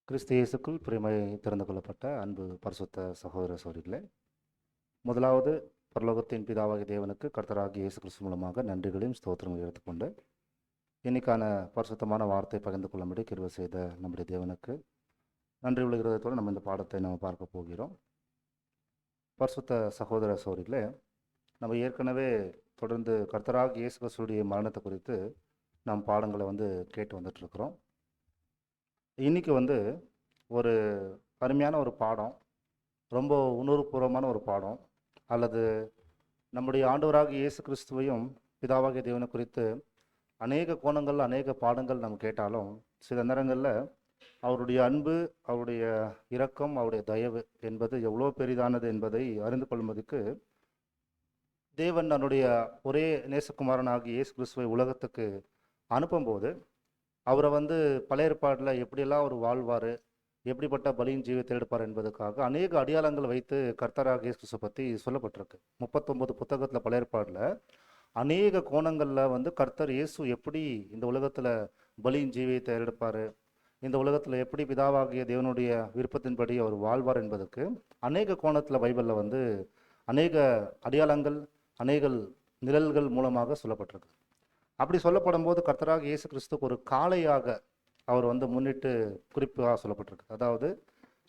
கிறிஸ்து இயேசுக்குள் பிரியமாய் திறந்து கொள்ளப்பட்ட அன்பு பரிசுத்த சகோதர சகோதரிகளே, முதலாவது பரலோகத்தின் பிதாவாகிய தேவனுக்கு கர்த்தராகிய இயேசு கிறிஸ்து மூலமாக நன்றிகளையும் ஸ்தோத்திரங்களையும் எடுத்துக்கொண்டு இன்னைக்கான பரிசுத்தமான வார்த்தை பகிர்ந்து கொள்ளும்படி கிருபை செய்த நம்முடைய தேவனுக்கு நன்றி உள்ள இருதயத்தோடு நம்ம இந்த பாடத்தை நம்ம பார்க்க போகிறோம். பரிசுத்த சகோதர சகோதரிகளே, நம்ம ஏற்கனவே தொடர்ந்து கர்த்தராகிய இயேசு கிறிஸ்துடைய மரணத்தை குறித்து நம் பாடங்களை கேட்டு வந்துட்டுருக்குறோம். இன்னைக்கு ஒரு அருமையான ஒரு பாடம், ரொம்ப உணர்வுபூர்வமான ஒரு பாடம், அல்லது நம்முடைய ஆண்டவராகிய இயேசு கிறிஸ்துவையும் பிதாவாகிய தேவனை குறித்து அநேக கோணங்கள் அநேக பாடங்கள் நம்ம கேட்டாலும் சில நேரங்களில் அவருடைய அன்பு, அவருடைய இரக்கம், அவருடைய தயவு என்பது எவ்வளோ பெரிதானது என்பதை அறிந்து கொள்வதற்கு தேவன் தன்னுடைய ஒரே நேசகுமாரனாகிய இயேசு கிறிஸ்துவை உலகத்துக்கு அனுப்பும்போது அவரை பழைய ஏற்பாட்டில் எப்படியெல்லாம் அவர் வாழ்வார், எப்படிப்பட்ட பலியின் ஜீவத்தை எடுப்பார் என்பதற்காக அநேக அடையாளங்கள் வைத்து கர்த்தராகிய இயேசு கிறிஸ்துவை பற்றி சொல்லப்பட்டிருக்கு. 39 புத்தகத்தில் பழைய ஏற்பாட்டில் அநேக கோணங்களில் கர்த்தர் இயேசு எப்படி இந்த உலகத்தில் பலியின் ஜீவியத்தை எடுப்பார், இந்த உலகத்தில் எப்படி பிதாவாகிய தேவனுடைய விருப்பத்தின்படி அவர் வாழ்வார் என்பதற்கு அநேக கோணத்தில் பைபிளில் அநேக அடையாளங்கள், அநேக நிழல்கள் மூலமாக சொல்லப்பட்டிருக்கு. அப்படி சொல்லப்படும் போது கர்த்தராகிய இயேசு கிறிஸ்துக்கு ஒரு காளையாக அவர் முன்னிட்டு குறிப்பாக சொல்லப்பட்டிருக்கு. அதாவது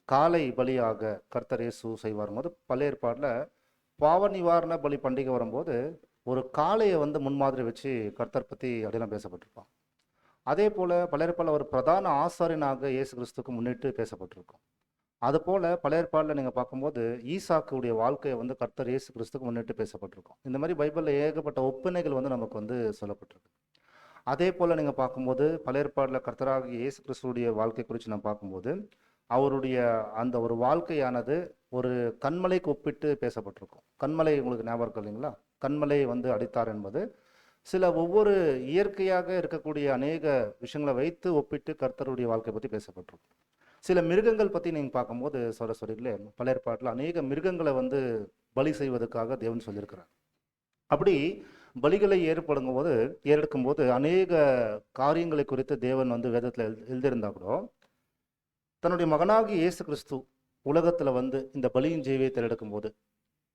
காளை பலியாக கர்த்தர் இயேசு செய்வார் போது பழைய ஏற்பாட்டில் பாவ நிவாரண பலி பண்டிகை வரும்போது ஒரு காளையை முன்மாதிரி வச்சு கர்த்தர் பற்றி அடையாளம் பேசப்பட்டிருப்பான். அதே போல் பழைய ஏற்பாட்டில் ஒரு பிரதான ஆசாரியனாக இயேசு கிறிஸ்துக்கு முன்னிட்டு பேசப்பட்டிருக்கும். அதுபோல் பழைய ஏற்பாட்டில் நீங்கள் பார்க்கும்போது ஈசாக்குடைய வாழ்க்கையை கர்த்தர் இயேசு கிறிஸ்துக்கு முன்னிட்டு பேசப்பட்டிருக்கும். இந்த மாதிரி பைபிளில் ஏகப்பட்ட ஒப்பனைகள் நமக்கு சொல்லப்பட்டிருக்கு. அதே போல் நீங்கள் பார்க்கும்போது பழைய ஏற்பாட்டில் கர்த்தராகிய இயேசு கிறிஸ்துடைய வாழ்க்கை குறித்து நம்ம பார்க்கும்போது அவருடைய அந்த ஒரு வாழ்க்கையானது ஒரு கண்மலைக்கு ஒப்பிட்டு பேசப்பட்டிருக்கும். கண்மலை உங்களுக்கு ஞாபகம் இருக்கு இல்லைங்களா? கண்மலை அடித்தார் என்பது சில ஒவ்வொரு இயற்கையாக இருக்கக்கூடிய அநேக விஷயங்களை வைத்து ஒப்பிட்டு கர்த்தருடைய வாழ்க்கை பற்றி பேசப்பட்டிருக்கும். சில மிருகங்கள் பற்றி நீங்கள் பார்க்கும்போது சொல்ல பழைய ஏற்பாட்டில் அநேக மிருகங்களை பலி செய்வதற்காக தேவன் சொல்லியிருக்கிறார். அப்படி பலிகளை ஏறெடுக்கும் போது அநேக காரியங்களை குறித்து தேவன் வேதத்தில் எழுதியிருந்தா கூட தன்னுடைய மகனாகிய இயேசு கிறிஸ்து உலகத்தில் இந்த பலியின் ஜீவியத்தை எடுக்கும்போது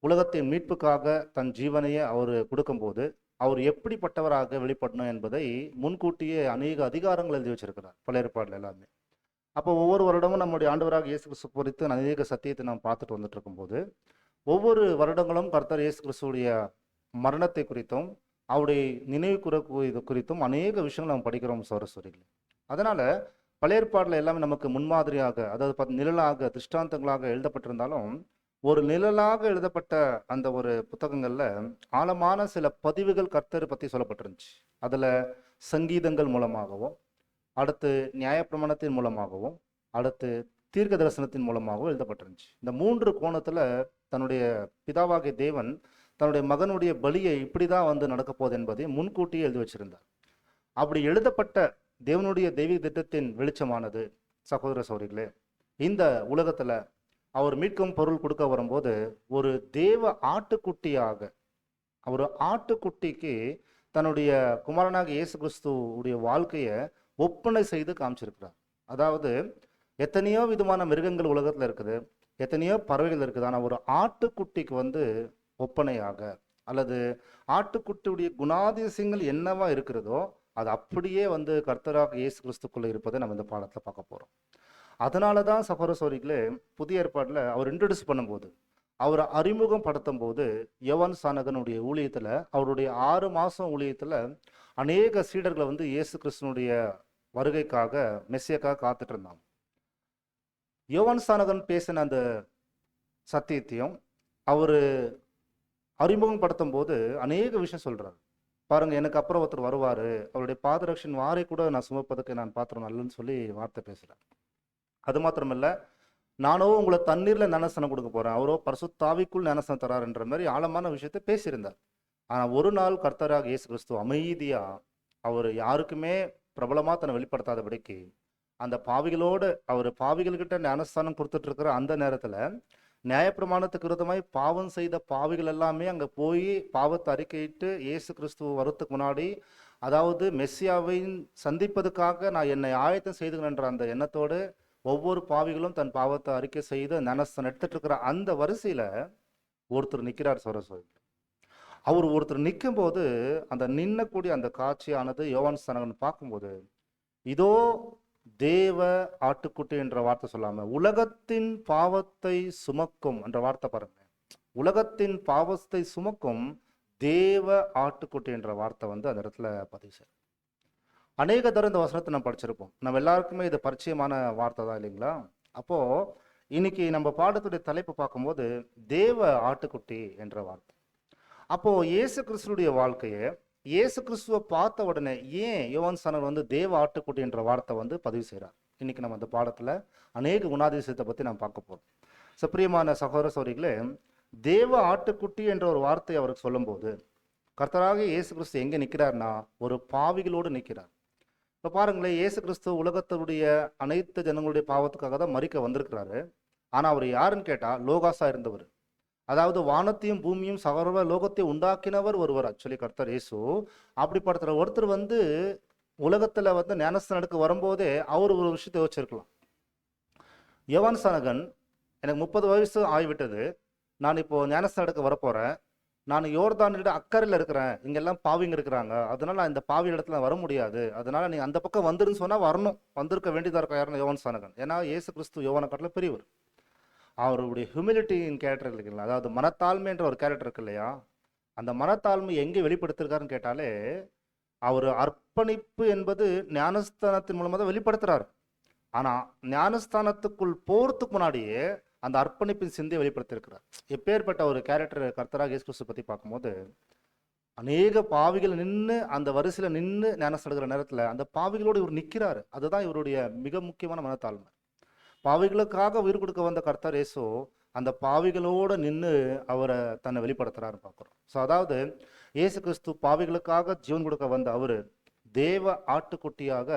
உலகத்தின் மீட்புக்காக தன் ஜீவனையே அவர் கொடுக்கும்போது அவர் எப்படிப்பட்டவராக வெளிப்படணும் என்பதை முன்கூட்டியே அநேக அதிகாரங்கள் எழுதி வச்சிருக்கிறார் பழைய ஏற்பாட்டில் எல்லாமே. அப்போ ஒவ்வொரு வருடமும் நம்முடைய ஆண்டவராக இயேசு கிறிஸ்து குறித்து அநேக சத்தியத்தை நாம் பார்த்துட்டு வந்துட்டு இருக்கும்போது ஒவ்வொரு வருடங்களும் கர்த்தர் இயேசு கிறிஸ்துடைய மரணத்தை குறித்தும் அவருடைய நினைவு குறித்தும் அநேக விஷயங்கள் நாம் படிக்கிறோம் சோரஸ்வரிகள். அதனால பழைய ஏற்பாட்டில் எல்லாமே நமக்கு முன்மாதிரியாக, அதாவது நிழலாக, திருஷ்டாந்தங்களாக எழுதப்பட்டிருந்தாலும் ஒரு நிழலாக எழுதப்பட்ட அந்த ஒரு புத்தகங்கள்ல ஆழமான சில பதிவுகள் கர்த்தர் பற்றி சொல்லப்பட்டிருந்துச்சு. அதுல சங்கீதங்கள் மூலமாகவும், அடுத்து நியாயப்பிரமாணத்தின் மூலமாகவும், அடுத்து தீர்க்க தரிசனத்தின் மூலமாகவும் எழுதப்பட்டிருந்துச்சு. இந்த 3 கோணத்துல தன்னுடைய பிதாவாகிய தேவன் தன்னுடைய மகனுடைய பலியை இப்படிதான் நடக்க போகுது என்பதை முன்கூட்டியே எழுதி வச்சிருந்தார். அப்படி எழுதப்பட்ட தேவனுடைய தெய்வீக திட்டத்தின் வெளிச்சமானது சகோதர சகோதரிகளே, இந்த உலகத்துல அவர் மீட்கும் பொருள் கொடுக்க வரும்போது ஒரு தேவ ஆட்டுக்குட்டியாக, ஒரு ஆட்டுக்குட்டிக்கு தன்னுடைய குமாரனாக இயேசு கிறிஸ்துடைய வாழ்க்கையை ஒப்பனை செய்து காமிச்சிருக்கிறார். அதாவது எத்தனையோ விதமான மிருகங்கள் உலகத்துல இருக்குது, எத்தனையோ பறவைகள் இருக்குது, ஆனால் ஒரு ஆட்டுக்குட்டிக்கு ஒப்பனையாக, அல்லது ஆட்டுக்குட்டியுடைய குணாதிசயங்கள் என்னவா இருக்கிறதோ அது அப்படியே கர்த்தராக இயேசு கிறிஸ்துக்குள்ள இருப்பதை நம்ம இந்த பாடத்துல பார்க்க போறோம். அதனாலதான் சகோதர சகோதரிகளே, புதிய ஏற்பாட்டில் அவர் இன்ட்ரடியூஸ் பண்ணும்போது, அவரை அறிமுகம் படுத்தும் போது யோவான் ஸ்நானகனுடைய ஊழியத்துல, அவருடைய 6 மாசம் ஊழியத்துல அநேக சீடர்களை இயேசு கிறிஸ்துனுடைய வருகைக்காக, மெஸ்ஸியாக்காக காத்துட்டு இருந்தாங்க. யோவான் ஸ்நானகன் பேசின அந்த சத்தியத்தையும் அவர் அறிமுகம் படுத்தும் போது அநேக விஷயம் சொல்றாரு. பாருங்க, எனக்கு அப்புறம் ஒருத்தர் வருவாரு, அவருடைய பாதரட்சின் வாரை கூட நான் சுமப்பதற்கு நான் பாத்திரம் நல்லன்னு சொல்லி வார்த்தை பேசுறேன். அது மாத்திரமல்ல, நானோ உங்களை தண்ணீர்ல ஞானஸ்தானம் கொடுக்க போறேன், அவரோ பரிசுத்தாவிக்குள் ஞானஸ்தானம் தராருன்ற மாதிரி ஆழமான விஷயத்தை பேசியிருந்தார். ஆனா ஒரு நாள் கர்த்தராக இயேசு கிறிஸ்து அமைதியா, அவர் யாருக்குமே பிரபலமா தன்னை வெளிப்படுத்தாதபடிக்கு அந்த பாவிகளோடு அவர் பாவிகள்கிட்ட ஞானஸ்தானம் கொடுத்துட்டு இருக்கிற அந்த நேரத்துல நியாயப்பிரமாணத்துக்கு விரோதமாய் பாவம் செய்த பாவிகள் எல்லாமே அங்க போய் பாவத்தை அறிக்கையிட்டு இயேசு கிறிஸ்துவ வரத்துக்கு முன்னாடி, அதாவது மெஸ்ஸியாவை சந்திப்பதற்காக நான் என்னை ஆயத்தம் செய்துகிறேன்ற அந்த எண்ணத்தோடு ஒவ்வொரு பாவிகளும் தன் பாவத்தை அறிக்கை செய்து ஞானஸ்தானம் எடுத்துட்டு இருக்கிற அந்த வரிசையில ஒருத்தர் நிற்கிறார் சரஸ்வதி. அவர் ஒருத்தர் நிற்கும் போது அந்த நின்னக்கூடிய அந்த காட்சியானது யோவான் ஸ்நானகன் பார்க்கும்போது, இதோ தேவ ஆட்டுக்குட்டி என்ற வார்த்தை சொல்லாம உலகத்தின் பாவத்தை சுமக்கும் என்ற வார்த்தை பாருங்க. உலகத்தின் பாவத்தை சுமக்கும் தேவ ஆட்டுக்குட்டி என்ற வார்த்தை வந்து அந்த இடத்துல பதிவு செய்யும். அநேக தடவை இந்த வசனத்தை நம்ம படிச்சிருப்போம். நம்ம எல்லாருக்குமே இது பரிச்சயமான வார்த்தை தான் இல்லைங்களா? அப்போ இன்னைக்கு நம்ம பாடத்துடைய தலைப்பு பார்க்கும்போது தேவ ஆட்டுக்குட்டி என்ற வார்த்தை. அப்போ இயேசு கிறிஸ்துடைய வாழ்க்கையை, இயேசு கிறிஸ்துவை பார்த்த உடனே ஏன் யோவான் ஸ்நானகன் வந்து தேவ ஆட்டுக்குட்டி என்ற வார்த்தை வந்து பதிவு செய்கிறார்? இன்னைக்கு நம்ம அந்த பாடத்துல அநேக குணாதிசயத்தை பத்தி நம்ம பார்க்க போறோம். பிரியமான சகோதர சகோதரிகளே, தேவ ஆட்டுக்குட்டி என்ற ஒரு வார்த்தை அவருக்கு சொல்லும்போது கர்த்தராக இயேசு கிறிஸ்து எங்க நிற்கிறார்னா ஒரு பாவிகளோடு நிற்கிறார். இப்போ பாருங்களேன், இயேசு கிறிஸ்து உலகத்துடைய அனைத்து ஜனங்களுடைய பாவத்துக்காக தான் மரிக்க வந்திருக்கிறாரு. ஆனா அவர் யாருன்னு கேட்டா லோகாசா இருந்தவர். அதாவது வானத்தையும் பூமியும் சகர்வ லோகத்தை உண்டாக்கினவர் ஒருவர். ஆக்சுவலி கர்த்தர் இயேசு அப்படிப்பட்ட ஒருத்தர் வந்து உலகத்துல வந்து ஞானஸ்தானம் எடுக்க வரும்போதே அவர் ஒரு விஷயத்தை யோசிச்சிருக்கலாம். யோவான் ஸ்நானகன், எனக்கு 30 வயசு ஆகிவிட்டது, நான் இப்போ ஞானஸ்தானம் எடுக்க வரப்போறேன், நான் யோர்தானிட அக்கறையில் இருக்கிறேன், இங்கெல்லாம் பாவிங்க இருக்கிறாங்க, அதனால இந்த பாவி இடத்துல வர முடியாது, அதனால நீ அந்த பக்கம் வந்துருன்னு சொன்னா வரணும், வந்திருக்க வேண்டியதா இருக்க யாருன்னு யோவான் ஸ்நானகன். ஏன்னா இயேசு கிறிஸ்து யோவானை காட்டில பெரியவர். அவருடைய ஹியூமிலிட்டியின் கேரக்டர் இல்லைங்களா, அதாவது மனத்தாழ்மை என்ற ஒரு கேரக்டர் இருக்கு இல்லையா, அந்த மனத்தாழ்மை எங்கே வெளிப்படுத்திருக்காருன்னு கேட்டாலே அவர் அர்ப்பணிப்பு என்பது ஞானஸ்தானத்தின் மூலமாக தான் வெளிப்படுத்துறாரு. ஆனா ஞானஸ்தானத்துக்குள் போறதுக்கு முன்னாடியே அந்த அர்ப்பணிப்பின் சிந்தையை வெளிப்படுத்தியிருக்கிறார். எப்பேற்பட்ட ஒரு கேரக்டர் கர்த்தராக இயேசு கிறிஸ்து பத்தி பார்க்கும்போது, அநேக பாவிகள் நின்று அந்த வரிசையில நின்று ஞானஸ்தானம் எடுக்கிற நேரத்துல அந்த பாவிகளோடு இவர் நிற்கிறாரு. அதுதான் இவருடைய மிக முக்கியமான மனத்தாழ்மை. பாவிகளுக்காக உயிர் கொடுக்க வந்த கர்த்தர் இயேசு அந்த பாவிகளோட நின்று அவரை தன்னை வெளிப்படுத்துறாரு பார்க்கிறோம். ஸோ அதாவது இயேசு கிறிஸ்து பாவிகளுக்காக ஜீவன் கொடுக்க வந்த அவரு தேவ ஆட்டுக்குட்டியாக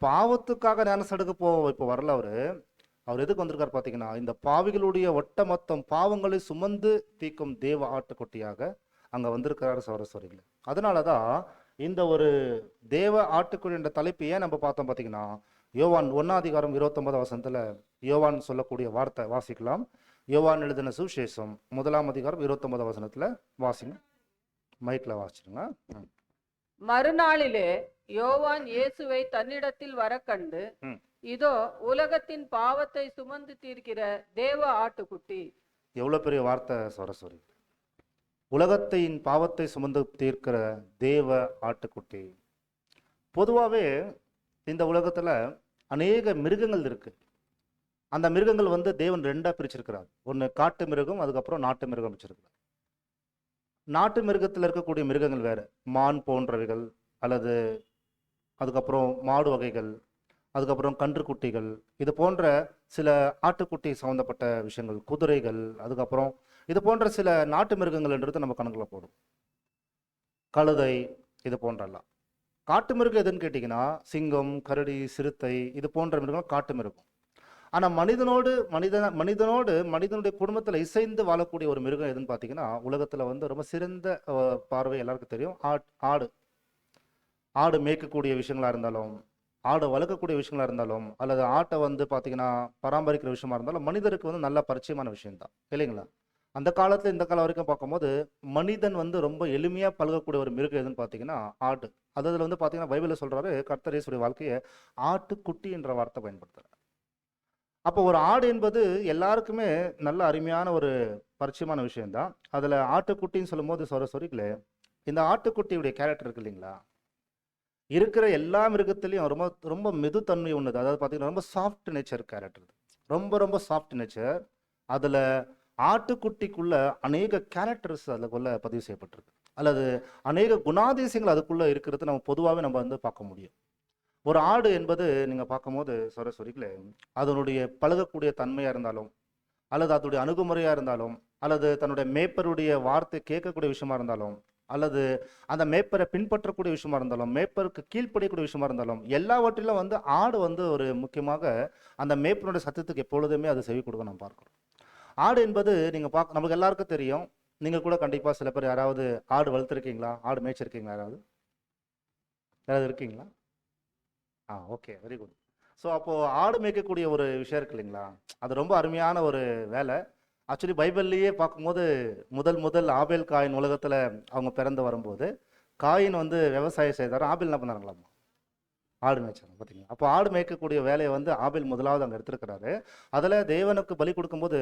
பாவத்துக்காக ஞானஸ்தானம் எடுக்க இப்போ வரல. அவர் எதுக்கு வந்திருக்காரு பார்த்தீங்கன்னா, இந்த பாவிகளுடைய ஒட்ட மொத்தம் பாவங்களை சுமந்து தீர்க்கும் தேவ ஆட்டுக்குட்டியாக அங்க வந்திருக்கிறாரு சரஸ்வரிகள். அதனாலதான் இந்த ஒரு தேவ ஆட்டுக்குட்டி என்ற தலைப்பு ஏன் நம்ம பார்த்தோம் பார்த்தீங்கன்னா, யோவான் 1:29 யோவான் சொல்லக்கூடிய வார்த்தை வாசிக்கலாம். யோவான் எழுதின சுவிசேஷம் 1:29 வாசிங்க. மைக்ல வாசிச்சுங்க. மறுநாளிலே யோவான் இயேசுவை தன்னிடத்தில் வர கண்டு, இதோ உலகத்தின் பாவத்தை சுமந்து தீர்க்கிற தேவ ஆட்டுக்குட்டி. எவ்வளவு பெரிய வார்த்தை சரஸ்வரி! உலகத்தின் பாவத்தை சுமந்து தீர்க்கிற தேவ ஆட்டுக்குட்டி. பொதுவாகவே இந்த உலகத்துல அநேக மிருகங்கள் இருக்கு. அந்த மிருகங்கள் வந்து தேவன் 2ஆ பிரிச்சிருக்கிறார். ஒன்று காட்டு மிருகம், அதுக்கப்புறம் நாட்டு மிருகம் வச்சிருக்கிறார். நாட்டு மிருகத்தில் இருக்கக்கூடிய மிருகங்கள் வேற, மான் போன்றவைகள், அல்லது அதுக்கப்புறம் மாடு வகைகள், அதுக்கப்புறம் கன்றுக்குட்டிகள், இது போன்ற சில ஆட்டுக்குட்டி சம்மந்தப்பட்ட விஷயங்கள், குதிரைகள், அதுக்கப்புறம் இது போன்ற சில நாட்டு மிருகங்கள்ன்றது நம்ம கணக்கில் போடும். கழுதை, இது போன்றெல்லாம். காட்டு மிருகம் எதுன்னு கேட்டிங்கன்னா சிங்கம், கரடி, சிறுத்தை, இது போன்ற மிருகம் காட்டு மிருகம். ஆனால் மனிதனுடைய குடும்பத்தில் இசைந்து வாழக்கூடிய ஒரு மிருகம் எதுன்னு பார்த்தீங்கன்னா, உலகத்தில் வந்து ரொம்ப சிறந்த பார்வை எல்லாருக்கும் தெரியும், ஆடு மேய்க்கக்கூடிய விஷயங்களா இருந்தாலும், ஆடு வளர்க்கக்கூடிய விஷயங்களா இருந்தாலும், அல்லது ஆட்டை வந்து பார்த்தீங்கன்னா பராமரிக்கிற விஷயமா இருந்தாலும் மனிதருக்கு வந்து நல்ல பரிச்சயமான விஷயம்தான் இல்லைங்களா? அந்த காலத்துல இந்த காலம் வரைக்கும் பார்க்கும்போது மனிதன் வந்து ரொம்ப எளிமையா பழகக்கூடிய ஒரு மிருகம் எதுன்னு பார்த்தீங்கன்னா ஆடு. அதில் வந்து பார்த்தீங்கன்னா பைபிளில் சொல்றாரு, கர்த்தர் இயேசுடைய வாழ்க்கையை ஆட்டுக்குட்டி என்ற வார்த்தை பயன்படுத்துறாரு. அப்போ ஒரு ஆடு என்பது எல்லாருக்குமே நல்ல அருமையான ஒரு பரிச்சயமான விஷயம்தான். அதுல ஆட்டுக்குட்டின்னு சொல்லும் போது சொல்றீங்களே, இந்த ஆட்டுக்குட்டியுடைய கேரக்டர் இருக்கு இல்லைங்களா, இருக்கிற எல்லா மிருகத்திலையும் ரொம்ப ரொம்ப மெதுத்தன்மை ஒண்ணுது. அதாவது பார்த்தீங்கன்னா ரொம்ப சாஃப்ட் நேச்சர் கேரக்டர், ரொம்ப ரொம்ப சாஃப்ட் நேச்சர். அதுல ஆட்டுக்குட்டிக்குள்ள அநேக கேரக்டர்ஸ் அதுக்குள்ள பதிவு செய்யப்பட்டிருக்கு, அல்லது அநேக குணாதிசயங்கள் அதுக்குள்ள இருக்கிறது நம்ம பொதுவாகவே நம்ம வந்து பார்க்க முடியும். ஒரு ஆடு என்பது நீங்க பார்க்கும்போது சரஸ்வரிகளே, அதனுடைய பழகக்கூடிய தன்மையா இருந்தாலும், அல்லது அதனுடைய அணுகுமுறையா இருந்தாலும், அல்லது தன்னுடைய மேய்ப்பருடைய வார்த்தை கேட்கக்கூடிய விஷயமா இருந்தாலும், அல்லது அந்த மேய்ப்பரை பின்பற்றக்கூடிய விஷயமா இருந்தாலும், மேய்ப்பருக்கு கீழ்ப்படியக்கூடிய விஷயமா இருந்தாலும், எல்லாவற்றிலும் வந்து ஆடு வந்து ஒரு முக்கியமாக அந்த மேய்ப்பனுடைய சத்தத்துக்கு எப்பொழுதுமே அது செவி கொடுக்க நம்ம பார்க்கிறோம். ஆடு என்பது நீங்க நமக்கு எல்லாருக்கும் தெரியும். நீங்க கூட கண்டிப்பா சில பேர் யாராவது ஆடு வளர்த்துருக்கீங்களா, ஆடு மேய்ச்சிருக்கீங்களா? யாராவது இருக்கீங்களா? Okay, very good. ஸோ அப்போது ஆடு மேய்க்கக்கூடிய ஒரு விஷயம் இருக்கு இல்லைங்களா, அது ரொம்ப அருமையான ஒரு வேலை. ஆக்சுவலி பைபிள்லேயே பார்க்கும்போது முதல் ஆபேல் காயின் உலகத்தில் அவங்க பிறந்து வரும்போது காயின் வந்து விவசாயம் செய்தார், ஆபேல் என்ன பண்ணாருங்களாமா, ஆடு மேய்ச்சாங்க. பார்த்தீங்களா, அப்போ ஆடு மேய்க்கக்கூடிய வேலையை வந்து ஆபேல் முதலாவது அங்கே எடுத்திருக்கிறாரு. அதில் தேவனுக்கு பலி கொடுக்கும்போது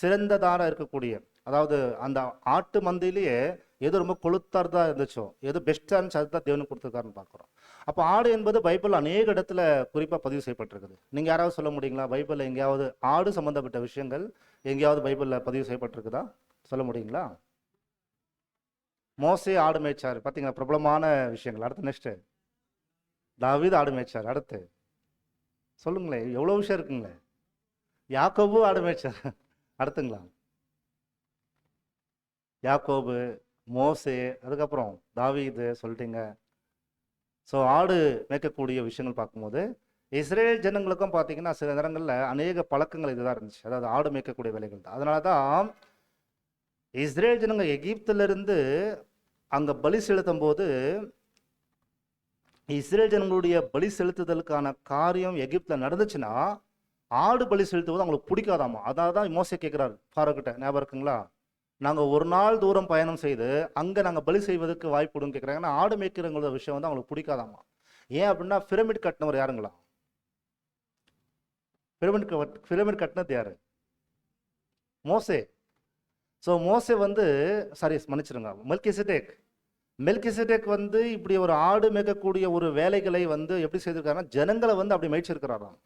சிறந்ததான இருக்கக்கூடிய, அதாவது அந்த ஆட்டு மந்தையிலேயே எது ரொம்ப கொளுத்தார்தான் இருந்துச்சோ, எது பெஸ்ட்டாக இருந்துச்சு அதுதான் தேவனுக்கு கொடுத்துருக்காருன்னு பார்க்குறோம். அப்போ ஆடு என்பது பைபிள் அநேக இடத்துல குறிப்பாக பதிவு செய்யப்பட்டிருக்குது. நீங்கள் யாராவது சொல்ல முடியுங்களா, பைபிளில் எங்கேயாவது ஆடு சம்மந்தப்பட்ட விஷயங்கள் எங்கேயாவது பைபிளில் பதிவு செய்யப்பட்டிருக்குதா, சொல்ல முடியுங்களா? மோசே ஆடு மேய்ச்சார், பார்த்தீங்களா, பிரபலமான விஷயங்கள். அடுத்து நெக்ஸ்ட்டு தாவீது ஆடு மேய்ச்சார். அடுத்து சொல்லுங்களேன், எவ்வளோ விஷயம் இருக்குங்களே. யாக்கோபு ஆடு மேய்ச்சார். அடுத்துங்களா, யாக்கோபு, மோசே, அதுக்கப்புறம் தாவீது சொல்லிட்டீங்க. ஸோ ஆடு மேய்க்கக்கூடிய விஷயங்கள் பார்க்கும்போது இஸ்ரேல் ஜனங்களுக்கும் பார்த்தீங்கன்னா சில நேரங்களில் அநேக பழக்கங்கள் இதுதான் இருந்துச்சு, அதாவது ஆடு மேய்க்கக்கூடிய வேலைகள் தான். அதனால தான் இஸ்ரேல் ஜனங்க எகிப்திலிருந்து அங்கே பலி செலுத்தும் போது இஸ்ரேல் ஜனங்களுடைய பலி செலுத்துதலுக்கான காரியம் எகிப்தில் நடந்துச்சுன்னா ஆடு பலி செலுத்துவது அவங்களுக்கு பிடிக்காதாமா. அதாவது தான் மோசே கேட்குறாரு ஃபாரோக்கிட்ட, ஞாபகம் இருக்குங்களா, நாங்கள் ஒரு நாள் தூரம் பயணம் செய்து அங்கே நாங்கள் பலி செய்வதற்கு வாய்ப்புடுன்னு கேட்குறாங்க. ஏன்னா ஆடு மேய்க்கிறவங்களோட விஷயம் வந்து அவங்களுக்கு பிடிக்காதாமா. ஏன் அப்படின்னா பிரமிட் கட்டினவர் யாருங்களா, பிரமிட் கட்டினது யாரு, மோசே. ஸோ மோசே வந்து சாரி மன்னிச்சிருங்க, மெல்கிசேதேக் வந்து இப்படி ஒரு ஆடு மேய்க்கக்கூடிய ஒரு வேலைகளை வந்து எப்படி செய்திருக்காருன்னா ஜனங்களை வந்து அப்படி மேய்ச்சிருக்கிறாராம்.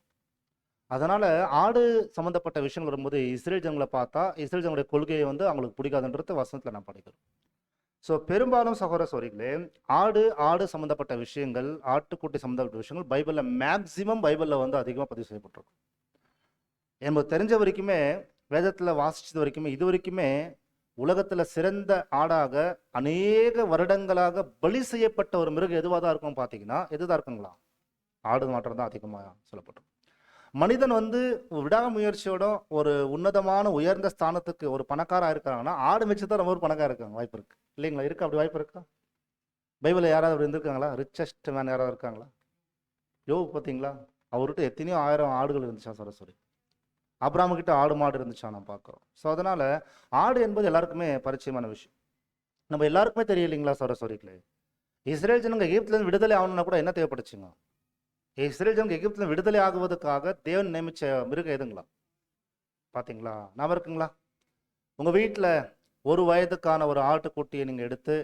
அதனால ஆடு சம்பந்தப்பட்ட விஷயங்கள் வரும்போது இஸ்ரேல் ஜனங்களை பார்த்தா இஸ்ரேல் ஜனங்களுடைய கொள்கையை வந்து அவங்களுக்கு பிடிக்காதுன்றது வசனத்தில் நான் படிக்கிறேன். ஸோ பெரும்பாலும் சகோதர சகோதரிகளே, ஆடு சம்பந்தப்பட்ட விஷயங்கள், ஆட்டுக்குட்டி சம்பந்தப்பட்ட விஷயங்கள் பைபிளில் மேக்சிமம் பைபிளில் வந்து அதிகமாக பதிவு செய்யப்பட்டிருக்கும். எனக்கு தெரிஞ்ச வரைக்குமே, வேதத்தில் வாசிச்சது வரைக்குமே, இது வரைக்குமே உலகத்தில் சிறந்த ஆடாக அநேக வருடங்களாக பலி செய்யப்பட்ட ஒரு மிருகம் எதுவாக தான் இருக்கும் பார்த்தீங்கன்னா, எதுதான் இருக்குங்களா, ஆடு மாற்றம் தான் அதிகமாக சொல்லப்பட்டிருக்கும். மனிதன் வந்து விடாமுயற்சியோட ஒரு உன்னதமான உயர்ந்த ஸ்தானத்துக்கு ஒரு பணக்காராக இருக்கிறாங்கன்னா ஆடு மேய்ச்சி தான் ரொம்ப ஒரு பணக்கார இருக்காங்க, வாய்ப்பு இருக்கு இல்லைங்களா, இருக்கு அப்படி வாய்ப்பு இருக்கா? பைபிளில் யாராவது அப்படி இருந்திருக்காங்களா, ரிச்சஸ்ட் மேன் யாராவது இருக்காங்களா? யோபு பார்த்தீங்களா, அவர்கிட்ட எத்தனையோ 1000 ஆடுகள் இருந்துச்சா சரஸ்வரி. அப்ராம் கிட்ட ஆடு மாடு இருந்துச்சா நான் பார்க்குறோம். ஸோ அதனால ஆடு என்பது எல்லாருக்குமே பரிச்சயமான விஷயம். நம்ம எல்லாருக்குமே தெரியல இல்லைங்களா சரஸ்வரிகளே, இஸ்ரேல் ஜனங்க எகிப்துலேருந்து விடுதலை ஆகணும்னா கூட என்ன தேவைப்படுச்சுங்க, இஸ்ரேல் ஜனங்க எகிப்துல விடுதலை ஆகுவதற்காக தேவன் நியமிச்ச மிருகம் எதுங்களா, பார்த்தீங்களா, ஞாபகம் இருக்குங்களா? உங்கள் வீட்டில் ஒரு வயதுக்கான ஒரு ஆட்டுக்குட்டியை நீங்கள் எடுத்து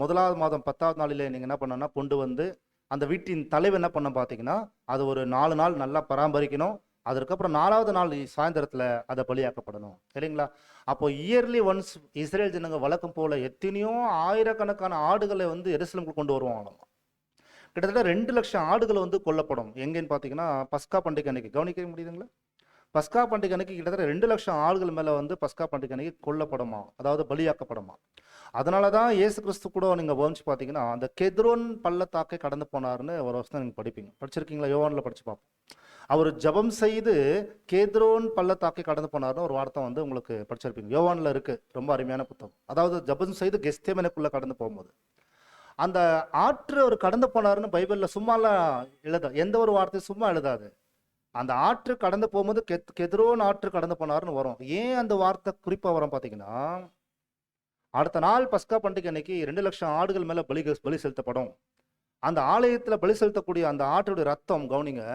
முதலாவது மாதம் 10வது நாளிலே நீங்கள் என்ன பண்ணணும்னா கொண்டு வந்து அந்த வீட்டின் தலைவர் என்ன பண்ண பார்த்தீங்கன்னா அது ஒரு 4 நாள் நல்லா பராமரிக்கணும். அதுக்கப்புறம் 4வது நாள் சாயந்தரத்தில் அதை பலியாக்கப்படணும் இல்லைங்களா? அப்போ இயர்லி ஒன்ஸ் இஸ்ரேல் ஜனங்க வழக்கம் போல எத்தனையோ ஆயிரக்கணக்கான ஆடுகளை வந்து எருசலேமுக்கு கொண்டு வருவாங்க. கிட்டத்தட்ட 2 லட்சம் ஆடுகள் வந்து கொல்லப்படும். எங்கேன்னு பார்த்தீங்கன்னா பஸ்கா பண்டிகை அன்னைக்கு, கவனிக்க முடியுதுங்களா? பஸ்கா பண்டிகை அன்னைக்கு கிட்டத்தட்ட 2 லட்சம் ஆடுகள் மேலே வந்து பஸ்கா பண்டிகை அன்னைக்கு கொல்லப்படுமா, அதாவது பலியாக்கப்படுமா. அதனால தான் இயேசு கிறிஸ்து கூட நீங்கள் கவனிச்சு பார்த்தீங்கன்னா அந்த கெத்ரோன் பள்ளத்தாக்கை கடந்து போனார்னு ஒரு வருஷம் நீங்கள் படிச்சிருக்கீங்களா? யோவானில் படிச்சு பார்ப்போம். அவர் ஜபம் செய்து கேத்ரோன் பள்ளத்தாக்கை கடந்து போனார்னு ஒரு வார்த்தை வந்து உங்களுக்கு படிச்சிருப்பீங்க, யோவானில் இருக்கு, ரொம்ப அருமையான புத்தகம். அதாவது ஜபம் செய்து கெஸ்தேமனுக்குள்ள கடந்து போகும்போது அந்த ஆற்று அவர் கடந்து போனாருன்னு பைபிளில் சும்மாலாம் எந்த ஒரு வார்த்தையும் சும்மா எழுதாது. அந்த ஆற்று கடந்து போகும்போது கெத்ரோன் ஆற்று கடந்து போனாருன்னு வரும். ஏன் அந்த வார்த்தை குறிப்பாக வரும் பார்த்தீங்கன்னா, அடுத்த நாள் பஸ்கா பண்டிகை அன்னைக்கு 2 லட்சம் ஆடுகள் மேலே பலி செலுத்தப்படும். அந்த ஆலயத்தில் பலி செலுத்தக்கூடிய அந்த ஆட்டுடைய ரத்தம் கவனிங்க,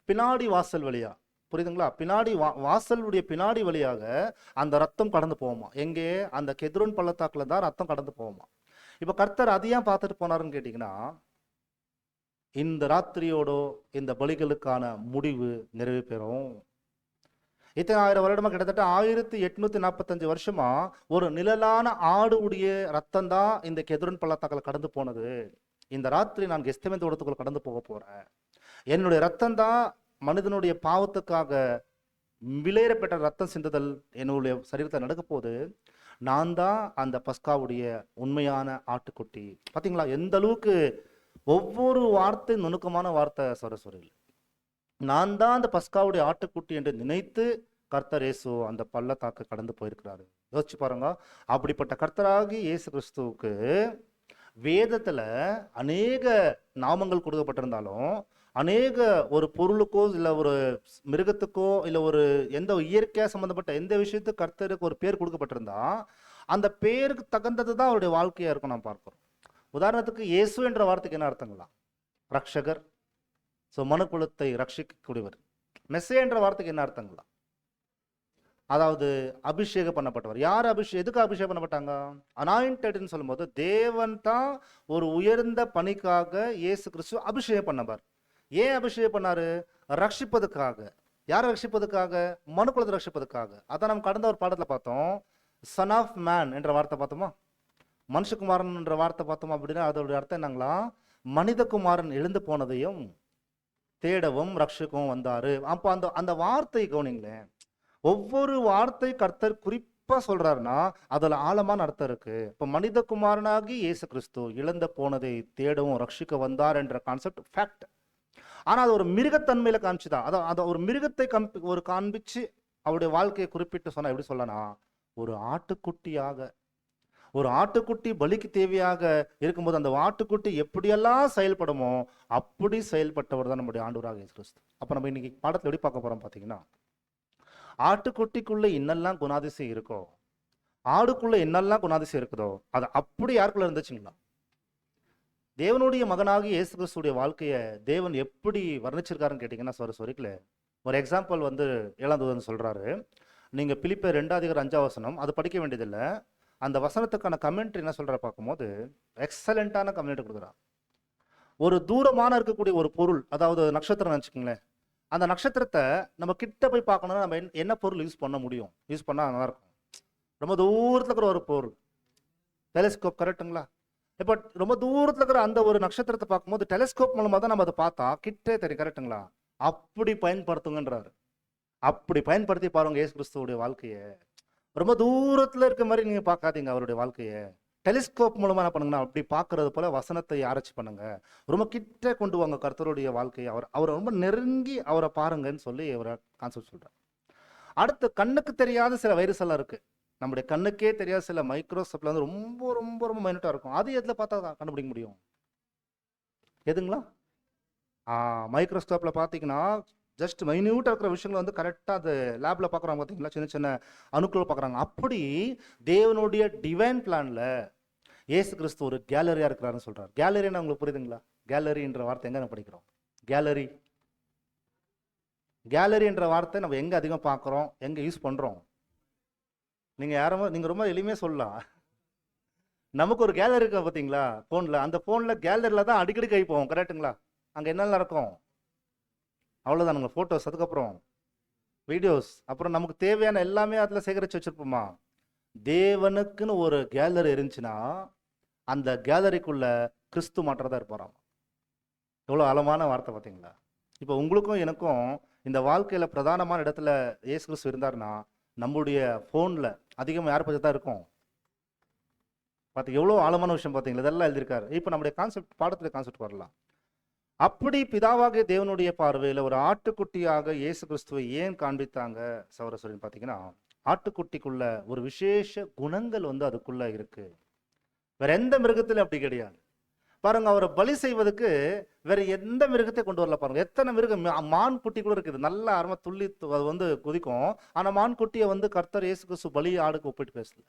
பின்னாடி வாசல் வழியா, புரியுதுங்களா, பின்னாடி வாசலுடைய பின்னாடி வழியாக அந்த ரத்தம் கடந்து போகுமா. எங்கே? அந்த கெத்ரோன் பள்ளத்தாக்குல தான் ரத்தம் கடந்து போகுமா. இப்போ கர்த்தர் அதை ஏன் பார்த்துட்டு போனாருன்னு கேட்டிங்கன்னா, இந்த ராத்திரியோட இந்த பலிகளுக்கான முடிவு நிறைவு பெறும். இத்தனை 1000 வருடமா, கிட்டத்தட்ட 1845 வருஷமா ஒரு நிழலான ஆடு உடைய ரத்தம் தான் இந்த கெத்ரோன் பள்ளத்தாக்கில் கடந்து போனது. இந்த ராத்திரி நான் கெஸ்தேமன் தோட்டத்துக்குள்ள கடந்து போக போறேன். என்னுடைய ரத்தம் தான் மனிதனுடைய பாவத்துக்காக விலையேறப்பட்ட ரத்தம் சிந்துதல் என்னுடைய சரீரத்தில் நடக்க போது. நான் தான் அந்த பஸ்காவுடைய உண்மையான ஆட்டுக்குட்டி. பார்த்தீங்களா எந்த அளவுக்கு ஒவ்வொரு வார்த்தை நுணுக்கமான வார்த்தை சரஸ்வரியில். நான் தான் அந்த பஸ்காவுடைய ஆட்டுக்குட்டி என்று நினைத்து கர்த்தர் இயேசு அந்த பள்ளத்தாக்கு கடந்து போயிருக்கிறாரு. யோசிச்சு பாருங்க. அப்படிப்பட்ட கர்த்தராகி இயேசு கிறிஸ்துவுக்கு வேதத்துல அநேக நாமங்கள் கொடுக்கப்பட்டிருந்தாலும் அநேக ஒரு பொருளுக்கோ இல்லை ஒரு மிருகத்துக்கோ இல்லை ஒரு எந்த இயற்கையா சம்பந்தப்பட்ட எந்த விஷயத்துக்கு கர்த்தருக்கு ஒரு பேர் கொடுக்கப்பட்டிருந்தா அந்த பேருக்கு தகுந்தது தான் அவருடைய வாழ்க்கையா இருக்கும் நாம் பார்க்கிறோம். உதாரணத்துக்கு இயேசு என்ற வார்த்தைக்கு என்ன அர்த்தங்களா? ரக்ஷகர், ஸோ மனுக்குலத்தை ரட்சிக்கக்கூடியவர். மெஸ்ஸே என்ற வார்த்தைக்கு என்ன அர்த்தங்களா? அதாவது அபிஷேகம் பண்ணப்பட்டவர். யார் எதுக்கு அபிஷேகம் பண்ணப்பட்டாங்க? அனாயிண்டட்னு சொல்லும்போது தேவன் தான் ஒரு உயர்ந்த பணிக்காக இயேசு கிறிஸ்து அபிஷேகம் பண்ணவர். ஏன் அபிஷேகம் பண்ணாரு? ரட்சிப்பதுக்காக. யாரை ரட்சிப்பதுக்காக? மனுக்குலத்தை ரட்சிப்பதுக்காக. அதான் நம்ம கடந்த ஒரு பாடத்துல பார்த்தோம், சன் ஆஃப் மேன் என்ற வார்த்தை பார்த்தோமா, மனுஷகுமாரன் என்ற வார்த்தை பார்த்தோமா. அப்படின்னா அதோட அர்த்தம் என்னங்களா? மனிதகுமாரன் எழுந்து போனதையும் தேடவும் ரட்சிக்கவும் வந்தாரு. அப்போ அந்த அந்த வார்த்தை கவனிங்களேன். ஒவ்வொரு வார்த்தை கர்த்தர் குறிப்பா சொல்றாருன்னா அதுல ஆழமான அர்த்தம் இருக்கு. இப்ப மனிதகுமாரனாகி இயேசு கிறிஸ்து இழந்த போனதை தேடவும் ரட்சிக்க வந்தார் என்ற கான்செப்ட் ஃபேக்ட். ஆனா அது ஒரு மிருகத்தன்மையில காமிச்சுதான். அதை ஒரு மிருகத்தை காண்பிச்சு அவருடைய வாழ்க்கையை குறிப்பிட்டு சொன்னா எப்படி சொல்லலாம்? ஒரு ஆட்டுக்குட்டியாக, ஒரு ஆட்டுக்குட்டி பலிக்கு தேவையாக இருக்கும்போது அந்த ஆட்டுக்குட்டி எப்படியெல்லாம் செயல்படுமோ அப்படி செயல்பட்டவர் தான் நம்முடைய ஆண்டவராக இயேசு கிறிஸ்து. அப்ப நம்ம இன்னைக்கு பாடத்துல எப்படி பார்க்க போறோம் பாத்தீங்கன்னா, ஆட்டுக்குட்டிக்குள்ள என்னெல்லாம் குணாதிசயம் இருக்கோ, ஆடுக்குள்ள என்னெல்லாம் குணாதிசயம் இருக்குதோ அது அப்படி யாருக்குள்ள இருந்துச்சுங்களா? தேவனுடைய மகனாகி இயேசு கிறிஸ்துடைய வாழ்க்கையை தேவன் எப்படி வர்ணிச்சிருக்காருன்னு கேட்டீங்கன்னா சொரிக்கல. ஒரு எக்ஸாம்பிள் 7ஆம் தூதன் சொல்றாரு. நீங்க பிலிப்பியர் 2:5 அது படிக்க வேண்டியதில்லை. அந்த வசனத்துக்கான கமெண்ட்ரி என்ன சொல்ற பார்க்கும்போது எக்ஸலண்டான கமெண்ட் கொடுக்குறான். ஒரு தூரமான இருக்கக்கூடிய ஒரு பொருள், அதாவது நட்சத்திரம் நினச்சிக்கோங்களேன். அந்த நட்சத்திரத்தை நம்ம கிட்ட போய் பார்க்கணும்னா நம்ம என்ன பொருள் யூஸ் பண்ண முடியும்? யூஸ் பண்ணா நல்லா இருக்கும். ரொம்ப தூரத்துல இருக்கிற ஒரு பொருள், டெலிஸ்கோப், கரெக்டுங்களா? இப்போ ரொம்ப தூரத்துல இருக்கிற அந்த ஒரு நட்சத்திரத்தை பார்க்கும்போது டெலிஸ்கோப் மூலமா தான் நம்ம அதை பார்த்தா கிட்டே தெரியும், கரெக்டுங்களா? அப்படி பயன்படுத்துங்கன்றாரு. அப்படி பயன்படுத்தி பாருங்க இயேசு கிறிஸ்துவோடைய வாழ்க்கையை. ரொம்ப தூரத்துல இருக்க மாதிரி நீங்க பார்க்காதீங்க அவருடைய வாழ்க்கையை. டெலிஸ்கோப் மூலமா என்ன பண்ணுங்கன்னா அப்படி பார்க்கறது போல வசனத்தை ஆராய்ச்சி பண்ணுங்க. ரொம்ப கிட்ட கொண்டு வாங்க கர்த்தருடைய வாழ்க்கையை. அவரை ரொம்ப நெருங்கி அவரை பாருங்கன்னு சொல்லி அவரை கான்செப்ட் சொல்றாரு. அடுத்து கண்ணுக்கு தெரியாத சில வைரஸ் எல்லாம் இருக்கு. நம்முடைய கண்ணுக்கே தெரியாத சில மைக்ரோஸ்கோப்ல ரொம்ப ரொம்ப ரொம்ப மைனூட்டா இருக்கும். அது எதுல பார்த்தா கண்டுபிடிக்க முடியும்? எதுங்களா? மைக்ரோஸ்கோப்ல பாத்தீங்கன்னா ஜஸ்ட் மைன்யூட்டா இருக்கிற விஷயங்கள் கரெக்டா அது லேப்ல பாக்குறாங்க பாத்தீங்களா, சின்ன சின்ன அணுக்கள் பாக்குறாங்க. அப்படி தேவனுடைய டிவைன் பிளான்ல இயேசு கிறிஸ்து ஒரு கேலரியா இருக்கிறாருன்னு சொல்றாரு. கேலரின்னு உங்களுக்கு புரியுதுங்களா? கேலரின்ற வார்த்தை எங்க நம்ம படிக்கிறோம்? கேலரி என்ற வார்த்தை நம்ம எங்க அதிகம் பார்க்கிறோம், எங்க யூஸ் பண்றோம்? நீங்க ரொம்ப எளிமையா சொல்லலாம். நமக்கு ஒரு கேலரி இருக்கா பாத்தீங்களா போன்ல, அந்த போன்ல கேலரியில தான் அடிக்கடி கை போவோம், கரெக்டுங்களா? அங்க என்னெல்லாம் இருக்கும்? அவ்வளவுதானுங்க. போட்டோஸ், அதுக்கப்புறம் வீடியோஸ், அப்புறம் நமக்கு தேவையான எல்லாமே அதுல சேகரிச்சு வச்சிருப்போமா? தேவனுக்குன்னு ஒரு கேலரி இருந்துச்சுன்னா அந்த கேலரிக்குள்ள கிறிஸ்து மாற்றதா இருப்பாராம். எவ்வளவு ஆழமான வார்த்தை பார்த்தீங்களா? இப்போ உங்களுக்கும் எனக்கும் இந்த வாழ்க்கையில பிரதானமான இடத்துல இயேசு கிறிஸ்து இருந்தாருன்னா நம்முடைய போன்ல அதிகமாக யாரை பற்றி தான் இருக்கும்? பார்த்து எவ்வளோ ஆழமான விஷயம் பார்த்தீங்களா? இதெல்லாம் எழுதியிருக்காரு. இப்போ நம்முடைய கான்செப்ட், பாடத்துடைய கான்செப்ட் வரலாம். அப்படி பிதாவாகிய தேவனுடைய பார்வையில் ஒரு ஆட்டுக்குட்டியாக இயேசு கிறிஸ்துவை ஏன் காண்பித்தாங்க சௌரஸ்வரின்னு பார்த்தீங்கன்னா, ஆட்டுக்குட்டிக்குள்ள ஒரு விசேஷ குணங்கள் அதுக்குள்ள இருக்கு. வேற எந்த மிருகத்திலும் அப்படி கிடையாது. பாருங்க, அவரை பலி செய்வதற்கு வேற எந்த மிருகத்தை கொண்டு வரல. பாருங்க, எத்தனை மிருகம், மான் குட்டி கூட இருக்குது, நல்ல அருமை துள்ளி அது குதிக்கும். ஆனா மான் குட்டியை கர்த்தர் இயேசு கிறிஸ்து பலி ஆடுக்கு ஒப்பிட்டு பேசல.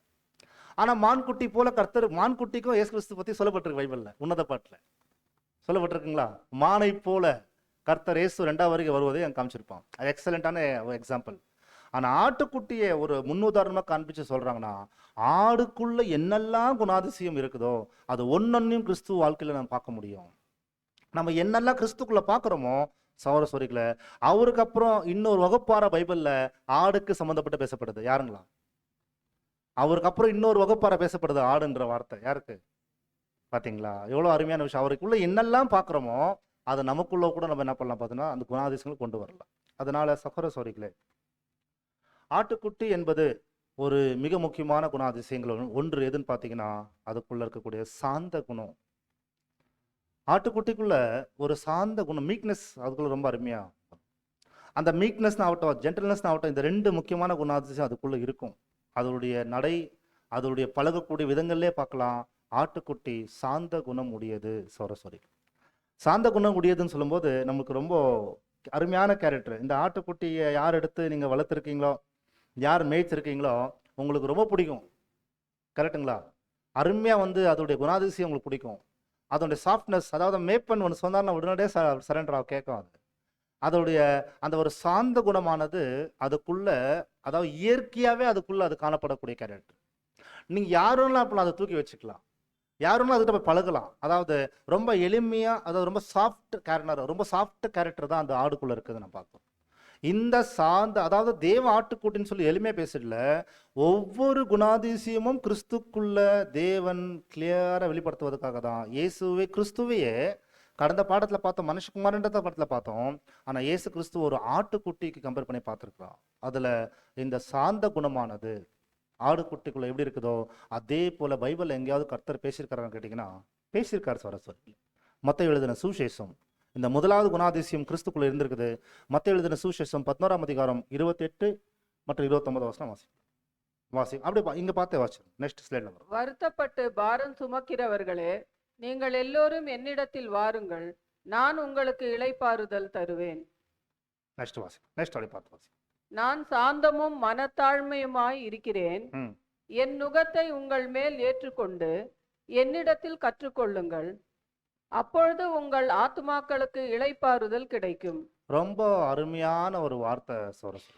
ஆனா மான் குட்டி போல கர்த்தர், மான் குட்டிக்கும் இயேசு கிறிஸ்து பத்தி சொல்லப்பட்டிருக்கு பைபிள்ல, உன்னத பாட்டுல சொல்லப்பட்டிருக்குங்களா? மானை போல கர்த்தர் இயேசு 2ஆவது வருகை வருவதை அங்க காமிச்சிருப்பான். அது எக்ஸலண்டான எக்ஸாம்பிள். ஆனா ஆட்டுக்குட்டியை ஒரு முன்னுதாரணமா காண்பிச்சு சொல்றாங்கன்னா, ஆடுக்குள்ள என்னெல்லாம் குணாதிசயம் இருக்குதோ அது ஒன்னொன்னையும் கிறிஸ்துவ வாழ்க்கையில நம்ம பார்க்க முடியும். நம்ம என்னெல்லாம் கிறிஸ்துக்குள்ள பாக்குறோமோ சௌரஸ்வரிகளை, அவருக்கு அப்புறம் இன்னொரு வகுப்பார பைபிள்ல ஆடுக்கு சம்பந்தப்பட்டு பேசப்படுது. யாருங்களா? அவருக்கு அப்புறம் இன்னொரு வகுப்பார பேசப்படுது ஆடுன்ற வார்த்தை. யாருக்கு? பாத்தீங்களா? எவ்வளவு அருமையான விஷயம். அவருக்குள்ள என்னெல்லாம் பாக்குறோமோ அதை நமக்குள்ள கூட நம்ம என்ன பண்ணலாம் பார்த்தோன்னா அந்த குணாதிசயங்கள் கொண்டு வரலாம். அதனால சகோதரர்களே, ஆட்டுக்குட்டி என்பது ஒரு மிக முக்கியமான குணாதிசயங்கள் ஒன்று. எதுன்னு பார்த்தீங்கன்னா அதுக்குள்ள இருக்கக்கூடிய சாந்த குணம். ஆட்டுக்குட்டிக்குள்ள ஒரு சாந்த குணம், மீக்னஸ், அதுக்குள்ள ரொம்ப அருமையா. அந்த மீக்னஸ் ஆகட்டும், ஜென்டல்னஸ் ஆகட்டும், இந்த 2 முக்கியமான குணாதிசயம் அதுக்குள்ள இருக்கும். அதனுடைய நடை, அதனுடைய பழகக்கூடிய விதங்கள்லே பார்க்கலாம். ஆட்டுக்குட்டி சாந்த குணம் உடையது சௌரஸ்வரி. சாந்த குணம் உடையதுன்னு சொல்லும்போது நமக்கு ரொம்ப அருமையான கேரக்டர். இந்த ஆட்டுக்குட்டியை யார் எடுத்து நீங்கள் வளர்த்துருக்கீங்களோ, யார் மேய்ச்சிருக்கீங்களோ, உங்களுக்கு ரொம்ப பிடிக்கும். கரெக்டுங்களா? அருமையாக வந்து அதோடைய குணாதிசயம் உங்களுக்கு பிடிக்கும். அதோடைய சாஃப்ட்னஸ், அதாவது மேய்ப்பன் ஒன்று சொன்னார்னா உடனடியே சரண்டர் ஆக கேட்கும். அதோடைய அந்த ஒரு சாந்த குணமானது அதுக்குள்ள, அதாவது இயற்கையாகவே அதுக்குள்ள அது காணப்படக்கூடிய கேரக்டர். நீங்கள் யாருன்னா அப்போ அதை தூக்கி வச்சுக்கலாம், யாருன்னா அதுக்கிட்ட போய் பழகலாம். அதாவது ரொம்ப எளிமையாக, அதாவது ரொம்ப சாஃப்ட் கேரக்டர் தான் அந்த ஆடுக்குள்ளே இருக்குது நான் பார்ப்போம். இந்த சாந்த, அதாவது தேவ ஆட்டுக்குட்டின்னு சொல்லி எளிமையாக பேசல, ஒவ்வொரு குணாதிசயமும் கிறிஸ்துக்குள்ள தேவன் கிளியராக வெளிப்படுத்துவதற்காக தான் கிறிஸ்துவையே கடந்த பாடத்தில் பார்த்தோம், மனுஷகுமாரன்ற படத்தில் பார்த்தோம். ஆனால் இயேசு கிறிஸ்து ஒரு ஆட்டுக்குட்டிக்கு கம்பேர் பண்ணி பார்த்துருக்குறோம். அதில் இந்த சாந்த குணமானது ஆடுக்குட்டிக்குள்ள எப்படி இருக்குதோ அதே போல பைபிள் எங்கேயாவது கர்த்தர் பேசியிருக்காரான்னு கேட்டிங்கன்னா பேசியிருக்காரு. சரஸ்வதி மத்தேயு எழுதின சுவிசேஷம் இந்த முதலாவது குணாதிசயம் கிறிஸ்துக்குள்ள இருந்திருக்குது. மத்தேயு எழுதின சுவிசேஷம் 11ஆம் அதிகாரம் 28 மற்றும் 29 வசனம் வாசி. அப்படியே இங்க பார்த்தே வாசி. நெக்ஸ்ட் ஸ்லைட்ல வரும். வருத்தப்பட்டு பாரம் சுமக்கிறவர்களே, நீங்கள் எல்லோரும் என்னிடத்தில் வாருங்கள், நான் உங்களுக்கு இளைப்பாறுதல் தருவேன். நெக்ஸ்ட் வாசி. நெக்ஸ்ட் அப்படி பார்த்து வாசி. நான் சாந்தமும் மனத்தாழ்மையுமாய் இருக்கிறேன். என் நுகத்தை உங்கள் மேல் ஏற்றுக்கொண்டு என்னிடத்தில் கற்றுக்கொள்ளுங்கள், அப்பொழுது உங்கள் ஆத்துமாக்களுக்கு இளைப்பாறுதல் கிடைக்கும். ரொம்ப அருமையான ஒரு வார்த்தை சோரஸ்.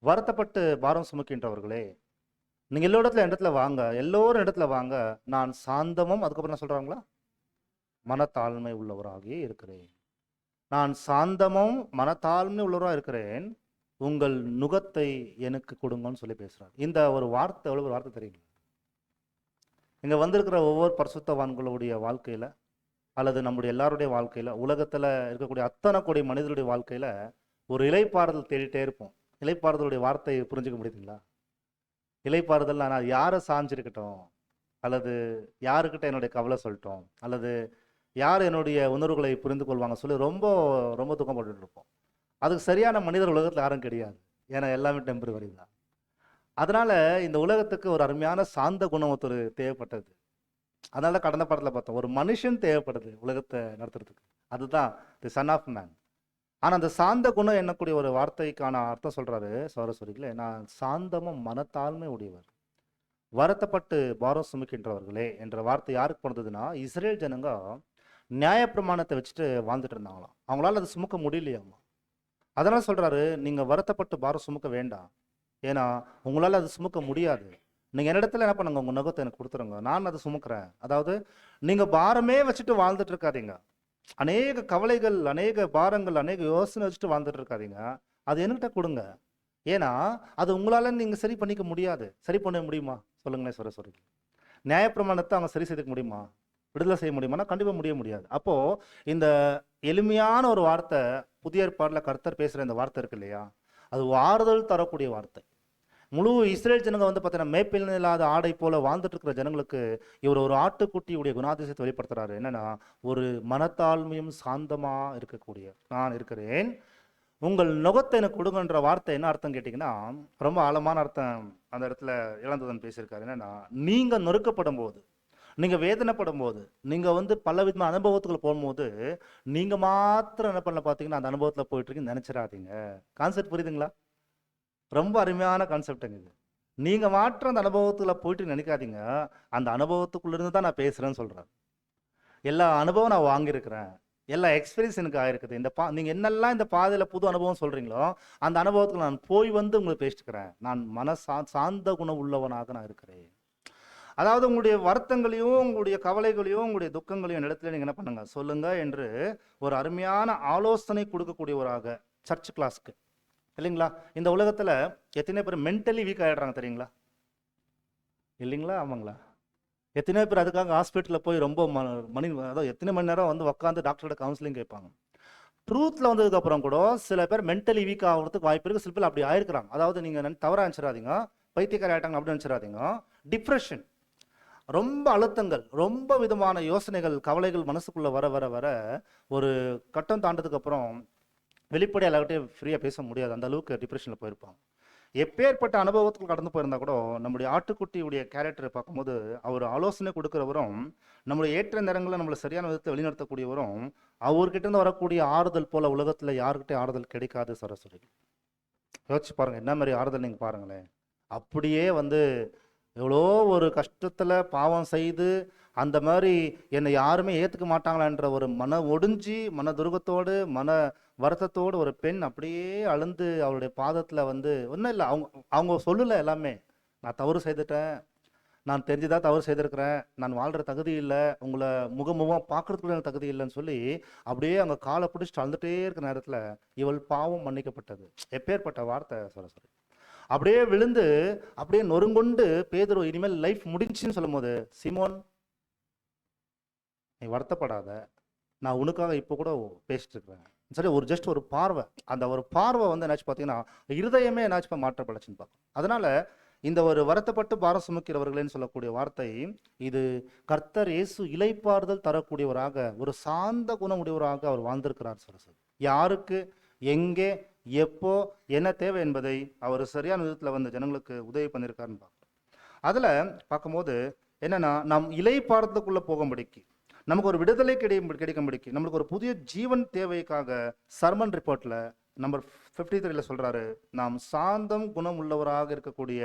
வருத்தப்பட்டு பாரம் சுமக்கின்றவர்களே, நீங்க இடத்துல வாங்க, எல்லோரும் இடத்துல வாங்க, நான் சாந்தமும், அதுக்கப்புறம் என்ன சொல்றாங்களா, மனத்தாழ்மை உள்ளவராகவே இருக்கிறேன். நான் சாந்தமும் மனத்தாழ்மை உள்ளவராக இருக்கிறேன், உங்கள் நுகத்தை எனக்கு கொடுங்கன்னு சொல்லி பேசுறாரு. இந்த ஒரு வார்த்தை எவ்வளவு ஒரு வார்த்தை தெரியுங்க. இங்க வந்திருக்கிற ஒவ்வொரு பரிசுத்தவான்களுடைய வாழ்க்கையில, அல்லது நம்முடைய எல்லாருடைய வாழ்க்கையில, உலகத்துல இருக்கக்கூடிய அத்தனை கோடி மனிதர்களுடைய வாழ்க்கையில ஒரு இளைப்பாறுதல் தேடிட்டே இருப்போம். இளைப்பாறுதலுடைய வார்த்தை புரிஞ்சுக்க முடியுதுங்களா? இளைப்பாறுதல் நான் யாரை சாஞ்சிருக்கட்டும், அல்லது யாருக்கிட்ட என்னுடைய கவலை சொல்லட்டும், அல்லது யார் என்னுடைய உணர்வுகளை புரிந்து கொள்வாங்க சொல்லி ரொம்ப ரொம்ப துக்கப்பட்டு இருப்போம். அதுக்கு சரியான மனிதர் உலகத்தில் யாரும் கிடையாது. ஏன்னா எல்லாமே டெம்பரவரி தான். அதனால இந்த உலகத்துக்கு ஒரு அருமையான சாந்த குணம் ஒருத்தர் தேவைப்பட்டது. அதனால கடந்த பாடத்தில் பார்த்தோம், ஒரு மனுஷன் தேவைப்படுது உலகத்தை நடத்துறதுக்கு. அதுதான் தி சன் ஆஃப் மேன். ஆனால் அந்த சாந்த குணம் என்னக்கூடிய ஒரு வார்த்தைக்கான அர்த்தம் சொல்றாரு சௌரஸ்வரிகளே, நான் சாந்தமும் மனத்தாழ்மை உடையவர், வருத்தப்பட்டு பாரம் சுமக்கின்றவர்களே என்ற வார்த்தை யாருக்கு போனதுன்னா, இஸ்ரேல் ஜனங்க நியாயப்பிரமாணத்தை வச்சுட்டு வாழ்ந்துட்டு இருந்தாங்களாம். அவங்களால அது சுமக்க முடியலையாமா. அதனால சொல்றாரு, நீங்க வருத்தப்பட்டு பாரம் சுமக்க வேண்டாம், ஏன்னா உங்களால அது சுமக்க முடியாது. நீங்க என்னிடத்துல என்ன பண்ணுங்க, உங்க நுகத்தை எனக்கு கொடுத்துருங்க, நான் அதை சுமக்கிறேன். அதாவது நீங்க பாரமே வச்சுட்டு வாழ்ந்துட்டு இருக்காதீங்க, அநேக கவலைகள், அநேக பாரங்கள், அநேக யோசனை வச்சுட்டு வாழ்ந்துட்டு இருக்காதீங்க, அது என்கிட்ட கொடுங்க. ஏன்னா அது உங்களால நீங்க சரி பண்ணிக்க முடியாது. சரி பண்ண முடியுமா சொல்லுங்களேன் சரஸ்வரி? நியாயப்பிரமாணத்தை அவங்க சரி செய்துக்க முடியுமா, விடுதலை செய்ய முடியுமானா கண்டிப்பா முடியாது. அப்போ இந்த எளிமையான ஒரு வார்த்தை புதிய ஏற்பாடுல கர்த்தர் பேசுற இந்த வார்த்தை இருக்கு இல்லையா, அது ஆறுதல் தரக்கூடிய வார்த்தை. முழு இஸ்ரேல் ஜனங்க வந்து பார்த்தீங்கன்னா மேய்ப்பன் இல்லாத ஆடை போல வாழ்ந்துட்டு இருக்கிற ஜனங்களுக்கு இவர் ஒரு ஆட்டுக்குட்டியுடைய குணாதிசயத்தை வெளிப்படுத்துறாரு. என்னன்னா, ஒரு மனத்தாழ்மையும் சாந்தமா இருக்கக்கூடிய நான் இருக்கிறேன், உங்கள் நுகத்தை எனக்கு கொடுங்கன்ற வார்த்தை என்ன அர்த்தம் கேட்டிங்கன்னா, ரொம்ப ஆழமான அர்த்தம் அந்த இடத்துல இழந்ததன் பேசியிருக்காரு. என்னன்னா, நீங்க நொறுக்கப்படும் போது, நீங்க வேதனைப்படும் போது, நீங்க வந்து பல விதமான அனுபவத்துக்குள்ள போகும்போது, நீங்க மாத்திரம் என்ன பண்ணல பார்த்தீங்கன்னா அந்த அனுபவத்தில் போயிட்டு இருக்கீங்கன்னு நினைச்சிடாதீங்க. கான்செப்ட் புரியுதுங்களா? ரொம்ப அருமையான கான்செப்டுங்க இது. நீங்க மாற்ற அந்த அனுபவத்துல போயிட்டு நினைக்காதீங்க, அந்த அனுபவத்துக்குள்ள இருந்து தான் நான் பேசுறேன்னு சொல்றேன். எல்லா அனுபவம் நான் வாங்கியிருக்கிறேன், எல்லா எக்ஸ்பீரியன்ஸ் எனக்கு ஆயிருக்குது. நீங்க என்னெல்லாம் இந்த பாதையில புது அனுபவம் சொல்றீங்களோ அந்த அனுபவத்துக்கு நான் போய் வந்து உங்களுக்கு பேசிட்டுக்கிறேன். நான் சாந்த குணம் உள்ளவனாக நான் இருக்கிறேன். அதாவது உங்களுடைய வருத்தங்களையும் உங்களுடைய கவலைகளையும் உங்களுடைய துக்கங்களையும் இடத்துல நீங்க என்ன பண்ணுங்க சொல்லுங்க என்று ஒரு அருமையான ஆலோசனை கொடுக்கக்கூடியவராக சர்ச் கிளாஸ்க்கு இல்லைங்களா? இந்த உலகத்துல எத்தனை பேர் மென்டலி வீக் ஆயிடுறாங்க தெரியுங்களா? இல்லைங்களா? ஆமாங்களா? எத்தனை பேர் அதுக்காக ஹாஸ்பிட்டலில் போய் ரொம்ப அதாவது எத்தனை மணி நேரம் வந்து உட்காந்து டாக்டரோட கவுன்சிலிங் கேட்பாங்க. ட்ரூத்தில் வந்ததுக்கு அப்புறம் கூட சில பேர் மென்டலி வீக் ஆகிறதுக்கு வாய்ப்பு இருக்குது. சில பேர் அப்படி ஆயிருக்கிறாங்க. அதாவது நீங்கள் தவறாக நினச்சிடாதீங்க, பைத்தியக்கார ஆயிட்டாங்க அப்படி நினச்சிடாதீங்க. டிப்ரெஷன், ரொம்ப அழுத்தங்கள், ரொம்ப விதமான யோசனைகள், கவலைகள் மனசுக்குள்ளே வர வர வர ஒரு கட்டம் தாண்டதுக்கு அப்புறம் வெளிப்படையாக எல்லார்கிட்டையும் ஃப்ரீயாக பேச முடியாது. அந்த அளவுக்கு டிப்ரெஷனில் போயிருப்பாங்க. எப்பேற்பட்ட அனுபவத்துக்கு கடந்து போயிருந்தா கூட நம்முடைய ஆட்டுக்குட்டியுடைய கேரக்டரை பார்க்கும்போது அவர் ஆலோசனை கொடுக்கிறவரும் நம்மளுடைய ஏற்ற நேரங்களில் நம்மளை சரியான விதத்தை வழிநடத்தக்கூடியவரும் அவர்கிட்ட இருந்து வரக்கூடிய ஆறுதல் போல உலகத்துல யாருக்கிட்டே ஆறுதல் கிடைக்காது சரஸ்வதி. யோசிச்சு பாருங்க, என்ன மாதிரி ஆறுதல் நீங்க பாருங்களேன். அப்படியே எவ்வளோ ஒரு கஷ்டத்துல பாவம் செய்து அந்த மாதிரி என்னை யாருமே ஏத்துக்க மாட்டாங்களான்ற ஒரு மன ஒடிஞ்சி மன துருகத்தோடு மன வருத்தத்தோடு ஒரு பெண் அப்படியே அழுந்து அவருடைய பாதத்துல ஒன்றும் இல்லை, அவங்க சொல்லல எல்லாமே, நான் தவறு செய்துட்டேன், நான் தெரிஞ்சுதான் தவறு செய்திருக்கிறேன், நான் வாழ்ற தகுதி இல்லை, உங்களை முகமுகம் பார்க்கறதுக்குள்ள எனக்கு தகுதி இல்லைன்னு சொல்லி அப்படியே அவங்க காலை பிடிச்சிட்டு அழுந்துட்டே இருக்கிற நேரத்துல இவள் பாவம் மன்னிக்கப்பட்டது. எப்பேற்பட்ட வார்த்தை சரஸ்வதி. அப்படியே விழுந்து அப்படியே நொறுங்கொண்டு பேதுரு இனிமேல் லைஃப் முடிஞ்சுன்னு சொல்லும் போது, சீமோன் நீ வருத்தப்படாத, நான் உனக்காக இப்போ கூட பேசிட்டு இருக்கிறேன் சரி. ஜஸ்ட் ஒரு பார்வை, அந்த ஒரு பார்வை என்னாச்சு பார்த்தீங்கன்னா இருதயமே என்னாச்சு மாற்றப்படச்சுன்னு பார்க்கும். அதனால இந்த ஒரு வருத்தப்பட்டு பாரம் சுமக்கிறவர்களேன்னு சொல்லக்கூடிய வார்த்தை, இது கர்த்தர் இயேசு இளைப்பாறுதல் தரக்கூடியவராக ஒரு சாந்த குணமுடையவராக அவர் வாழ்ந்திருக்கிறார் சரஸ்வதி. யாருக்கு எங்கே எப்போ என்ன தேவை என்பதை அவர் சரியான விதத்தில் ஜனங்களுக்கு உதவி பண்ணியிருக்காருன்னு பார்க்கணும். அதில் பார்க்கும்போது என்னன்னா, நாம் இளைப்பாறுதலுக்குள்ள போகும்படிக்கு, நமக்கு ஒரு விடுதலை கிடைக்கும்படிக்கு, நம்மளுக்கு ஒரு புதிய ஜீவன் தேவைக்காக சர்மன் ரிப்போர்ட்ல நம்பர் 53 சொல்றாரு, நாம் சாந்தம் குணம் உள்ளவராக இருக்கக்கூடிய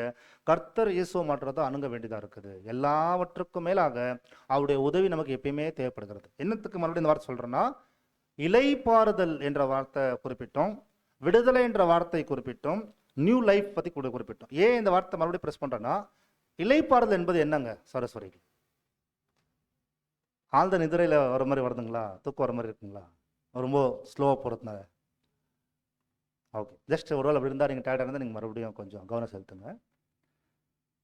கர்த்தர் இயேசுவை மாற்றத்தை அணுக வேண்டியதா இருக்குது. எல்லாவற்றுக்கும் மேலாக அவருடைய உதவி நமக்கு எப்பயுமே தேவைப்படுகிறது. என்னத்துக்கு மறுபடியும் இந்த வார்த்தை சொல்றேன்னா, இளைப்பாறுதல் என்ற வார்த்தை குறிப்பிட்டோம், விடுதலை என்ற வார்த்தை குறிப்பிட்டோம், நியூ லைஃப் பத்தி கூட குறிப்பிட்டோம். ஏன் இந்த வார்த்தை மறுபடியும் பிரஸ் பண்றேன்னா, இளைப்பாறுதல் என்பது என்னங்க சரஸ்வரி? ஆழ்ந்த நிதிரையில வர மாதிரி வருதுங்களா, தூக்கம் வர மாதிரி இருக்குங்களா, ரொம்ப ஸ்லோவா போறதுனால? ஓகே, ஜஸ்ட் ஒரு வேளை அப்படி இருந்தால் நீங்கள் டயர்டாக இருந்தால் நீங்கள் மறுபடியும் கொஞ்சம் கவனம் செலுத்துங்க.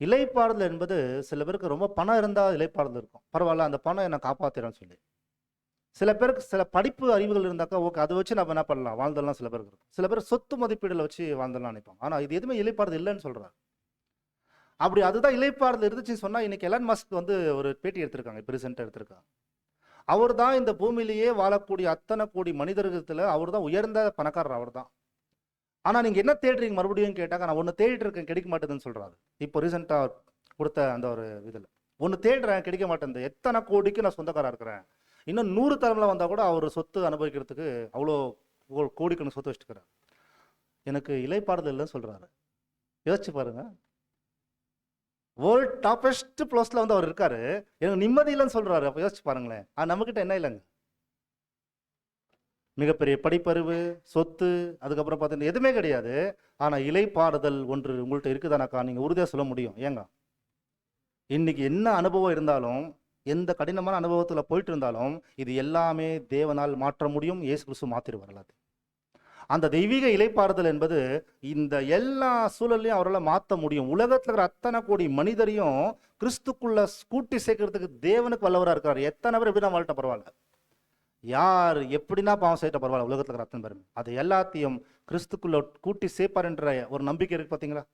இளைப்பாறுதல் என்பது சில பேருக்கு ரொம்ப பணம் இருந்தால் இளைப்பாறுதல் இருக்கும், பரவாயில்ல அந்த பணம் என்னை காப்பாற்றிடும்னு சொல்லி. சில பேருக்கு சில படிப்பு அறிவுகள் இருந்தாக்கா ஓகே அதை வச்சு நம்ம என்ன பண்ணலாம் வாழ்ந்தெல்லாம் சில பேருக்கு இருக்கும். சில பேர் சொத்து மதிப்பீடுல வச்சு வாழ்ந்தெல்லாம் நினைப்பாங்க. ஆனால் இது எதுவுமே இளைப்பாறுதல் இல்லைன்னு சொல்றாரு. அப்படி அதுதான் இளைப்பாறுதல் இருந்துச்சுன்னு சொன்னா, இன்னைக்கு எலான் மஸ்க் ஒரு பேட்டி எடுத்திருக்காங்க, இப்போ ரீசெண்டாக எடுத்திருக்காங்க. அவர் தான் இந்த பூமியிலேயே வாழக்கூடிய அத்தனை கோடி மனிதர்களத்துல அவர் தான் உயர்ந்த பணக்காரர், அவர் தான். ஆனா நீங்க என்ன தேடுறீங்க மறுபடியும் கேட்டாங்க, நான் ஒன்னு தேடிட்டு இருக்கேன் கிடைக்க மாட்டேதுன்னு சொல்றாரு. இப்போ ரீசெண்டா கொடுத்த அந்த ஒரு இதுல ஒன்னு தேடுறேன் கிடைக்க மாட்டேன், எத்தனை கோடிக்கு நான் சொந்தக்காரா இருக்கிறேன், இன்னும் 100 தலைமுறை வந்தா கூட அவர் சொத்து அனுபவிக்கிறதுக்கு அவ்வளோ கோடிக்கு சொத்து வச்சுக்கிறார், எனக்கு இளைப்பாறுதல் இல்லைன்னு சொல்றாரு. யோசிச்சு பாருங்க, வேர்ல்ட் டாப்பஸ்ட் ப்ளஸ்ல அவர் இருக்காரு, எனக்கு நிம்மதி இல்லைன்னு சொல்றாரு. அப்ப யோசிச்சு பாருங்களேன், நம்ம கிட்ட என்ன இல்லைங்க, மிகப்பெரிய படிப்பறிவு சொத்து அதுக்கப்புறம் பார்த்தீங்கன்னா எதுவுமே கிடையாது. ஆனா இளைப்பாறுதல் ஒன்று உங்கள்கிட்ட இருக்குதானாக்கா நீங்க உறுதியா சொல்ல முடியும். ஏங்க இன்னைக்கு என்ன அனுபவம் இருந்தாலும், எந்த கடினமான அனுபவத்துல போயிட்டு இருந்தாலும், இது எல்லாமே தேவனால் மாற்ற முடியும், இயேசு கிறிஸ்து மாத்திருவார் எல்லாத்தையும். அந்த தெய்வீக இளைப்பாறுதல் என்பது இந்த எல்லா சூழலையும் அவரால் மாற்ற முடியும். உலகத்துல இருக்கிற அத்தனை கோடி மனிதரையும் கிறிஸ்துக்குள்ள கூட்டி சேர்க்கறதுக்கு தேவனுக்கு வல்லவராக இருக்கிறார். எத்தனை பேர் எப்படின்னா வாழ்ட்ட பரவாயில்ல, யார் எப்படின்னா பாவம் செய்யட்ட பரவாயில்ல, உலகத்துல இருக்கிற அத்தனை பேரும் அது எல்லாத்தையும் கிறிஸ்துக்குள்ள கூட்டி சேர்ப்பார் என்ற ஒரு நம்பிக்கை இருக்கு. பார்த்தீங்களா,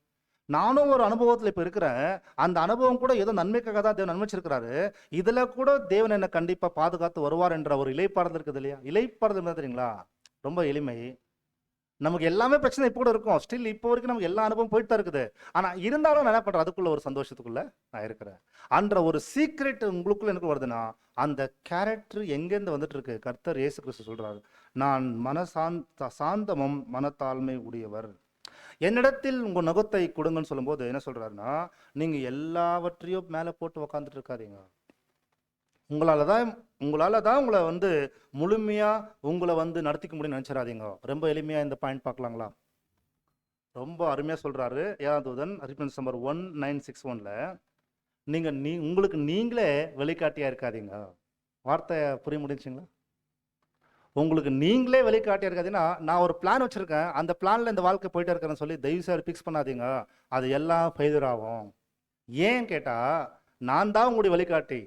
நானும் ஒரு அனுபவத்துல இப்ப இருக்கிறேன், அந்த அனுபவம் கூட ஏதோ நன்மைக்காக தான் தேவன் நன்மைச்சிருக்கிறாரு, இதுல கூட தேவன் என்ன கண்டிப்பா பாதுகாத்து வருவார் என்ற ஒரு இளைப்பாறுதல் இருக்குது இல்லையா. இளைப்பாறுதல் என்ன தெரியுங்களா, ரொம்ப எளிமை. நமக்கு எல்லாமே பிரச்சனை இப்போ கூட இருக்கும், ஸ்டில் இப்போ வரைக்கும் நமக்கு எல்லா அனுபவம் போயிட்டு தான் இருக்குது. ஆனா இருந்தாலும் நான் என்ன பண்றேன், அதுக்குள்ள ஒரு சந்தோஷத்துக்குள்ள நான் இருக்கிறேன் அன்ற ஒரு சீக்ரெட் உங்களுக்குள்ள எனக்கு வருதுன்னா, அந்த கேரக்டர் எங்கேருந்து வந்துட்டு இருக்கு. கர்த்தர் இயேசு கிறிஸ்து சொல்றாரு, நான் சாந்தமும் மனத்தாழ்மை உடையவர், என்னிடத்தில் உங்க நுகத்தை கொடுங்கன்னு சொல்லும்போது என்ன சொல்றாருன்னா, நீங்க எல்லாவற்றையும் மேல போட்டு உக்காந்துட்டு இருக்காதீங்க, உங்களால தான் உங்களை முழுமையா உங்களை நடத்திக்க முடியும்னு நினைச்சிடாதீங்க. ரொம்ப எளிமையா இந்த பாயிண்ட் பார்க்கலாங்களா, ரொம்ப அருமையா சொல்றாரு. ஏழாம் ரிஃபரன்ஸ் நம்பர் 1961ல, உங்களுக்கு நீங்களே வெளிக்காட்டியா இருக்காதீங்க. வார்த்தை புரிய முடிஞ்சுங்களா? உங்களுக்கு நீங்களே வெளிக்காட்டியா இருக்காதீங்கன்னா, நான் ஒரு பிளான் வச்சிருக்கேன், அந்த பிளான்ல இந்த வாழ்க்கை போயிட்டே இருக்கிறேன்னு சொல்லி தயவு செய்து பிக்ஸ் பண்ணாதீங்க, அது எல்லாம் ஃபெயிலியர் ஆகும். ஏன் கேட்டா, நான் தான் உங்களுடைய வழிகாட்டி,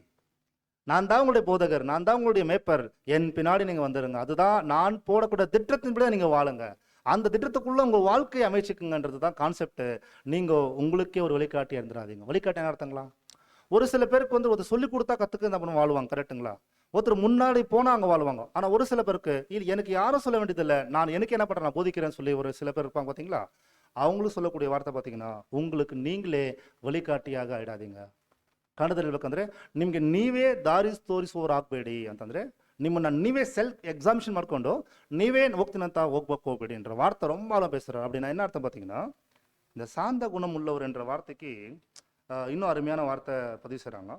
நான் தான் உங்களுடைய போதகர், நான் தான் உங்களுடைய மேய்ப்பர், என் பின்னாடி நீங்க வந்துருங்க, அதுதான் நான் போடக்கூடிய திட்டத்தின்படி நீங்க வாழுங்க, அந்த திட்டத்துக்குள்ள உங்க வாழ்க்கையை அமைச்சுக்குங்கன்றது தான் கான்செப்ட். நீங்க உங்களுக்கே ஒரு வழிகாட்டியா இருந்துடாதீங்க. வழிகாட்டி என்ன அர்த்தங்களா, ஒரு சில பேருக்கு ஒருத்தர் சொல்லி கொடுத்தா கத்துக்கு நம்ம வாழ்வாங்க, கரெக்டுங்களா, ஒருத்தர் முன்னாடி போனா அங்க வாழ்வாங்க. ஆனா ஒரு சில பேருக்கு இது எனக்கு யாரும் சொல்ல வேண்டியதில்லை, நான் எனக்கு என்ன பண்றேன் நான் போதிக்கிறேன்னு சொல்லி ஒரு சில பேர் இருப்பாங்க. பாத்தீங்களா, அவங்களும் சொல்லக்கூடிய வார்த்தை பார்த்தீங்கன்னா, உங்களுக்கு நீங்களே ವಳಿಕಾಟಿಯಾಗಿ ಆಡಾದೀங்க. ಕಾಣದಲ್ಲಿ ಇರ್ಬೇಕಂದ್ರೆ ನಿಮಗೆ ನೀವೇ ದಾರಿ ತೋರಿಸುವವರು ಆಗಬೇಡಿ ಅಂತಂದ್ರೆ, ನಿಮ್ಮನ್ನ ನೀವೇ ಸೆಲ್ಫ್ ಎಕ್ಸಾಮಿಷನ್ ಮಾಡ್ಕೊಂಡು ನೀವೇ ಹೋಗ್ತೀನಂತ ಹೋಗ್ಬೇಡಿ என்ற வார்த்தை ரொம்ப ஆழமா பேசுறாரு. அப்படின்னா என்ன அர்த்தம் பார்த்தீங்கன்னா, இந்த சாந்த குணம் உள்ளவர் என்ற வார்த்தைக்கு இன்னும் அருமையான வார்த்தை பதிவு செய்றாங்க.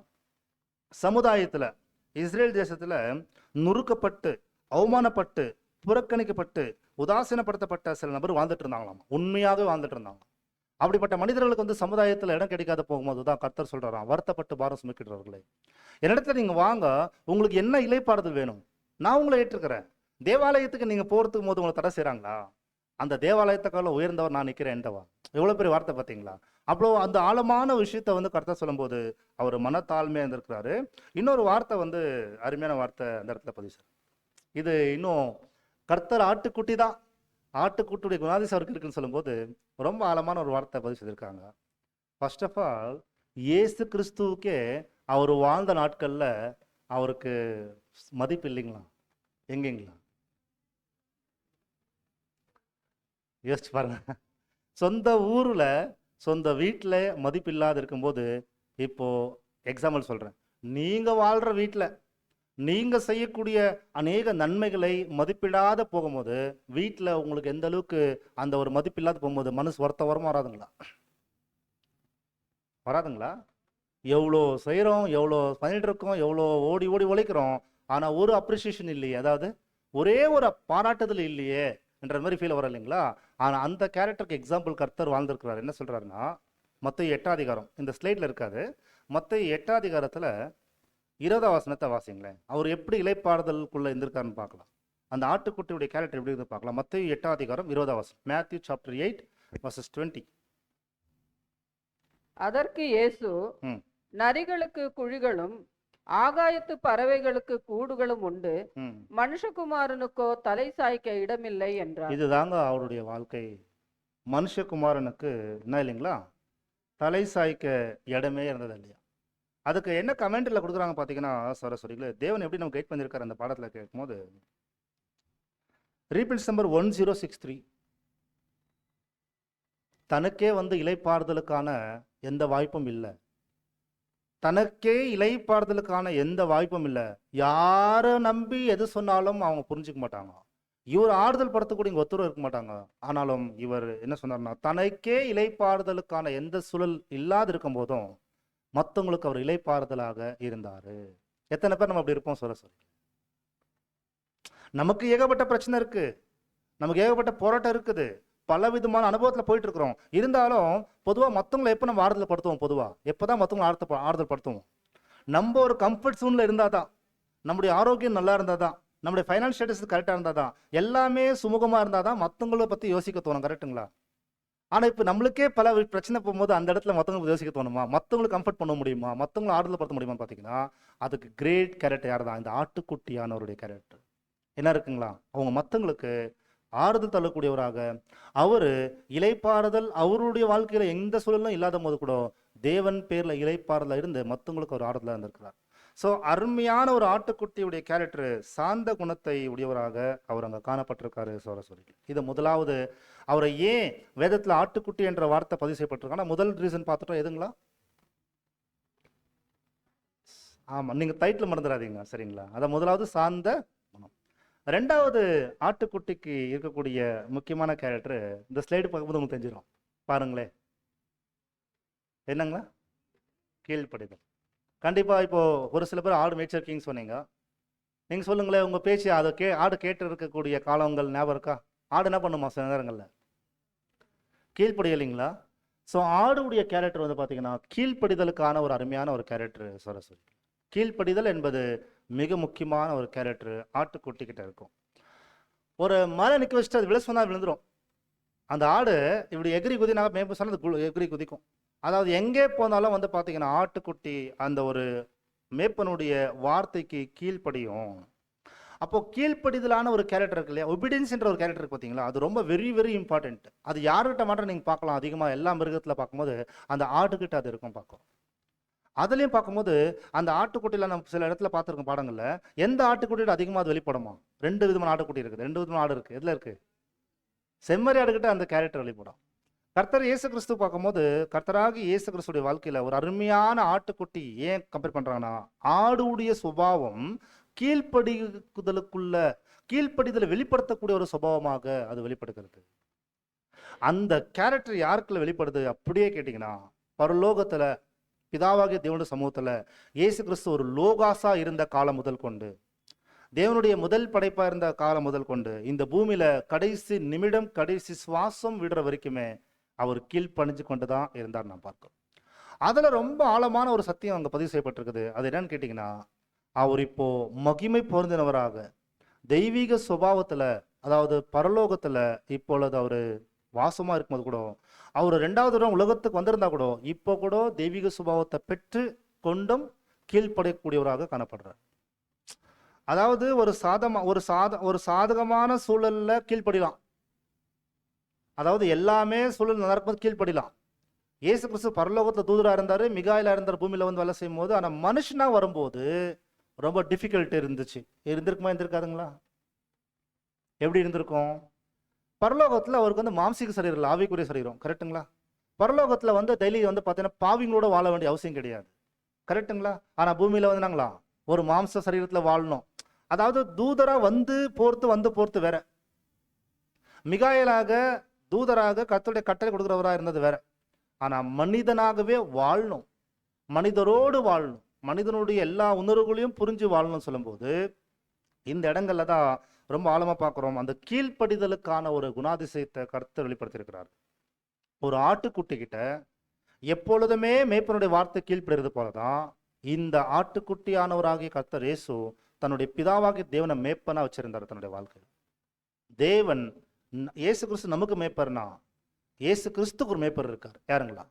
சமுதாயத்துல இஸ்ரேல் தேசத்துல நுறுக்கப்பட்டு, அவமானப்பட்டு, புறக்கணிக்கப்பட்டு, உதாசீனப்படுத்தப்பட்ட சில நபர் வாழ்ந்துட்டு இருந்தாங்களாம். உண்மையாகவே வாழ்ந்துட்டு இருந்தாங்க. அப்படிப்பட்ட மனிதர்களுக்கு வந்து சமுதாயத்துல இடம் கிடைக்காத போகும்போது தான் கர்த்தர் சொல்றாராம், வருத்தப்பட்டு பாரம் சுமக்கிறவர்களே, என்னிடத்துல நீங்க வாங்க, உங்களுக்கு என்ன இளைப்பாறுதல் வேணும், நான் உங்களை ஏற்றுக்கிறேன். தேவாலயத்துக்கு நீங்க போறதுக்கு போது உங்களை தடை செய்றாங்களா? அந்த தேவாலயத்துக்கால உயர்ந்தவர் நான் நிக்கிறேன் என்றவா. எவ்வளவு பெரிய வார்த்தை பார்த்தீங்களா? அவ்வளோ அந்த ஆழமான விஷயத்த வந்து கர்த்தர் சொல்லும்போது அவர் மனத்தாழ்மையா இருந்திருக்கிறாரு. இன்னொரு வார்த்தை வந்து அருமையான வார்த்தை அந்த இடத்துல பதிவு செய்றார். இது இன்னும் கர்த்தர் ஆட்டுக்குட்டி தான், ஆட்டுக்குட்டியுடைய குணாதிசயம் அவருக்கு இருக்குன்னு சொல்லும்போது ரொம்ப ஆழமான ஒரு வார்த்தை பதிவு செய்திருக்காங்க. ஃபர்ஸ்ட் ஆஃப் ஆல், இயேசு கிறிஸ்துவுக்கே அவர் வாழ்ந்த நாட்கள்ல அவருக்கு மதிப்பு இல்லைங்களா? எங்கெங்களா? யோசிச்சு பாருங்க. சொந்த ஊர்ல சொந்த வீட்டில் மதிப்பு இல்லாத இருக்கும்போது, இப்போ எக்ஸாம்பிள் சொல்றேன், நீங்க வாழ்ற வீட்டில் நீங்க செய்யக்கூடிய அநேக நன்மைகளை மதிப்பிடாத போகும்போது, வீட்டில் உங்களுக்கு எந்த அளவுக்கு அந்த ஒரு மதிப்பு இல்லாத போகும்போது மனசு வருத்தவரமா வராதுங்களா? வராதுங்களா? எவ்வளோ செய்கிறோம், எவ்வளோ பண்ணிட்டு இருக்கோம், எவ்வளோ ஓடி ஓடி உழைக்கிறோம், ஆனால் ஒரு அப்ரிசியேஷன் இல்லையே, அதாவது ஒரே ஒரு பாராட்டுதல் இல்லையே என்ற மாதிரி ஃபீல் வர இல்லைங்களா? ஆனால் அந்த கேரக்டருக்கு எக்ஸாம்பிள் கர்த்தர் வாழ்ந்திருக்கிறார். என்ன சொல்றாருன்னா, மத்தேயு 8ஆம் அதிகாரம், இந்த ஸ்லைட்ல இருக்காது, மத்தேயு 8ஆம் அதிகாரத்தில் 20ஆம் வசனத்தை வாசிங்களேன். அவர் எப்படி இளைப்பாறுதலுக்குள்ள இருந்திருக்காருன்னு பார்க்கலாம். அந்த ஆட்டுக்குட்டியுடைய கேரக்டர் எப்படி இருந்து பார்க்கலாம். மத்தேயு 8ஆம் அதிகாரம் 20ஆம் வசனம். Matthew chapter 8 verses 20. அதற்கு இயேசு, ம் நரிகளுக்கு குழிகளும் ஆகாயத்து பறவைகளுக்கு கூடுகளும் உண்டு, ம் மனுஷகுமாரனுக்கோ தலை சாய்க்க இடமில்லை என்றார். இதுதாங்க அவருடைய வாழ்க்கை. மனுஷகுமாரனுக்கு என்ன இல்லைங்களா, தலை சாய்க்க இடமே இருந்தது இல்லையா? அதுக்கு என்ன கமெண்ட்ல கொடுக்குறாங்க பார்த்தீங்கன்னா, சரஸ்வரிகளே, தேவன் எப்படி நம்ம கைட் பண்ணியிருக்காரு அந்த பாடத்தில் கேட்கும்போது, ரீபில்ஸ் நம்பர் 1063, தனக்கே வந்து இளைப்பாறுதலுக்கான எந்த வாய்ப்பும் இல்லை, தனக்கே இளைப்பாறுதலுக்கான எந்த வாய்ப்பும் இல்லை. யாரை நம்பி எது சொன்னாலும் அவங்க புரிஞ்சுக்க மாட்டாங்க. இவர் ஆறுதல் படுத்தக்கூடிய ஒருத்தரும் இருக்க மாட்டாங்க. ஆனாலும் இவர் என்ன சொன்னார்னா, தனக்கே இளைப்பாறுதலுக்கான எந்த சூழல் இல்லாது இருக்கும் போதும் மற்றவங்களுக்கு அவர் இளைப்பாறுதலாக இருந்தாரு. எத்தனை பேர் நம்ம அப்படி இருப்போம் சொல்ல சொல்லி? நமக்கு ஏகப்பட்ட பிரச்சனை இருக்கு, நமக்கு ஏகப்பட்ட போராட்டம் இருக்குது, பல விதமான அனுபவத்தில் போயிட்டு இருக்கிறோம். இருந்தாலும் பொதுவாக மற்றவங்களை எப்போ நம்ம ஆறுதல் படுத்துவோம்? பொதுவாக எப்போதான் மற்றவங்களை ஆறுதல் படுத்துவோம்? நம்ம ஒரு கம்ஃபர்ட் ஜோனில் இருந்தால் தான், நம்முடைய ஆரோக்கியம் நல்லா இருந்தால் தான், நம்முடைய ஃபைனான்ஸ் ஸ்டேட்டஸ் கரெக்டாக இருந்தால் தான், எல்லாமே சுமூகமாக இருந்தால் தான் மற்றவங்களை பற்றி யோசிக்க தோணும். கரெக்டுங்களா? ஆனால் இப்போ நம்மளுக்கே பல பிரச்சனை போகும்போது அந்த இடத்துல மற்றவங்களுக்கு யோசிக்க தோணுமா? மற்றவங்களுக்கு கம்ஃபர்ட் பண்ண முடியுமா? மற்றவங்களை ஆறுதல் படுத்த முடியுமான்னு பார்த்தீங்கன்னா, அதுக்கு கிரேட் கேரக்டர் யார் தான்? இந்த ஆட்டுக்குட்டியானவருடைய கேரக்டர் என்ன இருக்குங்களா? அவங்க மற்றவங்களுக்கு ஆறுதல் தள்ளக்கூடியவராக, அவர் இளைப்பாறுதல் அவருடைய வாழ்க்கையில எந்த சூழலும் இல்லாத போது கூட தேவன் பேர்ல இளைப்பாறுதல இருந்து மற்றவங்களுக்கு ஒரு ஆறுதலாக இருந்திருக்கிறார். ஸோ அருமையான ஒரு ஆட்டுக்குட்டியுடைய கேரக்டர், சாந்த குணத்தை உடையவராக அவர் அங்கே காணப்பட்டிருக்காரு சோரஸ்வரி. இது முதலாவது. அவரை ஏன் வேதத்தில் ஆட்டுக்குட்டி என்ற வார்த்தை பதிவு செய்யப்பட்டிருக்காங்கன்னா, முதல் ரீசன் பார்த்துட்டோம் எதுங்களா? ஆமாம், நீங்கள் டைட்டில் மறந்துடாதீங்க சரிங்களா? அதை முதலாவது சாந்த குணம். ரெண்டாவது, ஆட்டுக்குட்டிக்கு இருக்கக்கூடிய முக்கியமான கேரக்டர் இந்த ஸ்லைடு பார்க்கும்போது உங்களுக்கு தெரிஞ்சிடும். பாருங்களேன், என்னங்களா? கீழ்ப்படிதல். கண்டிப்பாக இப்போ ஒரு சில பேர் ஆடு மேய்ச்சிருக்கீங்கன்னு சொன்னீங்க. நீங்கள் சொல்லுங்களேன், உங்கள் பேச்சு அதை ஆடு கேட்டு இருக்கக்கூடிய காலங்கள் ஞாபகம் இருக்கா? ஆடு என்ன பண்ணுமா சில நேரங்களில்? கீழ்ப்படியலைங்களா? ஸோ ஆடுடைய கேரக்டர் வந்து பார்த்தீங்கன்னா கீழ்ப்படிதலுக்கான ஒரு அருமையான ஒரு கேரக்டர் சரஸ்வதி. கீழ்ப்படிதல் என்பது மிக முக்கியமான ஒரு கேரக்டர் ஆட்டுக்குட்டி கிட்ட இருக்கும். ஒரு மலை நிற்க வச்சுட்டு அது விழ சொன்னால் விழுந்துடும். அந்த ஆடு இப்படி எகிரி குதி, நான் மேய்ப்பு சொன்னால் அது எகிரி குதிக்கும். அதாவது எங்கே போனாலும் வந்து பார்த்தீங்கன்னா ஆட்டுக்குட்டி அந்த ஒரு மேய்ப்பனுடைய வார்த்தைக்கு கீழ்ப்படியும். அப்போ கீழ்ப்படிதலான ஒரு கேரக்டர் இருக்கு இல்லையா, ஒபீடியன்ஸ் என்ற ஒரு கேரக்டர் இருக்கு பார்த்தீங்களா, அது ரொம்ப வெரி வெரி இம்பார்ட்டன்ட். அது யார்கிட்ட மாட்டம் நீங்கள் பார்க்கலாம், அதிகமாக எல்லா மிருகத்தில் பார்க்கும்போது அந்த ஆட்டுக்கிட்ட அது இருக்கும் பார்க்கும். அதுலேயும் பார்க்கும்போது அந்த ஆட்டுக்குட்டியில் நம்ம சில இடத்துல பார்த்துருக்கோம் பாடங்களில், எந்த ஆட்டுக்குட்டியோட அதிகமாக அது வெளிப்படுமா? 2 விதமான ஆட்டுக்குட்டி இருக்குது, 2 விதமான ஆடு இருக்குது. எதில் இருக்குது? செம்மறி ஆடுகிட்ட அந்த கேரக்டர் வெளிப்படும். கர்த்தர் இயேசு கிறிஸ்து பார்க்கும்போது கர்த்தராகி இயேசு கிறிஸ்துடைய வாழ்க்கையில ஒரு அருமையான ஆட்டுக்குட்டி ஏன் கம்பேர் பண்றாங்கன்னா, ஆடுடைய சுபாவம் கீழ்ப்படிதலுக்குள்ள கீழ்ப்படிதலை வெளிப்படுத்தக்கூடிய ஒரு சுபாவமாக அது வெளிப்படுகிறது. அந்த கேரக்டர் யாருக்குள்ள வெளிப்படுது அப்படியே கேட்டீங்கன்னா, பரலோகத்துல பிதாவாகிய தேவனுடைய சமூகத்துல இயேசு கிறிஸ்து ஒரு லோகாசா இருந்த காலம் முதல் கொண்டு, தேவனுடைய முதல் படைப்பா இருந்த காலம் முதல் கொண்டு, இந்த பூமியில கடைசி நிமிடம் கடைசி சுவாசம் விடுற வரைக்குமே அவர் கீழ்ப்பணிஞ்சு கொண்டு தான் இருந்தார் நான் பார்க்கிறோம். அதுல ரொம்ப ஆழமான ஒரு சத்தியம் அங்க பதிவு செய்யப்பட்டிருக்குது. அது என்னன்னு கேட்டீங்கன்னா, அவர் இப்போ மகிமை பொருந்தினவராக தெய்வீக சுபாவத்துல, அதாவது பரலோகத்துல இப்பொழுது அவரு வாசமா இருக்கும்போது கூட, அவர் 2வது தடவை உலகத்துக்கு வந்திருந்தா கூட இப்போ கூட தெய்வீக சுபாவத்தை பெற்று கொண்டும் கீழ்ப்படக்கூடியவராக காணப்படுறார். அதாவது ஒரு சாதகமான சூழல்ல கீழ்ப்படிலாம், அதாவது எல்லாமே சூழல் நல்லா இருக்கும்போது கீழ்ப்படிலாம். இயேசு கிறிஸ்து பரலோகத்துல தூதரா இருந்தாரு, மிகாயிலா இருந்தார் பூமியில வந்து வேலை செய்யும் போது. ஆனா மனுஷனா வரும்போது ரொம்ப டிஃபிகல்ட் இருந்துச்சு. இருந்திருக்குமா இருந்திருக்காதுங்களா? எப்படி இருந்திருக்கும்? பரலோகத்துல அவருக்கு வந்து மாம்சீக சரீரம் இல்லை, ஆவிக்குரிய சரீரம். கரெக்டுங்களா? பரலோகத்துல வந்து டெய்லி வந்து பார்த்தீங்கன்னா பாவிங்களோட வாழ வேண்டிய அவசியம் கிடையாது. கரெக்டுங்களா? ஆனா பூமியில வந்து நாங்களா ஒரு மாம்ச சரீரத்துல வாழணும். அதாவது தூதரா வந்து போர்த்து வேற, மிகாயலாக தூதராக கர்த்தருடைய கட்டளை கொடுக்கிறவரா இருந்தது வேற. ஆனா மனிதனாகவே வாழணும், மனிதரோடு வாழணும், மனிதனுடைய எல்லா உணர்வுகளையும் புரிஞ்சு வாழணும் சொல்லும்போது இந்த இடங்கள்ல தான் ரொம்ப ஆழமா பார்க்கிறோம். அந்த கீழ்ப்படிதலுக்கான ஒரு குணாதிசயத்தை கர்த்தர் வெளிப்படுத்தியிருக்கிறார். ஒரு ஆட்டுக்குட்டி கிட்ட எப்பொழுதுமே மேய்ப்பனுடைய வார்த்தை கீழ்ப்படுறது போலதான் இந்த ஆட்டுக்குட்டியானவராகிய கர்த்தர் இயேசு தன்னுடைய பிதாவாகிய தேவனை மேய்ப்பனா வச்சிருந்தார் தன்னுடைய வாழ்க்கையில். தேவன் இயேசு கிறிஸ்து நமக்கு மேய்ப்பர்னா, இயேசு கிறிஸ்துக்கு ஒரு மேய்ப்பர் இருக்கார். யாருங்களா?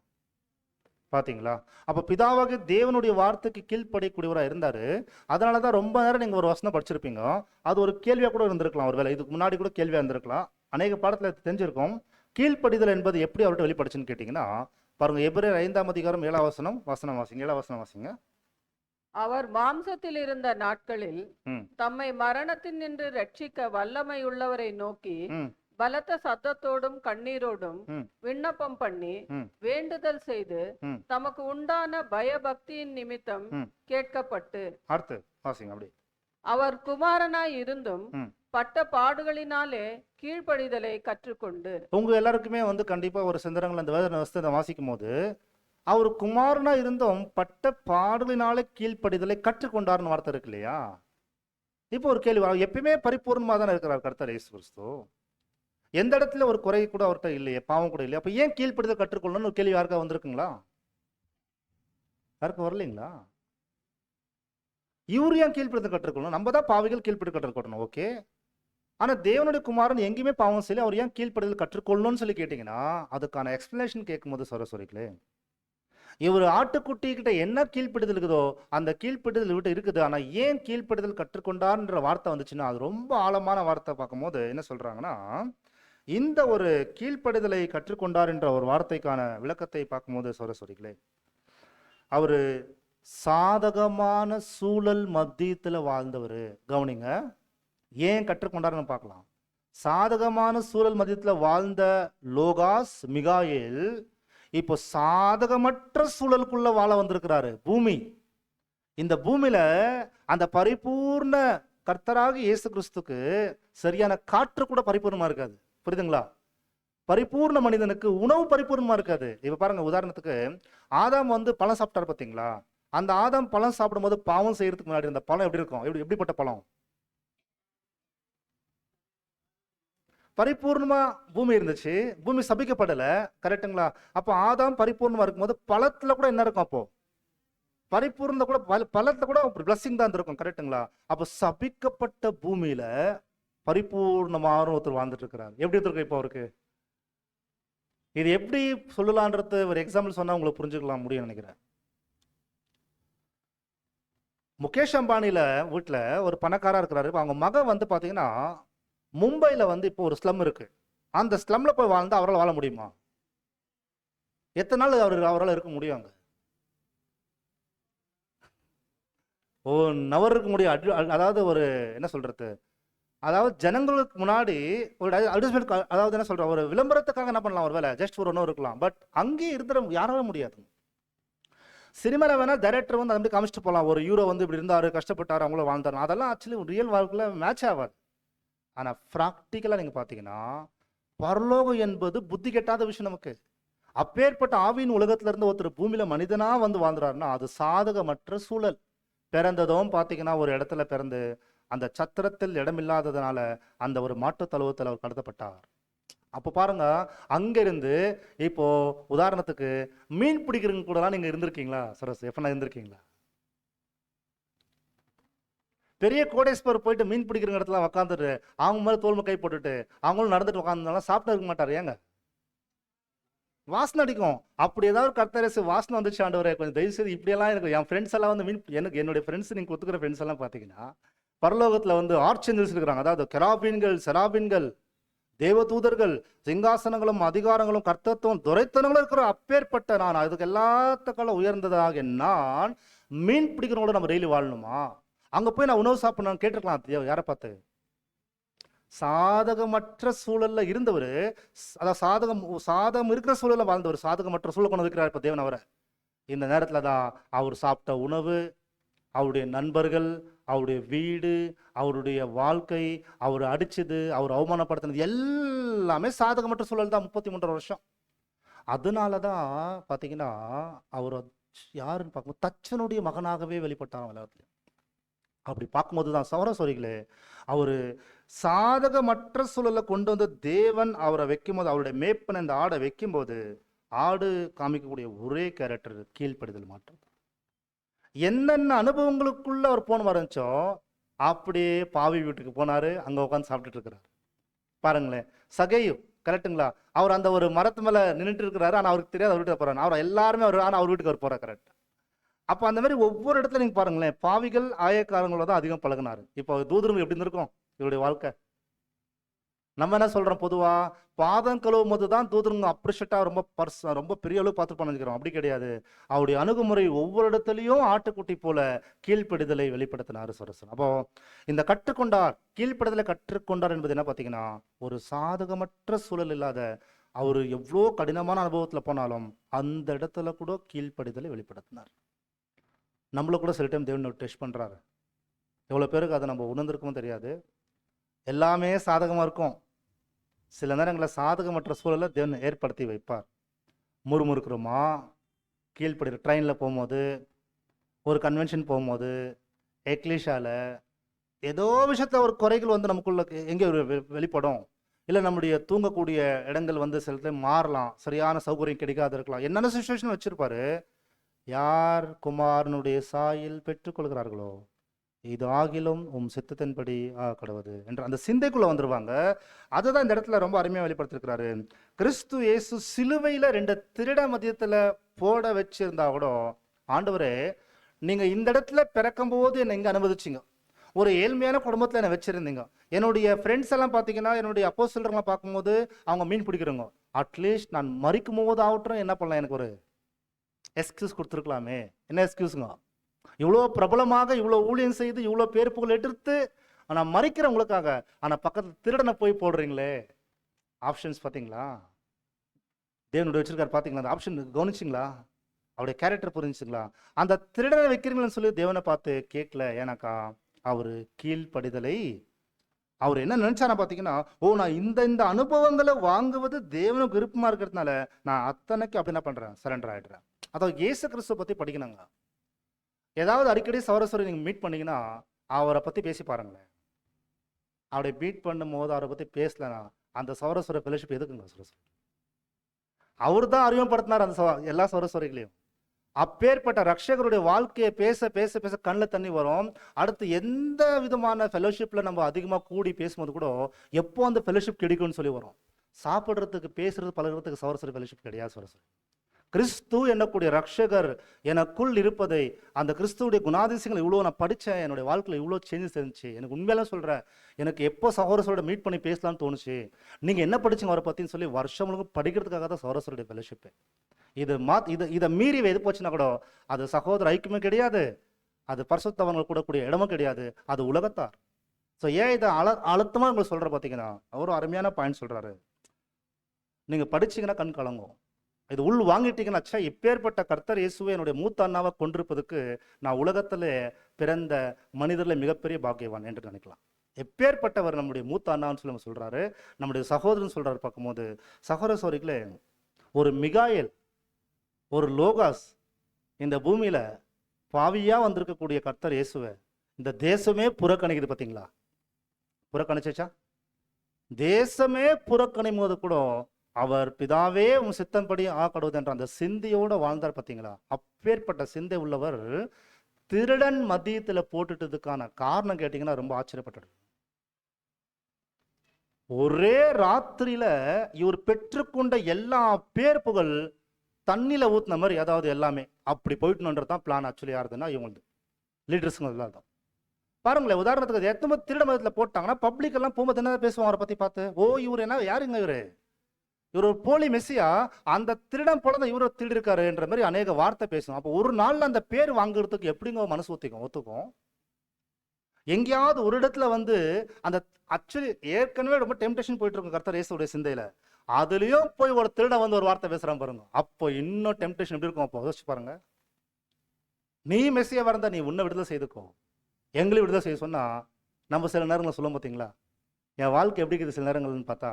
பாத்தீங்களா? அப்ப பிதாவாகிய தேவனுடைய வார்த்தைக்கு கீழ்ப்படியக்கூடியவராக இருந்தாரு. அதனாலதான் ரொம்ப நேரம் நீங்க ஒரு வசனம் படிச்சிருப்பீங்க. அது ஒரு கேள்வியா கூட இருந்திருக்கலாம், ஒருவேளை இதுக்கு முன்னாடி கூட கேள்வியா இருந்திருக்கலாம். அநேக பாடத்துல தெரிஞ்சிருக்கும். கீழ்ப்படிதல் என்பது எப்படி அவர்கிட்ட வெளிப்படுச்சுன்னு கேட்டீங்கன்னா, பாருங்க, எபிரேயர் 5ஆம் அதிகாரம் 7ஆம் வசனம் வாசிங்க. 7ஆம் வசனம் வாசிங்க. அவர் மாம்சத்தில் இருந்த நாட்களில் தம்மை மரணத்தினின்று ரட்சிக்க வல்லமை உள்ளவரை நோக்கி பலத்த சத்தத்தோடும் கண்ணீரோடும் விண்ணப்பம் பண்ணி வேண்டுதல் செய்து தமக்கு உண்டான பயபக்தியின் நிமித்தம் கேட்கப்பட்டு, அடுத்து வாசிங்க அப்படி, அவர் குமாரனாய் இருந்தும் பட்ட பாடுகளினாலே கீழ்ப்படிதலை கற்றுக்கொண்டு. உங்க எல்லாருக்குமே வந்து கண்டிப்பா ஒரு சிந்தனைகள் அந்த வேத வசனத்தை வாசிக்கும் போது, அவர் குமாரனா இருந்தும் பட்ட பாடுகளினாலே கீழ்ப்படிதலை கற்றுக்கொண்டார்னு வார்த்தை இருக்கு இல்லையா? இப்போ ஒரு கேள்வி, எப்பயுமே பரிபூர்ணமா தானே இருக்கிறார் கர்த்தர் இயேசு கிறிஸ்து. எந்த இடத்துல ஒரு குறை கூட அவர்கிட்ட இல்லையே, பாவம் கூட இல்லையா? அப்ப ஏன் கீழ்ப்படிதல் கற்றுக்கொள்ளணும்னு ஒரு கேள்வி யாருக்கா வந்திருக்குங்களா? யாருக்கும் வரலைங்களா? இவரு ஏன் கீழ்ப்படிதல் கற்றுக்கொள்ளணும்? நம்ம தான் பாவிகள் கீழ்ப்படி கற்றுக்கொள்ளணும், ஓகே. ஆனா தேவனுடைய குமாரன் எங்கேயுமே பாவம் செய்யல, அவர் ஏன் கீழ்ப்படிதல் கற்றுக்கொள்ளணும்னு சொல்லி கேட்டீங்கன்னா, அதுக்கான எக்ஸ்பிளனேஷன் கேட்கும்போது சரஸ்வரிகளே, இவர் ஆட்டுக்குட்டி கிட்ட என்ன கீழ்ப்படிதல் இருக்குதோ அந்த கீழ்ப்படிதல் விட்டு இருக்குது. ஆனா ஏன் கீழ்ப்படிதல் கற்றுக்கொண்டார்ன்ற வார்த்தை வந்துச்சுன்னா, அது ரொம்ப ஆழமான வார்த்தை. பார்க்கும்போது என்ன சொல்றாங்கன்னா, இந்த ஒரு கீழ்ப்படிதலை கற்றுக்கொண்டார் என்ற ஒரு வார்த்தைக்கான விளக்கத்தை பார்க்கும்போது சரஸ்வரிகளே, அவரு சாதகமான சூழல் மத்தியத்துல வாழ்ந்தவர். கவனிங்க, ஏன் கற்றுக்கொண்டாருன்னு பார்க்கலாம். சாதகமான சூழல் மத்தியத்துல வாழ்ந்த லோகாஸ் மிகாயேல் இப்போ சாதகமற்ற சூழலுக்குள்ள வாழ வந்திருக்கிறாரு. பூமி, இந்த பூமியில அந்த பரிபூர்ண கர்த்தராக இயேசு கிறிஸ்துக்கு சரியான காற்று கூட பரிபூர்ணமா இருக்காது. புரியுதுங்களா? பரிபூர்ண மனிதனுக்கு உணவு பரிபூர்ணமா இருக்காது. இப்ப பாருங்க, உதாரணத்துக்கு ஆதாம் வந்து பழம் சாப்பிட்டாரு பாத்தீங்களா? அந்த ஆதாம் பழம் சாப்பிடும் போது பாவம் செய்யறதுக்கு முன்னாடி அந்த பழம் எப்படி இருக்கும்? எப்படிப்பட்ட பழம்? பரிபூர்ணமா பூமி இருந்துச்சு, பூமி சபிக்கப்படல. கரெக்டுங்களா? அப்ப ஆதாம் பரிபூர்ணமா இருக்கும்போது பழத்துல கூட என்ன இருக்கும்? அப்போ பரிபூர்ண கூட பழத்துல கூட பிளஸிங் தான் இருக்கும். கரெக்டுங்களா? அப்ப சபிக்கப்பட்ட பூமியில பரிபூர்ணமான ஒருத்தர் வாழ்ந்துட்டு இருக்கிறார். எப்படி இருக்கு இப்போ அவருக்கு? இது எப்படி சொல்லலான்றது ஒரு எக்ஸாம்பிள் சொன்னா உங்களுக்கு புரிஞ்சுக்கலாம் முடியும் நினைக்கிறேன். முகேஷ் அம்பானில வீட்டுல ஒரு பணக்காரா இருக்கிறாரு. அவங்க மகன் வந்து பாத்தீங்கன்னா மும்பைல வந்து இப்போ ஒரு ஸ்லம் இருக்கு. அந்த ஸ்லம்ல போய் வாழ்ந்தா அவரால் வாழ முடியுமா? எத்தனை நாள் அவரால் இருக்க முடியும் அங்க? நவர் இருக்க முடியும். அதாவது ஒரு என்ன சொல்றது, அதாவது ஜனங்களுக்கு முன்னாடி ஒரு அட்வர்டைஸ்மெண்ட், அதாவது என்ன சொல்கிறேன், ஒரு விளம்பரத்துக்காக என்ன பண்ணலாம், ஒரு வேலை ஜஸ்ட் ஒரு ஒன்றும் இருக்கலாம். பட் அங்கேயே இருக்கிற யாராலும் முடியாது. சினிமாவில் வேணால் டைரக்டர் வந்து அப்படி காமிச்சிட்டு போகலாம், ஒரு ஹீரோ வந்து இப்படி இருந்தார், கஷ்டப்பட்டார், அவங்களும் வாழ்ந்தார். அதெல்லாம் ஆக்சுவலி ரியல் வாழ்க்கையில் மேட்ச் ஆகாது. ஆனால் ப்ராக்டிக்கலாக நீங்கள் பார்த்தீங்கன்னா பரலோகம் என்பது புத்தி கெட்டாத விஷயம் நமக்கு. அப்பேற்பட்ட ஆவியின் உலகத்துல இருந்து ஒருத்தர் பூமியில மனிதனா வந்து வாழ்ந்துறாருன்னா அது சாதகமற்ற சூழல். பிறந்ததும் பார்த்தீங்கன்னா ஒரு இடத்துல பிறந்து அந்த சத்திரத்தில் இடமில்லாததுனால அந்த ஒரு மாட்டுத் தழுவத்தில் அவர் கடத்தப்பட்டார். அப்போ பாருங்க, அங்கிருந்து இப்போ உதாரணத்துக்கு மீன் பிடிக்கிறவங்க கூடலாம் நீங்க இருந்திருக்கீங்களா? சரஸ் எப்ப இருந்திருக்கீங்களா? பெரிய கோடேஸ்வர் போயிட்டு மீன் பிடிக்கிற இடத்துல உட்காந்துட்டு அவங்க மேல தோல்மை கை போட்டுட்டு அவங்களும் நடந்துட்டு உட்காந்துனாலும் சாப்பிட்டு இருக்க மாட்டாரு. ஏங்க? வாசனை அடிக்கும். அப்படி ஏதாவது கர்த்தரசு வாசனை வந்துச்சு, ஆண்டவரே கொஞ்சம் தயவு செய்து இப்படியெல்லாம் எனக்கு என் ஃப்ரெண்ட்ஸ் எல்லாம் வந்து எனக்கு என்னுடைய ஃப்ரெண்ட்ஸ் நீங்கள் ஒத்துக்கிற ஃப்ரெண்ட்ஸ் எல்லாம் பார்த்தீங்கன்னா பரலோகத்தில் வந்து ஆர்ச்சேஞ்சல்ஸ் இருக்கிறாங்க. அதாவது கெராபீன்கள், செராபீன்கள், தேவதூதர்கள், சிங்காசனங்களும் அதிகாரங்களும் கர்த்தத்துவம் துரைத்தனங்களும் இருக்கிற அப்பேற்பட்ட நான் அதுக்கு எல்லாத்துக்கால உயர்ந்ததாக நான் மீன் பிடிக்கிறவங்களோட நம்ம டெய்லி வாழணுமா? அங்கே போய் நான் உணவு சாப்பிடணும் கேட்டிருக்கலாம். யாரை பார்த்து? சாதகமற்ற சூழல்ல இருந்தவர், அதாவது சாதகம் இருக்கிற சூழல்ல வாழ்ந்தவர் சாதகமற்ற சூழல் கொண்டு வைக்கிறார் இப்ப தேவன் அவரை. இந்த நேரத்துல தான் அவர் சாப்பிட்ட உணவு, அவருடைய நண்பர்கள், அவருடைய வீடு, அவருடைய வாழ்க்கை, அவர் அடிச்சது, அவர் அவமானப்படுத்தினது எல்லாமே சாதகமற்ற சூழல் தான் 33 வருஷம். அதனாலதான் பாத்தீங்கன்னா அவர் யாருன்னு பார்க்கும்போது தச்சனுடைய மகனாகவே வெளிப்பட்டார் எல்லாத்துலயும். அப்படி பார்க்கும்போது தான் சௌரசோரிகளே, அவர் சாதகமற்ற சூழலை கொண்டு வந்து தேவன் அவரை வைக்கும்போது, அவருடைய மேப்பன் இந்த ஆடை வைக்கும்போது ஆடு காமிக்கக்கூடிய ஒரே கேரக்டர் கீழ்ப்படிதல் மாற்றம். என்னென்ன அனுபவங்களுக்குள்ள அவர் போன வரச்சோ அப்படியே பாவி வீட்டுக்கு போனாரு, அங்க உட்காந்து சாப்பிட்டுட்டு இருக்கிறாரு. பாருங்களேன், சகையு கரெக்டுங்களா? அவர் அந்த ஒரு மரத்து மேல நின்றுட்டு இருக்கிறாரு, ஆனா அவருக்கு தெரியாது அவர் வீட்டுக்கு போறாரு. அவர் எல்லாருமே ஆனா அவர் வீட்டுக்கு அவர் போறாரு. கரெக்ட். அப்போ அந்த மாதிரி ஒவ்வொரு இடத்துல நீங்க பாருங்களேன், பாவிகள் ஆயக்காரங்களோட தான் அதிகம் பழகினாரு. இப்போ தூதருங்க எப்படி இருக்கும் இவருடைய வாழ்க்கை? நம்ம என்ன சொல்றோம், பொதுவா பாதம் கழுவும் போது தான் தூதருங்க அப்ரிஷியேட்டா ரொம்ப பெரிய அளவு பார்த்துப்பான்னு நினைக்கிறோம். அப்படி கிடையாது. அவருடைய அணுகுமுறை ஒவ்வொரு இடத்துலையும் ஆட்டுக்குட்டி போல கீழ்ப்படிதலை வெளிப்படுத்தினாரு சரசன். அப்போ இந்த கற்றுக்கொண்டார், கீழ்ப்படிதலை கற்றுக்கொண்டார் என்பது என்ன பார்த்தீங்கன்னா, ஒரு சாதகமற்ற சூழல் இல்லாத அவர் எவ்வளோ கடினமான அனுபவத்தில் போனாலும் அந்த இடத்துல கூட கீழ்ப்படிதலை வெளிப்படுத்தினார். நம்மள கூட சில டைம் தேவன் டெஸ்ட் பண்ணுறாரு. எவ்வளோ பேருக்கு அதை நம்ம உணர்ந்திருக்கவும் தெரியாது. எல்லாமே சாதகமாக இருக்கும். சில நேரங்களில் சாதகமற்ற சூழலை தேவன் ஏற்படுத்தி வைப்பார். முறுமுறுக்கிறோமா, கீழ்ப்படுகிற ட்ரெயினில் போகும்போது, ஒரு கன்வென்ஷன் போகும்போது, எக்லிஷாவில் ஏதோ விஷயத்தில் ஒரு குறைகள் வந்து நமக்குள்ள எங்கே வெளிப்படும். இல்லை நம்முடைய தூங்கக்கூடிய இடங்கள் வந்து சில டைம் மாறலாம், சரியான சௌகரியம் கிடைக்காது இருக்கலாம். என்னென்ன சுச்சுவேஷன் வச்சுருப்பாரு. யார் குமாரனுடைய சாயில் பெற்றுக்கொள்கிறார்களோ இது ஆகிலும் சித்தத்தின்படி கடவுது என்ற அந்த சிந்தைக்குள்ள வந்துருவாங்க. அதுதான் இந்த இடத்துல ரொம்ப அருமையாக வெளிப்படுத்திருக்கிறாரு. கிறிஸ்து இயேசு சிலுவையில 2 திருட மதியத்துல போட வச்சிருந்தா கூட, ஆண்டவரே நீங்க இந்த இடத்துல பிறக்கும் போது என்னை இங்க அனுமதிச்சிங்க, ஒரு ஏழ்மையான குடும்பத்துல என்னை வச்சிருந்தீங்க. என்னுடைய ஃப்ரெண்ட்ஸ் எல்லாம் பார்த்தீங்கன்னா, என்னுடைய அப்போஸ்தலர்களை பார்க்கும்போது அவங்க மீன் பிடிக்கிறவங்க. அட்லீஸ்ட் நான் மறிக்கும் போது ஆகட்டும் என்ன பண்ணலாம், எனக்கு ஒரு எக்ஸ்கியூஸ் கொடுத்துருக்கலாமே. என்ன எக்ஸ்கியூஸுங்க? இவ்வளோ பிரபலமாக இவ்வளோ ஊழியம் செய்து இவ்வளோ பேர் புகழ் எடுத்து ஆனால் மறைக்கிறவங்களுக்காக, ஆனால் பக்கத்தில் திருடனை போய் போடுறீங்களே. ஆப்ஷன்ஸ் பார்த்தீங்களா? தேவனுடைய வச்சிருக்காரு பார்த்தீங்களா? அந்த ஆப்ஷன் கவனிச்சிங்களா? அவருடைய கேரக்டர் புரிஞ்சுங்களா? அந்த திருடனை வைக்கிறீங்களன்னு சொல்லி தேவனை பார்த்து கேட்கல. ஏன்னாக்கா அவர் கீழ்ப்படிதலை அவர் என்ன நினைச்சாரா பார்த்தீங்கன்னா, நான் இந்த அனுபவங்களை வாங்குவது தேவனுக்கு விருப்பமா இருக்கிறதுனால நான் அத்தனைக்கு அப்படி என்ன பண்றேன், சரண்டர் ஆயிடுறேன். அதாவது இயேசு கிறிஸ்துவை பத்தி படிக்கணுங்க. ஏதாவது அடிக்கடி சௌரஸ்வரி நீங்க மீட் பண்ணீங்கன்னா அவரை பத்தி பேசி பாருங்களேன். அவரை மீட் பண்ணும்போது அவரை பத்தி பேசலன்னா அந்த சௌரஸ்வர ஃபெலோஷிப் எதுக்குங்க? சௌரஸ்வரி அவர் தான் அறிமுகப்படுத்தினார் அந்த எல்லா சௌரஸ்வரிகளையும். அப்பேற்பட்ட ரட்சகருடைய வாழ்க்கையை பேச பேச பேச கண்ணில் தண்ணி வரும். அடுத்து எந்த விதமான ஃபெலோஷிப்ல நம்ம அதிகமாக கூடி பேசும்போது கூட எப்போ அந்த ஃபெலோஷிப் கிடைக்கும்னு சொல்லி வரும். சாப்பிட்றதுக்கு, பேசுறது, பழகிறதுக்கு சௌரஸ்வரி ஃபெலோஷிப் கிடையாது. சௌரஸ்வரி கிறிஸ்து என்னக்கூடிய ரட்சகர் எனக்குள் இருப்பதை, அந்த கிறிஸ்துவுடைய குணாதிசயங்கள் இவ்வளோ நான் படித்தேன், என்னுடைய வாழ்க்கையில் இவ்வளோ சேஞ்சஸ் இருந்துச்சு. எனக்கு உண்மையெல்லாம் சொல்கிறேன், எனக்கு எப்போ சகோதரசரோட மீட் பண்ணி பேசலாம்னு தோணுச்சு. நீங்கள் என்ன படிச்சுங்க அவரை பற்றின்னு சொல்லி வருஷம் முழுக்க படிக்கிறதுக்காக தான் சகோதரசருடைய ஃபெலோஷிப்பு. இதை மீறி எது போச்சுன்னா கூட அது சகோதர ஐக்கியமே கிடையாது, அது பரிசுத்தவங்கள் கூடக்கூடிய இடமும் கிடையாது, அது உலகத்தார். ஸோ ஏன் இதை அழுத்தமாக உங்களுக்கு சொல்கிற பார்த்தீங்கன்னா, அவரும் அருமையான பாயிண்ட் சொல்கிறாரு. நீங்கள் படிச்சீங்கன்னா கண் கலங்கும். இது உள் வாங்கிட்டீங்கன்னா, ச்சே, இப்பேற்பட்ட கர்த்தர் இயேசுவை என்னுடைய மூத்த அண்ணாவை கொண்டிருப்பதற்கு நான் உலகத்தில் பிறந்த மனிதர்ல மிகப்பெரிய பாக்கியவான் என்று நினைக்கலாம். எப்பேற்பட்டவர் நம்முடைய மூத்த அண்ணான்னு சொல்லி நம்ம சொல்றாரு, நம்முடைய சகோதரன் சொல்றாரு. பார்க்கும்போது சகோதர சகோதரிகளே, ஒரு மிகாயேல், ஒரு லோகாஸ் இந்த பூமியில பாவியா வந்திருக்கக்கூடிய கர்த்தர் இயேசுவை இந்த தேசமே புறக்கணிக்குது. பார்த்தீங்களா? புறக்கணிச்சா? தேசமே புறக்கணிக்கும் போது கூட அவர் பிதாவே உன் சித்தம்படி ஆக்கடுவது என்ற அந்த சிந்தையோட வாழ்ந்தார். பார்த்தீங்களா? அப்பேற்பட்ட சிந்தை உள்ளவர் திருடன் மத்தியத்துல போட்டுட்டதுக்கான காரணம் கேட்டீங்கன்னா ரொம்ப ஆச்சரியப்பட்டார். ஒரே ராத்திரியில இவர் பெற்றுக்கொண்ட எல்லா பேர் புகழ் தண்ணியில ஊத்தின மாதிரி, அதாவது எல்லாமே அப்படி போயிட்டுன்றதான் பிளான். ஆக்சுவலி யாருதுன்னா இவங்க லீடர்ஸுங்க தான். பாருங்களேன், உதாரணத்துக்கு எத்தனை திருட மதத்தில் போட்டாங்கன்னா பப்ளிக் எல்லாம் போகும்போது என்ன பேசுவாங்க அவரை பத்தி பார்த்து, ஓ இவர் என்ன, யாருங்க இவர் ஒரு போலி மெஸ்ஸியா, அந்த திருடன் போல தான் இவரை திருடி இருக்காரு என்ற மாதிரி அநேக வார்த்தை பேசும். அப்போ ஒரு நாள்ல அந்த பேர் வாங்குறதுக்கு எப்படிங்க மனசு ஒத்துக்கும்? எங்கேயாவது ஒரு இடத்துல வந்து அந்த ஆக்சுவலி ஏற்கனவே ரொம்ப டெம்டேஷன் போயிட்டு இருக்கும் கர்த்தர் இயேசுடைய சிந்தையில, அதுலயும் போய் ஒரு திருடன் வந்து ஒரு வார்த்தை பேசுறான் பாருங்க, அப்போ இன்னும் டெம்டேஷன் எப்படி இருக்கும்? அப்போ யோசிச்சு பாருங்க. நீ மெஸ்ஸியா வரந்தா நீ உன்னை விடுதலை செய்துக்கோ, எங்களையும் விடுதலை செய்ய சொன்னா நம்ம சில நேரங்களில் சொல்லும். பார்த்தீங்களா? என் வாழ்க்கை எப்படி இருக்குது சில நேரங்கள்னு பார்த்தா,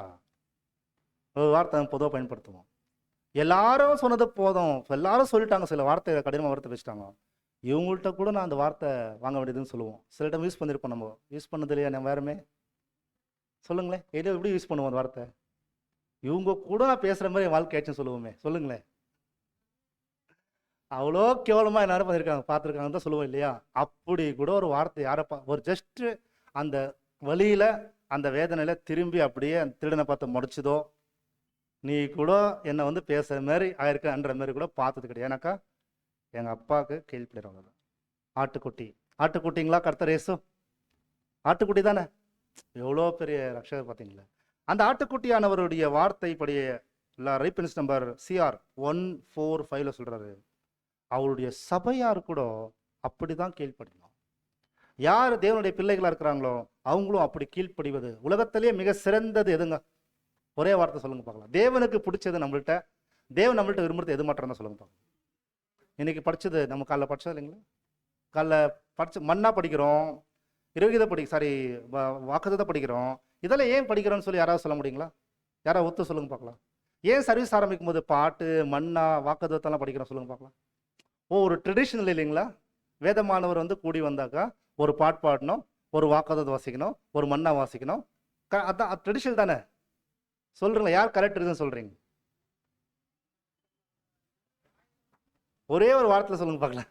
ஒரு வார்த்தை பொதுவாக பயன்படுத்துவோம். எல்லாரும் சொன்னது போதும், எல்லாரும் சொல்லிட்டாங்க, சில வார்த்தை கடினமாக வார்த்தை பேசிட்டாங்க, இவங்கள்ட்ட கூட நான் அந்த வார்த்தை வாங்க வேண்டியதுன்னு சொல்லுவோம். சில டைம் யூஸ் பண்ணியிருப்போம். நம்ம யூஸ் பண்ணது இல்லையா? நம்ம வேறுமே சொல்லுங்களேன், ஏதோ எப்படி யூஸ் பண்ணுவோம் அந்த வார்த்தை? இவங்க கூட நான் பேசுகிற மாதிரி என் வாழ்க்கை ஆயிடுச்சுன்னு சொல்லுவோமே, சொல்லுங்களேன். அவ்வளோ கேவலமாக எல்லாரும் பண்ணியிருக்காங்க, பார்த்துருக்காங்க தான் சொல்லுவோம் இல்லையா? அப்படி கூட ஒரு வார்த்தை யாரப்பா, ஒரு ஜஸ்ட்டு அந்த வழியில் அந்த வேதனையில திரும்பி அப்படியே அந்த திருடனை பார்த்து முடிச்சதோ, நீ கூட என்னை வந்து பேசுகிற மாதிரி ஆயிருக்கன்ற மாதிரி கூட பார்த்தது கிடையாது. ஏன்னாக்கா எங்கள் அப்பாவுக்கு கேள்விப்படைற அவ்வளோதான். ஆட்டுக்குட்டிங்களா கர்த்தர் இயேசு? ஆட்டுக்குட்டி தானே, எவ்வளோ பெரிய ரட்சகர் பார்த்தீங்களா? அந்த ஆட்டுக்குட்டியானவருடைய வார்த்தைப்படியே ரைப்பன்ஸ் நம்பர் CR 145 சொல்கிறாரு, அவருடைய சபையார் கூட அப்படிதான் கீழ்ப்படினோம். யார் தேவனுடைய பிள்ளைகளா இருக்கிறாங்களோ அவங்களும் அப்படி கீழ்ப்படிவது உலகத்திலேயே மிக சிறந்தது எதுங்க? ஒரே வார்த்தை சொல்லுங்க பார்க்கலாம். தேவனுக்கு பிடிச்சது நம்மள்கிட்ட, தேவன் நம்மள்கிட்ட விரும்புறது எது மாற்றம் தான் சொல்லுங்க பார்க்கலாம். இன்னைக்கு படிச்சது நம்ம காலைல படிச்சது இல்லைங்களா? காலைல படிச்சு மண்ணா படிக்கிறோம், வாக்குத்தத்தத்தை படிக்கிறோம். இதெல்லாம் ஏன் படிக்கிறோம்னு சொல்லி யாராவது சொல்ல முடியுங்களா? யாராவது ஒத்து சொல்லுங்க பார்க்கலாம். ஏன் சர்வீஸ் ஆரம்பிக்கும் போது பாட்டு, மண்ணா, வாக்குத்தத்தெல்லாம் படிக்கிறோம் சொல்லுங்க பார்க்கலாம். ஒரு ட்ரெடிஷனல் இல்லைங்களா? வேதமானவர் வந்து கூடி வந்தாக்கா ஒரு பாட்டு பாடணும், ஒரு வாக்குத்தத்தம் வாசிக்கணும், ஒரு மண்ணா வாசிக்கணும். அதான் ட்ரெடிஷனல் தானே? சொல்றீங்களா? யார் கரெக்ட் இருக்குன்னு சொல்றீங்க? ஒரே ஒரு வார்த்தையில சொல்லுங்க பார்க்கலாம்.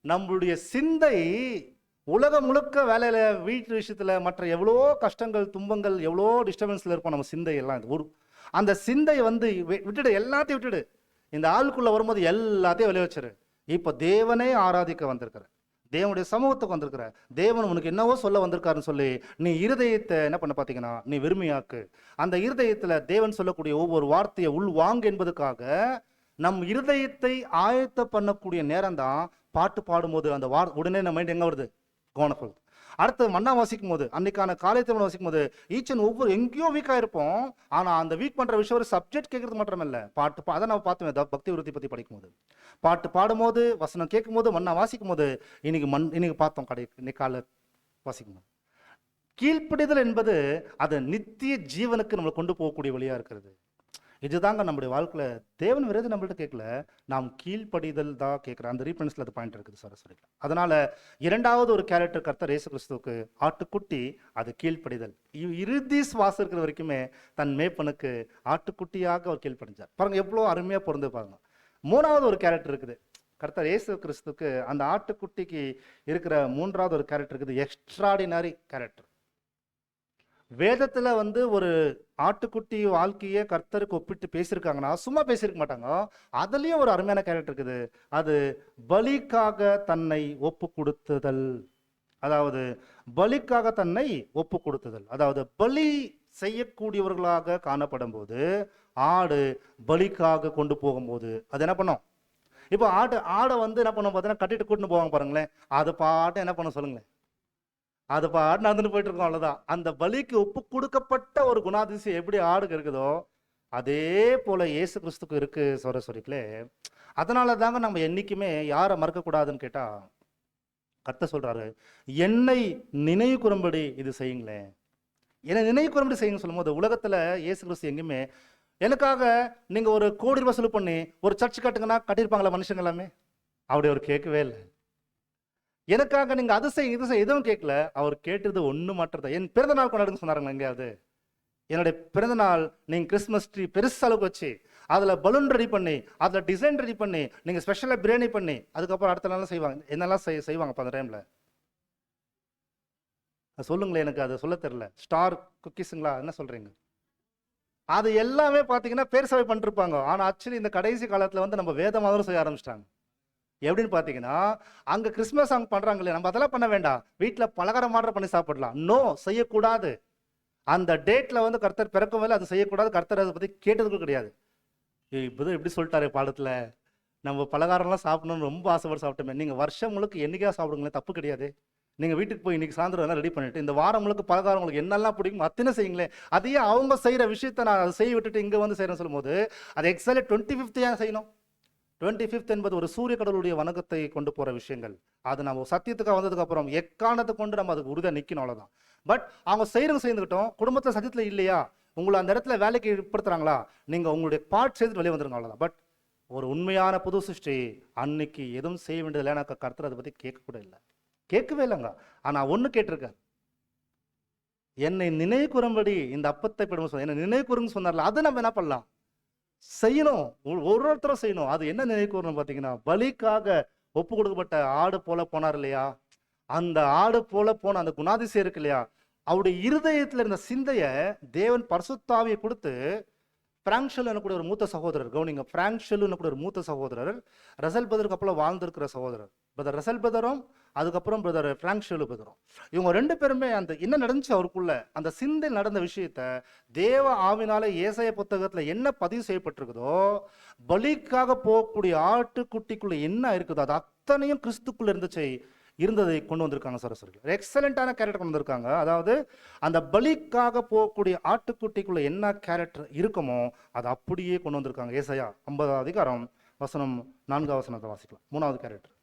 நம்மளுடைய சிந்தை உலகம் முழுக்க வேலையில, வீட்டு விஷயத்துல, மற்ற எவ்வளோ கஷ்டங்கள், துன்பங்கள், எவ்வளோ டிஸ்டர்பன்ஸ்ல இருப்போம் நம்ம சிந்தை எல்லாம். ஒரு அந்த சிந்தை வந்து விட்டுடு, எல்லாத்தையும் விட்டுடு, இந்த ஆளுக்குள்ள வரும்போது எல்லாத்தையும் வெளியே வச்சிரு. இப்போ தேவனே ஆராதிக்க வந்திருக்கிற, தேவனுடைய சமூகத்துக்கு வந்திருக்கிற, தேவன் உனக்கு என்னவோ சொல்ல வந்திருக்காருன்னு சொல்லி நீ இருதயத்தை என்ன பண்ண பார்த்தீங்கன்னா நீ வெறுமையாக்கு. அந்த இருதயத்துல தேவன் சொல்லக்கூடிய ஒவ்வொரு வார்த்தையை உள் வாங்க என்பதுக்காக நம் இருதயத்தை ஆயத்த பண்ணக்கூடிய நேரம் தான் பாட்டு பாடும்போது அந்த உடனே நம்ம மைண்ட் எங்க வருது? கவனப்பல். அடுத்து மண்ணா வாசிக்கும் போது, அன்னைக்கான காலைத்தமிழ் வாசிக்கும் போது ஒவ்வொரு எங்கேயோ வீக்காக இருப்போம். ஆனால் அந்த வீக் பண்ணுற விஷயம் ஒரு சப்ஜெக்ட் கேட்கறது மட்டும் இல்லை, பாட்டு அதை நம்ம பார்த்தோம் பக்தி விருத்தி பற்றி படிக்கும்போது, பாட்டு பாடும்போது, வசனம் கேட்கும்போது, மண்ணா வாசிக்கும் போது, இன்னைக்கு பார்த்தோம் இன்னைக்கு காலை வாசிக்கும் போது. கீழ்ப்படிதல் என்பது அது நித்திய ஜீவனுக்கு நம்மளை கொண்டு போகக்கூடிய வழியாக இருக்கிறது. இதுதாங்க நம்முடைய வாழ்க்கையில் தேவன் விருது நம்மள்ட்ட கேட்கல, நாம் கீழ்ப்படிதல் தான் கேட்குற அந்த ரீஃபரன்ஸில் அது பாயிண்ட் இருக்குது சார் சொல்லிக்கலாம். அதனால இரண்டாவது ஒரு கேரக்டர் கர்த்தர் இயேசு கிறிஸ்துவுக்கு ஆட்டுக்குட்டி, அது கீழ்ப்படிதல். இறுதி சுவாசம் இருக்கிற வரைக்குமே தன் மேய்ப்பனுக்கு ஆட்டுக்குட்டியாக அவர் கீழ்ப்படிஞ்சார். பாருங்க எவ்வளோ அருமையாக பொருந்து பாருங்க. மூணாவது ஒரு கேரக்டர் இருக்குது கர்த்தர் இயேசு கிறிஸ்துவுக்கு, அந்த ஆட்டுக்குட்டிக்கு இருக்கிற மூன்றாவது ஒரு கேரக்டர் இருக்குது, எக்ஸ்ட்ராடினரி கேரக்டர். வேதத்துல வந்து ஒரு ஆட்டுக்குட்டி வாழ்க்கையை கர்த்தருக்கு ஒப்பிட்டு பேசியிருக்காங்கன்னா சும்மா பேசியிருக்க மாட்டாங்க. அதுலயும் ஒரு அருமையான கேரக்டர் இருக்குது, அது பலிக்காக தன்னை ஒப்பு கொடுத்துதல். அதாவது பலிக்காக தன்னை ஒப்பு கொடுத்துதல், அதாவது பலி செய்யக்கூடியவர்களாக காணப்படும் போது, ஆடு பலிக்காக கொண்டு போகும்போது அது என்ன பண்ணும்? இப்போ ஆடை வந்து என்ன பண்ணும் பார்த்தீங்கன்னா கட்டிட்டு கூட்டின்னு போவாங்க பாருங்களேன், அது பாட்டு என்ன பண்ண சொல்லுங்களேன், அது பாட்டு நடந்துட்டு போயிட்டு இருக்கோம், அவ்வளவுதான். அந்த பலிக்கு ஒப்பு கொடுக்கப்பட்ட ஒரு குணாதிசயம் எப்படி ஆடுக்கு இருக்குதோ அதே போல இயேசு கிறிஸ்துக்கு இருக்கு சோரஸ்வரிகளே. அதனால தாங்க நம்ம என்னைக்குமே யாரை மறக்க கூடாதுன்னு கேட்டா, கர்த்தர் சொல்றாரு, என்னை நினைவு கூறும்படி இது செய்யுங்களேன். என்னை நினைவு கூறும்படி செய்யுங்க சொல்லும் போது, உலகத்துல இயேசு கிறிஸ்து எங்கேயுமே எனக்காக நீங்க ஒரு கோடி ரூபாய் செலவு பண்ணி ஒரு சர்ச் கட்டுங்கன்னா கட்டியிருப்பாங்களா மனுஷங்க எல்லாமே? அப்படி அவர் கேட்கவே இல்லை. எனக்காக நீங்க அது செய்யுங்க இது செய்ய எதுவும் கேட்கல. அவர் கேட்டது ஒண்ணு மாற்றதான். என் பிறந்த நாள் கொண்டாடுன்னு சொன்னாருங்க எங்கேயாவது? என்னுடைய பிறந்த நாள் நீங்க கிறிஸ்மஸ் ட்ரீ பெருசு அளவுக்கு வச்சு அதுல பலூன் ரெடி பண்ணி அதுல டிசைன் ரெடி பண்ணி நீங்க ஸ்பெஷலா பிரியாணி பண்ணி அதுக்கப்புறம் அடுத்த நாள் செய்வாங்க. என்னெல்லாம் செய்வாங்க அந்த டைம்ல? சொல்லுங்களேன், எனக்கு அது சொல்ல தெரியல. ஸ்டார் குக்கீஸுங்களா, என்ன சொல்றீங்க? அது எல்லாமே பாத்தீங்கன்னா பேர் சபை பண்ணிருப்பாங்க. ஆனா ஆக்சுவலி இந்த கடைசி காலத்துல வந்து நம்ம வேதமாதரும் செய்ய ஆரம்பிச்சிட்டாங்க. எப்படின்னு பாத்தீங்கன்னா, அங்க கிறிஸ்மஸ் சாங் பண்றாங்க இல்லையா, நம்ம அதெல்லாம் பண்ண வேண்டாம், வீட்டுல பலகாரம் ஆர்டர் பண்ணி சாப்பிடலாம். நோ, செய்யக்கூடாது. அந்த டேட்ல வந்து கர்த்தர் பிறக்கும் போது அது செய்யக்கூடாது. கர்த்தர் அதை பத்தி கேட்டதுக்கு கிடையாது. இப்போதான் எப்படி சொல்லிட்டாரு பாடத்துல, நம்ம பலகாரம்லாம் சாப்பிடணும்னு ரொம்ப ஆசைப்பட்டு சாப்பிட்டோமே. நீங்க வருஷம் முழுக்க என்னைக்கா சாப்பிடுங்களேன், தப்பு கிடையாது. நீங்க வீட்டுக்கு போய் இன்னைக்கு சாயந்தரம் எல்லாம் ரெடி பண்ணிட்டு இந்த வாரம் முழுக்க பலகாரம் உங்களுக்கு என்னெல்லாம் பிடிக்கும் அத்தனை செய்யுங்களேன். அதையே அவங்க செய்யற விஷயத்த நான் அதை செய்ய விட்டுட்டு இங்க வந்து செய்யறேன்னு சொல்லும்போது அது எக்ஸாக்ட்லி 25th ஏன் செய்யணும்? 25th என்பது ஒரு சூரிய கடவுளுடைய வணக்கத்தை கொண்டு போற விஷயங்கள். அது நம்ம சத்தியத்துக்காக வந்ததுக்கு அப்புறம் எக்காரணத்தை கொண்டு நம்ம அதுக்கு உறுதியா நிக்கணும், அவ்வளவுதான். பட் அவங்க செய்துக்கிட்டோம், குடும்பத்துல சத்தியத்துல இல்லையா, உங்களை அந்த இடத்துல வேலைக்கு ஏற்படுத்துறாங்களா, நீங்க உங்களுடைய பார்ட் செய்து வெளியே வந்துருங்க, அவ்வளவுதான். பட் ஒரு உண்மையான புது சிருஷ்டி அன்னைக்கு எதுவும் செய்ய வேண்டியதில்லை. எனக்கு கர்த்தர் அதை பத்தி கேட்க கூட இல்லை, கேட்கவே இல்லைங்க. ஆனா ஒண்ணு கேட்டிருக்கார், என்னை நினைவு கூறும்படி இந்த அப்பத்தை பிடிக்கும் சொன்ன, என்னை நினைவு கூறுங்க சொன்னார்ல, அது நம்ம என்ன பண்ணலாம், செய்யணும். ஒருத்தரும் செய்யணும். அது என்ன நினைவு கூறணும் பாத்தீங்கன்னா, பலிக்காக ஒப்பு கொடுக்கப்பட்ட ஆடு போல போனார் இல்லையா, அந்த ஆடு போல போன அந்த குணாதிசயம் இருக்கு இல்லையா, அவருடைய இருதயத்துல இருந்த சிந்தைய தேவன் பரிசுத்தாவியை கொடுத்து, பிராங்க்ஷல் எனக்கூடிய ஒரு மூத்த சகோதரர், கவுனிங்க, பிராங்க்ஷல் எனக்கூடிய ஒரு மூத்த சகோதரர், ரசல் பதருக்கு அப்புறம் வாழ்ந்திருக்கிற சகோதரர், பிரதர் ரசல் பதரும் அதுக்கப்புறம் பிரதர் பிராங்க்ஷல் பதரும், இவங்க ரெண்டு பேருமே அந்த என்ன நடந்துச்சு அவருக்குள்ள அந்த சிந்தை நடந்த விஷயத்த தேவ ஆவினால ஏசாயா புத்தகத்துல என்ன பதிவு செய்யப்பட்டிருக்குதோ, பலிக்காக போகக்கூடிய ஆட்டுக்குட்டிக்குள்ள என்ன இருக்குதோ அது அத்தனையும் கிறிஸ்துக்குள்ள இருந்ததை கொண்டு வந்திருக்காங்க. சரஸ்வரி எக்ஸலண்டான கேரக்டர் கொண்டு வந்திருக்காங்க. அதாவது அந்த பலிக்காக போகக்கூடிய ஆட்டுக்குட்டிக்குள்ள என்ன கேரக்டர் இருக்குமோ அதை அப்படியே கொண்டு வந்திருக்காங்க. ஏசாயா 50 அதிகாரம் வசனம் 4 வசனத்தை வாசிக்கலாம். 3வது கேரக்டர்,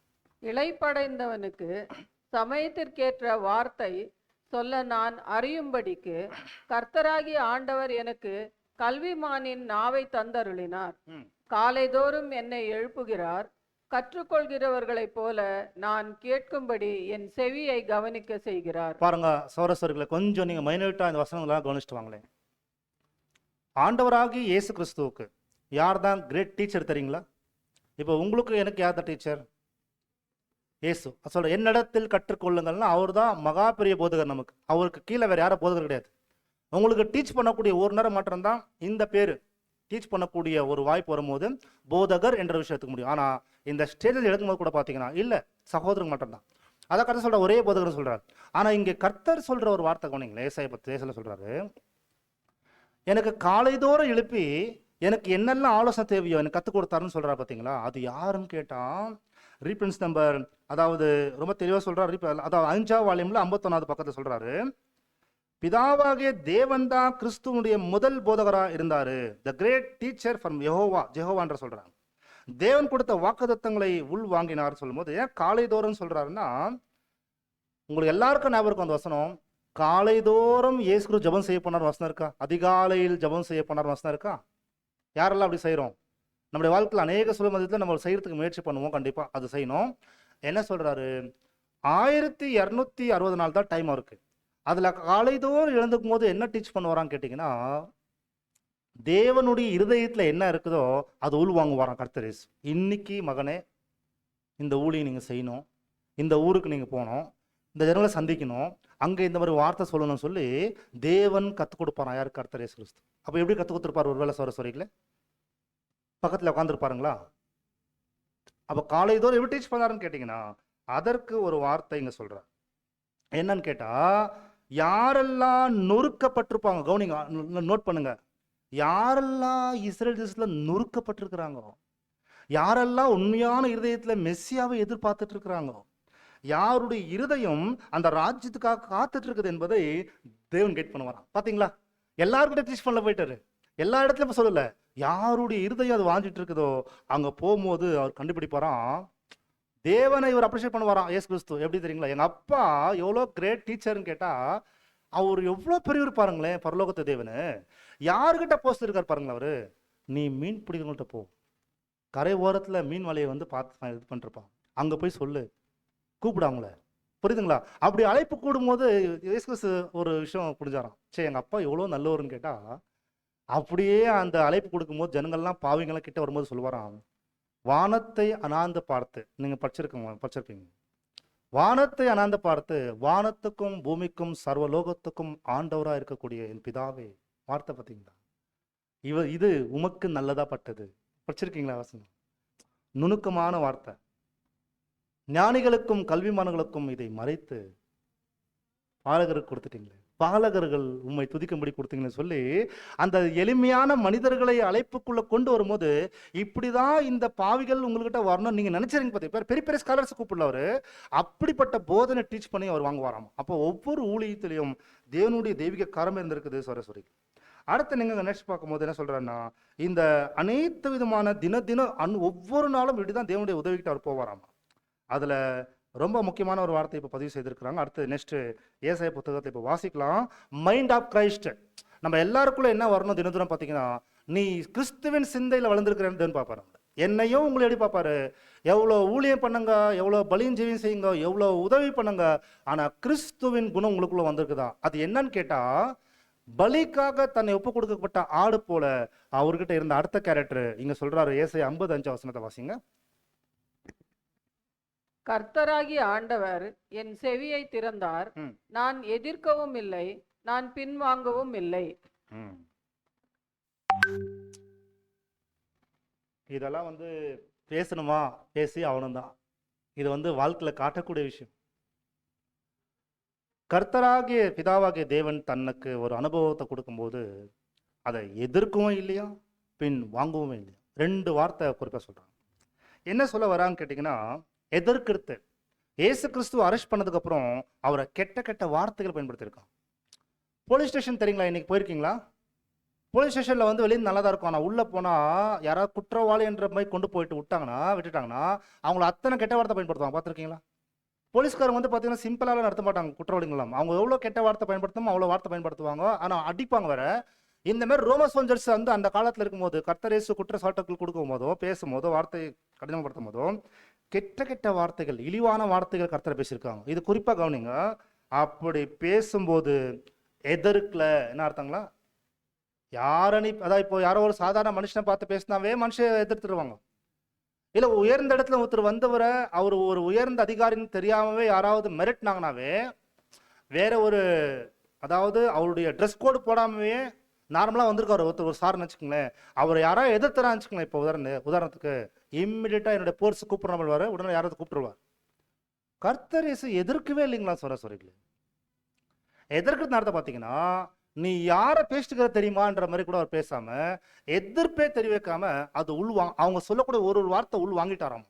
இளைப்படைந்தவனுக்கு சமயத்திற்கேற்ற வார்த்தை சொல்ல நான் அறியும்படிக்கு கர்த்தராகிய ஆண்டவர் எனக்கு கல்விமானின் நாவை தந்தருளினார். காலைதோறும் என்னை எழுப்புகிறார். கற்றுக்கொள்கிறவர்களைப் போல நான் கேட்கும்படி என் செவியை கவனிக்க செய்கிறார். பாருங்க சௌரஸ்வர்களை கொஞ்சம் நீங்க மைனூட்டா இந்த வசனங்கள்லாம் கவனிச்சுட்டு வாங்களேன். ஆண்டவராகி இயேசு கிறிஸ்துவுக்கு யார் தான் கிரேட் டீச்சர் தெரியுங்களா? இப்போ உங்களுக்கு எனக்கு யார் தான் டீச்சர்? இயேசு சொல்ற, என்னிடத்தில் கற்றுக்கொள்ளுங்கள்னா அவர் தான் மகா பெரிய போதகர். நமக்கு அவருக்கு கீழே வேற யாரும் போதகர் கிடையாது. உங்களுக்கு டீச் பண்ணக்கூடிய ஒரு நேரம் மாற்றம் தான் இந்த பேரு. டீச் பண்ணக்கூடிய ஒரு வாய்ப்பு வரும்போது போதகர் என்ற விஷயத்துக்கு முடியும். ஆனா இந்த ஸ்டேஜில் எடுக்கும்போது கூட பாத்தீங்கன்னா இல்ல, சகோதரன் மட்டும்தான். அதை கர்த்தர் சொல்ற, ஒரே போதகர் சொல்றாரு. ஆனா இங்க கர்த்தர் சொல்ற ஒரு வார்த்தை கவனிங்களேன். ஏசாயா 10 சொல்றாரு, எனக்கு காலைதோறும் எழுப்பி எனக்கு என்னெல்லாம் ஆலோசனை தேவையோ எனக்கு கற்றுக் கொடுத்தாருன்னு சொல்றாரு. பாத்தீங்களா, அது யாருன்னு கேட்டா ரீப்ரின்ஸ் நம்பர், அதாவது ரொம்ப தெளிவாக சொல்றாரு. அதாவது 5வது வால்யூம்ல 51வது பக்கத்தை சொல்றாரு, பிதாவாகிய தேவன் தான் கிறிஸ்துவனுடைய முதல் போதகரா இருந்தாரு. த கிரேட் டீச்சர் ஃப்ரம் ஜெகோவான்ற சொல்றாங்க. தேவன் கொடுத்த வாக்குத்தத்தங்களை உள் வாங்கினார் சொல்லும் போது ஏன் காலைதோறும் சொல்றாருன்னா, உங்களுக்கு எல்லாருக்கும் ஞாபகம் இருக்கும் அந்த வசனம். காலைதோறும் இயேசு கிறிஸ்து ஜெபம் செய்ய போனார் வசனம் இருக்கா? அதிகாலையில் ஜெபம் செய்ய போனார் வசனம் இருக்கா? யாரெல்லாம் அப்படி செய்யறோம்? நம்முடைய வாழ்க்கையில் அநேக சுய மதத்தில் நம்ம செய்யறதுக்கு முயற்சி பண்ணுவோம். கண்டிப்பா அது செய்யணும். என்ன சொல்றாரு, 1260 நாள் தான் டைம் இருக்கு. அதுல காலைதோறும் எழுந்துக்கும் போது என்ன டீச் பண்ணுவாரான்னு கேட்டீங்கன்னா, தேவனுடைய இருதயத்துல என்ன இருக்குதோ அது உள் வாங்குவாராம் கர்த்தர் இயேசு. இன்னைக்கு மகனே இந்த ஊழியை நீங்க செய்யணும், இந்த ஊருக்கு நீங்க போகணும், இந்த ஜனங்களை சந்திக்கணும், அங்க இந்த மாதிரி வார்த்தை சொல்லணும்னு சொல்லி தேவன் கத்துக் கொடுப்பாராம். யாருக்கு? கர்த்தர் இயேசு கிறிஸ்து. அப்ப எப்படி கத்துக் கொடுத்துருப்பாரு? ஒருவேளை சோரஸ்வரிகளே பக்கத்துல உட்காந்துருப்பாருங்களா? அப்ப காலைதோறும் எப்படி டீச் பண்ணாருன்னு கேட்டீங்கன்னா, அதற்கு ஒரு வார்த்தை இங்க சொல்றார். என்னன்னு கேட்டா, யாரெல்லாம் நொறுக்கப்பட்டிருப்பாங்க, கவனிங்க, நோட் பண்ணுங்க, யாரெல்லாம் இஸ்ரேல் தேசத்துல நொறுக்கப்பட்டிருக்கிறாங்க, யாரெல்லாம் உண்மையான இருதயத்துல மெஸ்ஸியாவை எதிர்பார்த்துட்டு இருக்கிறாங்க, யாருடைய இருதயம் அந்த ராஜ்யத்துக்காக காத்துட்டு இருக்குது என்பதை தேவன் கைட் பண்ணுவாராம். பாத்தீங்களா, எல்லாருக்கிட்ட டீச் பண்ணல போயிட்டாரு, எல்லா இடத்துலயும் இப்ப சொல்லல. யாருடைய இருதயம் அது வாஞ்சிட்டு இருக்குதோ அங்க போகும்போது அவர் கண்டுபிடிப்பாராம். தேவனை இவர் அப்ரிஷியேட் பண்ணுவாராம். இயேசு கிறிஸ்து எப்படி தெரியுங்களா, எங்க அப்பா எவ்வளோ கிரேட் டீச்சர்னு கேட்டா அவர் எவ்வளோ பெரியவர் பாருங்களேன், பரலோகத்து தேவனு. யாருக்கிட்ட போஸ்ட் இருக்கார் பாருங்களேன் அவரு. நீ மீன் பிடிக்கிறவங்கள்ட்ட போ, கரை ஓரத்துல மீன் வலையை வந்து பார்த்து இது பண்ணிருப்பான், அங்க போய் சொல்லு, கூப்பிடு அவங்கள. புரியுதுங்களா? அப்படி அழைப்பு கூடும்போது இயேசு கிறிஸ்து ஒரு விஷயம் புரிஞ்சாராம். சரி, எங்க அப்பா எவ்வளோ நல்லவர்னு கேட்டா அப்படியே அந்த அழைப்பு கொடுக்கும்போது ஜனங்கள்லாம் பாவிங்கெல்லாம் கிட்ட வரும்போது சொல்லுவாராம், வானத்தை அனாந்து பார்த்து, நீங்க படிச்சிருப்பீங்க, வானத்தை அனாந்து பார்த்து வானத்துக்கும் பூமிக்கும் சர்வலோகத்துக்கும் ஆண்டவரா இருக்கக்கூடிய என் பிதாவே. வார்த்தை பார்த்தீங்களா, இது உமக்கு நல்லதா பட்டது. படிச்சிருக்கீங்களா வசனம்? நுணுக்கமான வார்த்தை. ஞானிகளுக்கும் கல்விமான்களுக்கும் இதை மறைத்து பாலகருக்கு கொடுத்துட்டீங்களே, பாலகர்கள் உம்மை துதிக்கும்படி கொடுத்தீங்கன்னு சொல்லி அந்த எளிமையான மனிதர்களை அழைப்புக்குள்ள கொண்டு வரும்போது, இப்படிதான் இந்த பாவிகள் உங்ககிட்ட வரணும் நீங்க நினைச்சிருங்க. பார்த்தீங்க, பெரிய பெரிய ஸ்காலர்ஸ் கூப்பிடல அவரு, அப்படிப்பட்ட போதனை டீச் பண்ணி அவர் வாங்குவாராம். அப்போ ஒவ்வொரு ஊழியத்திலையும் தேவனுடைய தெய்வீக கரம் இருந்திருக்குது சரஸ்வரி. அடுத்து நீங்க நெக்ஸ்ட் பார்க்கும்போது என்ன சொல்றாருன்னா, இந்த அனைத்து விதமான தினம் ஒவ்வொரு நாளும் இப்படிதான் தேவனுடைய உதவிக்கிட்ட அவர் போவாராம். அதுல ரொம்ப முக்கியமான ஒரு வார்த்தை இப்போ பதிவு செய்திருக்கிறாங்க. அடுத்து நெக்ஸ்ட் ஏசாயா புத்தகத்தை இப்போ வாசிக்கலாம். Mind of Christ. நம்ம எல்லாருக்குள்ள என்ன வரணும் தினம் பார்த்தீங்கன்னா, நீ கிறிஸ்துவின் சிந்தையில் வளர்ந்துருக்கிறேன்னு பார்ப்பாரு. என்னையும் உங்களை எப்படி பார்ப்பாரு, எவ்வளோ ஊழியம் பண்ணுங்க, எவ்வளோ பலியும் ஜெயம் செய்யுங்க, எவ்வளோ உதவி பண்ணுங்க, ஆனா கிறிஸ்துவின் குணம் உங்களுக்குள்ள வந்திருக்குதா? அது என்னன்னு கேட்டா, பலிக்காக தன்னை ஒப்பு கொடுக்கப்பட்ட ஆடு போல அவர்கிட்ட இருந்த அடுத்த கேரக்டர் இங்க சொல்றாரு. ஏசாயா 55 வாசிங்க. கர்த்தராகிய ஆண்டவர் என் செவியை திறந்தார், நான் எதிர்க்கவும் இல்லை, நான் பின்வாங்கவும் இல்லை. இதெல்லாம் பேசணுமா, பேசி அவனும் தான். இது வாழ்க்கையில காட்டக்கூடிய விஷயம். கர்த்தராகிய பிதாவாகிய தேவன் தனக்கு ஒரு அனுபவத்தை கொடுக்கும்போது அதை எதிர்க்கவும் இல்லையா, பின் வாங்கவும் இல்லையா. 2 வார்த்தை குறிப்பாக சொல்றாங்க. என்ன சொல்ல வரான்னு கேட்டீங்கன்னா, எதிர்க்கிறது. ஏசு கிறிஸ்துவ அரெஸ்ட் பண்ணதுக்கு அப்புறம் அவரை கெட்ட வார்த்தைகள் பயன்படுத்தியிருக்கான். போலீஸ் ஸ்டேஷன் தெரியுங்களா, இன்னைக்கு போயிருக்கீங்களா? போலீஸ் ஸ்டேஷன்ல வெளியே நல்லா தான் இருக்கும், ஆனால் உள்ள போனா யாராவது குற்றவாளி என்ற மாதிரி கொண்டு போயிட்டு விட்டுட்டாங்கன்னா அவங்கள அத்தனை கெட்ட வார்த்தை பயன்படுத்துவாங்க. பார்த்துருக்கீங்களா? போலீஸ்காரங்க பார்த்தீங்கன்னா சிம்பிளாக நடத்த மாட்டாங்க குற்றவாளிகளாம். அவங்க எவ்வளோ கெட்ட வார்த்தை பயன்படுத்தமோ அவ்வளோ வார்த்தை பயன்படுத்துவாங்க, ஆனால் அடிப்பாங்க வேற. இந்த மாதிரி ரோமன் சோல்ஜர்ஸ் அந்த காலத்தில் இருக்கும்போது கர்த்தர் இயேசு குற்றச்சாட்டுகள் கொடுக்கும் போதோ பேசும்போதோ வார்த்தை கடினப்படுத்தும் போதோ கெட்ட வார்த்தைகள், இழிவான வார்த்தைகள் கர்த்தர் பேசியிருக்காங்க. இது குறிப்பாக கவனிங்க. அப்படி பேசும்போது எதிர்க்கல என்ன அர்த்தங்களா, அதான் இப்போ யாரோ ஒரு சாதாரண மனுஷனை பார்த்து பேசினாவே மனுஷன் எதிர்த்துருவாங்க. இல்லை உயர்ந்த இடத்துல ஒருத்தர் வந்தவரை அவர் ஒரு உயர்ந்த அதிகாரின்னு தெரியாமவே யாராவது மிரட்டினாங்கனாவே, வேற ஒரு அதாவது அவருடைய ட்ரெஸ் கோடு போடாமவே நார்மலாக வந்திருக்காரு ஒருத்தர், ஒரு சார்னு வச்சுக்கோங்களேன், அவர் யாராவது எதிர்த்துறான்னு வச்சுக்கோங்களேன். இப்போ உதாரணத்துக்கு இம்மிடியட்டாக என்னுடைய போர்ஸ் கூப்பிட்றாமல் உடனே யாராவது கூப்பிட்டுருவார். கர்த்தர் இயேசு எதிர்க்கவே இல்லைங்களா சொல்றீங்களே. எதிர்க்கிறது அர்த்தம் பார்த்தீங்கன்னா, நீ யாரை பேசிட்டுக்கிற தெரியுமான்ற மாதிரி கூட அவர் பேசாம எதிர்ப்பே தெரிவிக்காம அது அவங்க சொல்லக்கூடிய ஒரு வார்த்தை வாங்கிட்டாராம்.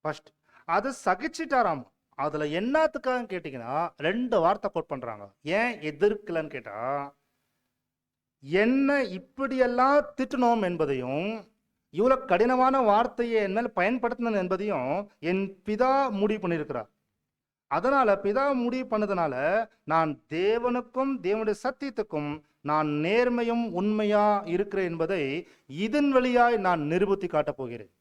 ஃபர்ஸ்ட் அது சகிச்சிட்டாராம். அதுல என்னத்துக்காக கேட்டீங்கன்னா 2 வார்த்தை கோட் பண்றாங்க. ஏன் எதிர்க்கலன்னு கேட்டா, என்ன இப்படியெல்லாம் திட்டணும் என்பதையும் இவ்வளவு கடினமான வார்த்தையை என் மேல பயன்படுத்தணும் என்பதையும் என் பிதா முடிவு பண்ணியிருக்கிறார். அதனால பிதா முடிவு பண்ணதுனால நான் தேவனுக்கும் தேவனுடைய சத்தியத்துக்கும் நான் நேர்மையும் உண்மையா இருக்கிறேன் என்பதை இதன் வழியாய் நான் நிரூபித்து காட்டப் போகிறேன்.